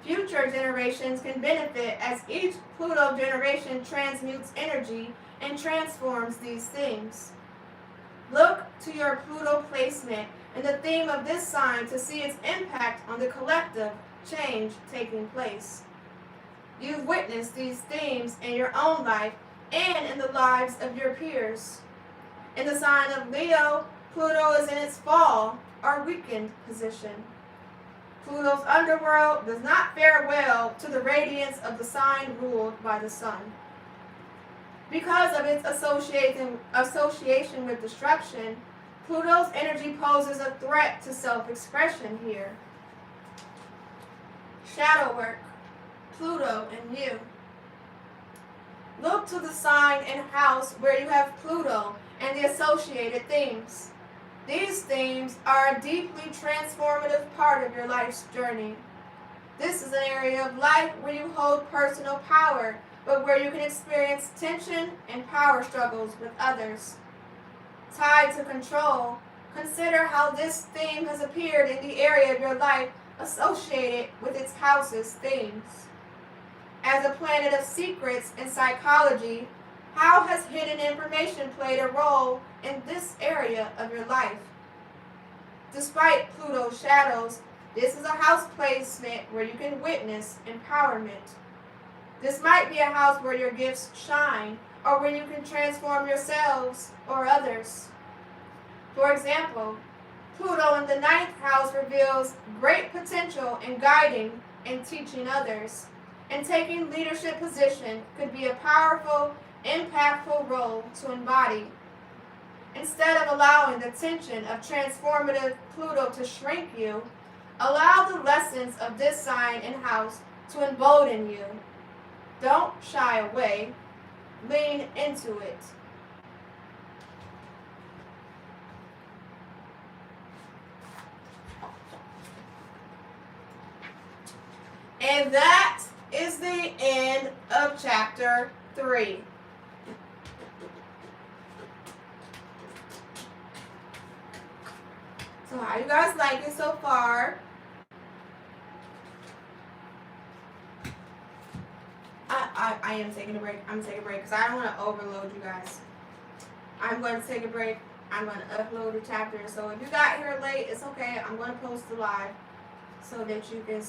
Future generations can benefit as each Pluto generation transmutes energy and transforms these themes. Look to your Pluto placement and the theme of this sign to see its impact on the collective change taking place. You've witnessed these themes in your own life and in the lives of your peers. In the sign of Leo, Pluto is in its fall or weakened position. Pluto's underworld does not fare well to the radiance of the sign ruled by the sun. Because of its association with destruction, Pluto's energy poses a threat to self-expression here. Shadow work, Pluto and you. Look to the sign and house where you have Pluto and the associated themes. These themes are a deeply transformative part of your life's journey. This is an area of life where you hold personal power, but where you can experience tension and power struggles with others. Tied to control, consider how this theme has appeared in the area of your life associated with its house's themes. As a planet of secrets and psychology, how has hidden information played a role in this area of your life? Despite Pluto's shadows, this is a house placement where you can witness empowerment. This might be a house where your gifts shine, or where you can transform yourselves or others. For example, Pluto in the 9th house reveals great potential in guiding and teaching others, and taking leadership position could be a powerful, impactful role to embody. Instead of allowing the tension of transformative Pluto to shrink you, allow the lessons of this sign and house to embolden you. Don't shy away. Lean into it. And that is the end of chapter 3. So how you guys like it so far? I am taking a break. I'm taking a break because I don't want to overload you guys. I'm going to take a break. I'm going to upload the chapter. So if you got here late, it's okay. I'm going to post the live so that you can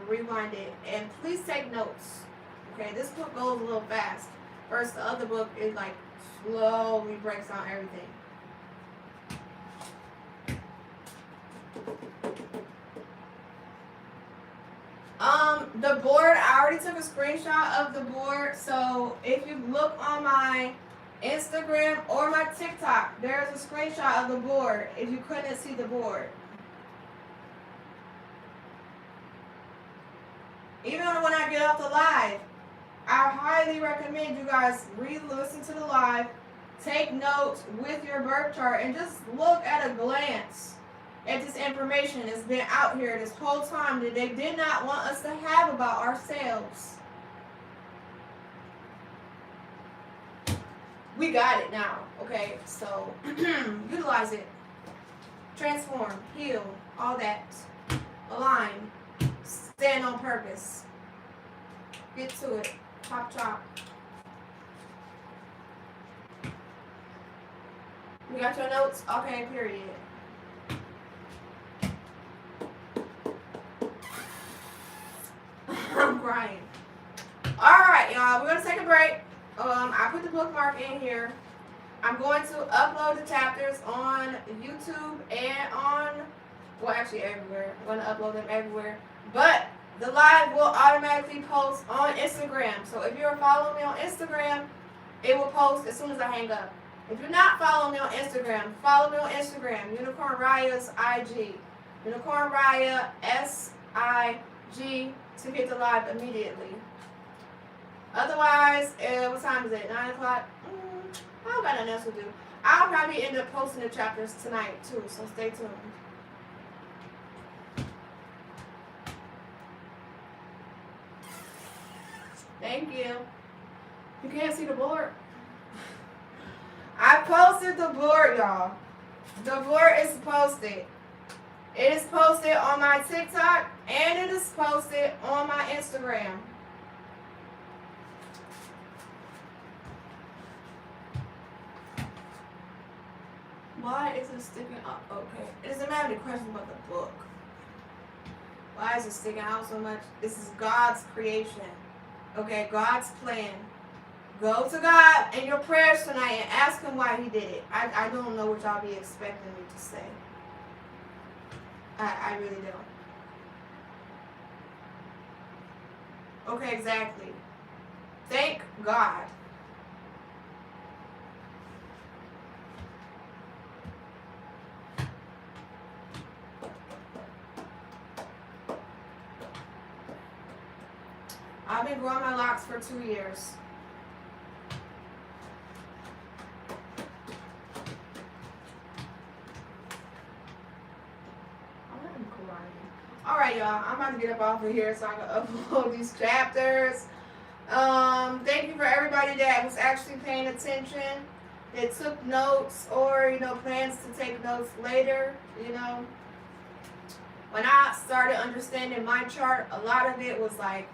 rewind it. And please take notes. Okay, this book goes a little fast. First, the other book is like slowly breaks down everything. The board, I already took a screenshot of the board. So if you look on my Instagram or my TikTok, there's a screenshot of the board if you couldn't see the board. Even when I get off the live, I highly recommend you guys re-listen to the live, take notes with your birth chart, and just look at a glance at this information that's been out here this whole time that they did not want us to have about ourselves. We got it now, okay? So utilize it, transform, heal, all that, align, stand on purpose, get to it, chop chop. You got your notes? Okay, period. I'm crying. Alright, y'all, we're gonna take a break. I put the bookmark in here. I'm going to upload the chapters on YouTube and on, well, actually everywhere. I'm going to upload them everywhere. But the live will automatically post on Instagram. So if you're following me on Instagram, it will post as soon as I hang up. If you're not following me on Instagram, follow me on Instagram. Unicorn Riah's IG. Unicorn Riah SIG to get the live immediately. Otherwise, what time is it? 9 o'clock? I don't got nothing else to do. I'll probably end up posting the chapters tonight too, so stay tuned. Thank you. You can't see the board? I posted the board, y'all. The board is posted. It is posted on my TikTok and it is posted on my Instagram. Why is it sticking up? Okay. It doesn't matter the question about the book. Why is it sticking out so much? This is God's creation. Okay, God's plan. Go to God in your prayers tonight and ask Him why He did it. I don't know what y'all be expecting me to say. I really don't. Okay, exactly. Thank God. I've been growing my locks for 2 years. Alright, y'all. I'm about to get up off of here so I can upload these chapters. Thank you for everybody that was actually paying attention, that took notes or, plans to take notes later, When I started understanding my chart, a lot of it was like,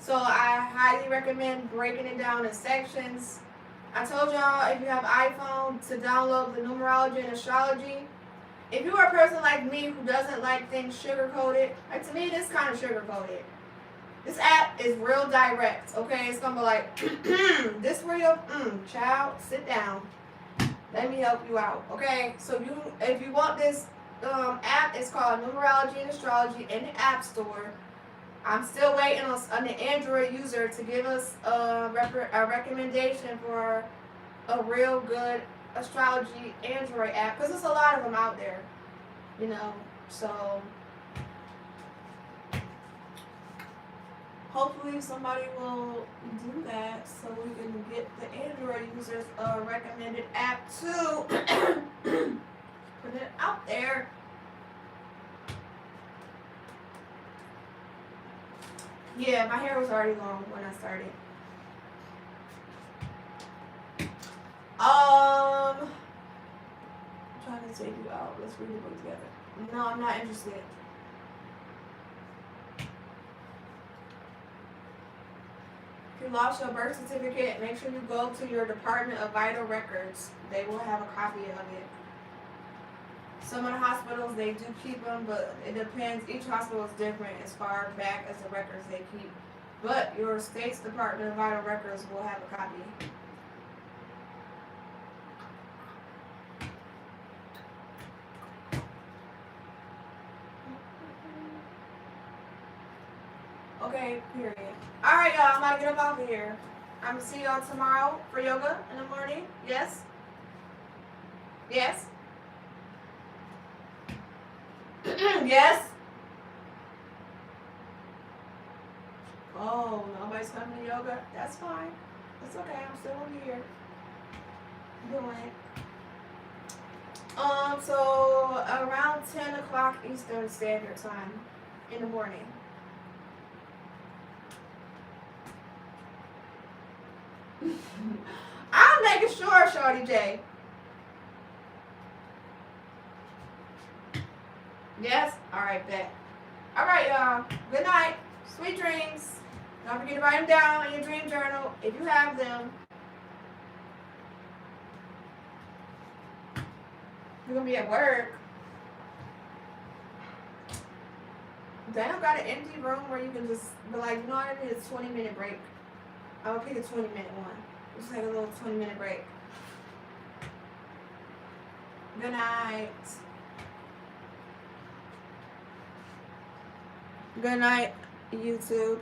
so I highly recommend breaking it down in sections. I told y'all if you have iPhone to download the numerology and astrology. If you are a person like me who doesn't like things sugar-coated, like to me this kind of sugar-coated. This app is real direct, okay? It's gonna be like, this where your child, sit down. Let me help you out, okay? So if you want this app, it's called Numerology and Astrology in the App Store. I'm still waiting on an Android user to give us a recommendation for a real good astrology Android app, because there's a lot of them out there, so hopefully somebody will do that so we can get the Android users a recommended app too. Put it out there. Yeah, my hair was already long when I started. I'm trying to take you out. Let's read the book together. No, I'm not interested. lost your birth certificate, make sure you go to your Department of Vital Records. They will have a copy of it. Some of the hospitals, they do keep them, but it depends. Each hospital is different as far back as the records they keep. But your state's Department of Vital Records will have a copy. Okay, period. Alright, y'all, I'm about to get up off of here. I'm gonna see y'all tomorrow for yoga in the morning. Yes? Yes? Yes? Oh, nobody's coming to yoga? That's fine. It's okay, I'm still here. Doing it. So around 10 o'clock Eastern Standard Time in the morning. I'm making sure, Shorty J. Yes? Alright, bet. Alright, y'all. Good night. Sweet dreams. Don't forget to write them down in your dream journal if you have them. You're going to be at work. Daniel got an empty room where you can just be like, you know what, I need a 20-minute break. I will pick a 20-minute one. Just like a little 20-minute break. Good night. Good night, YouTube.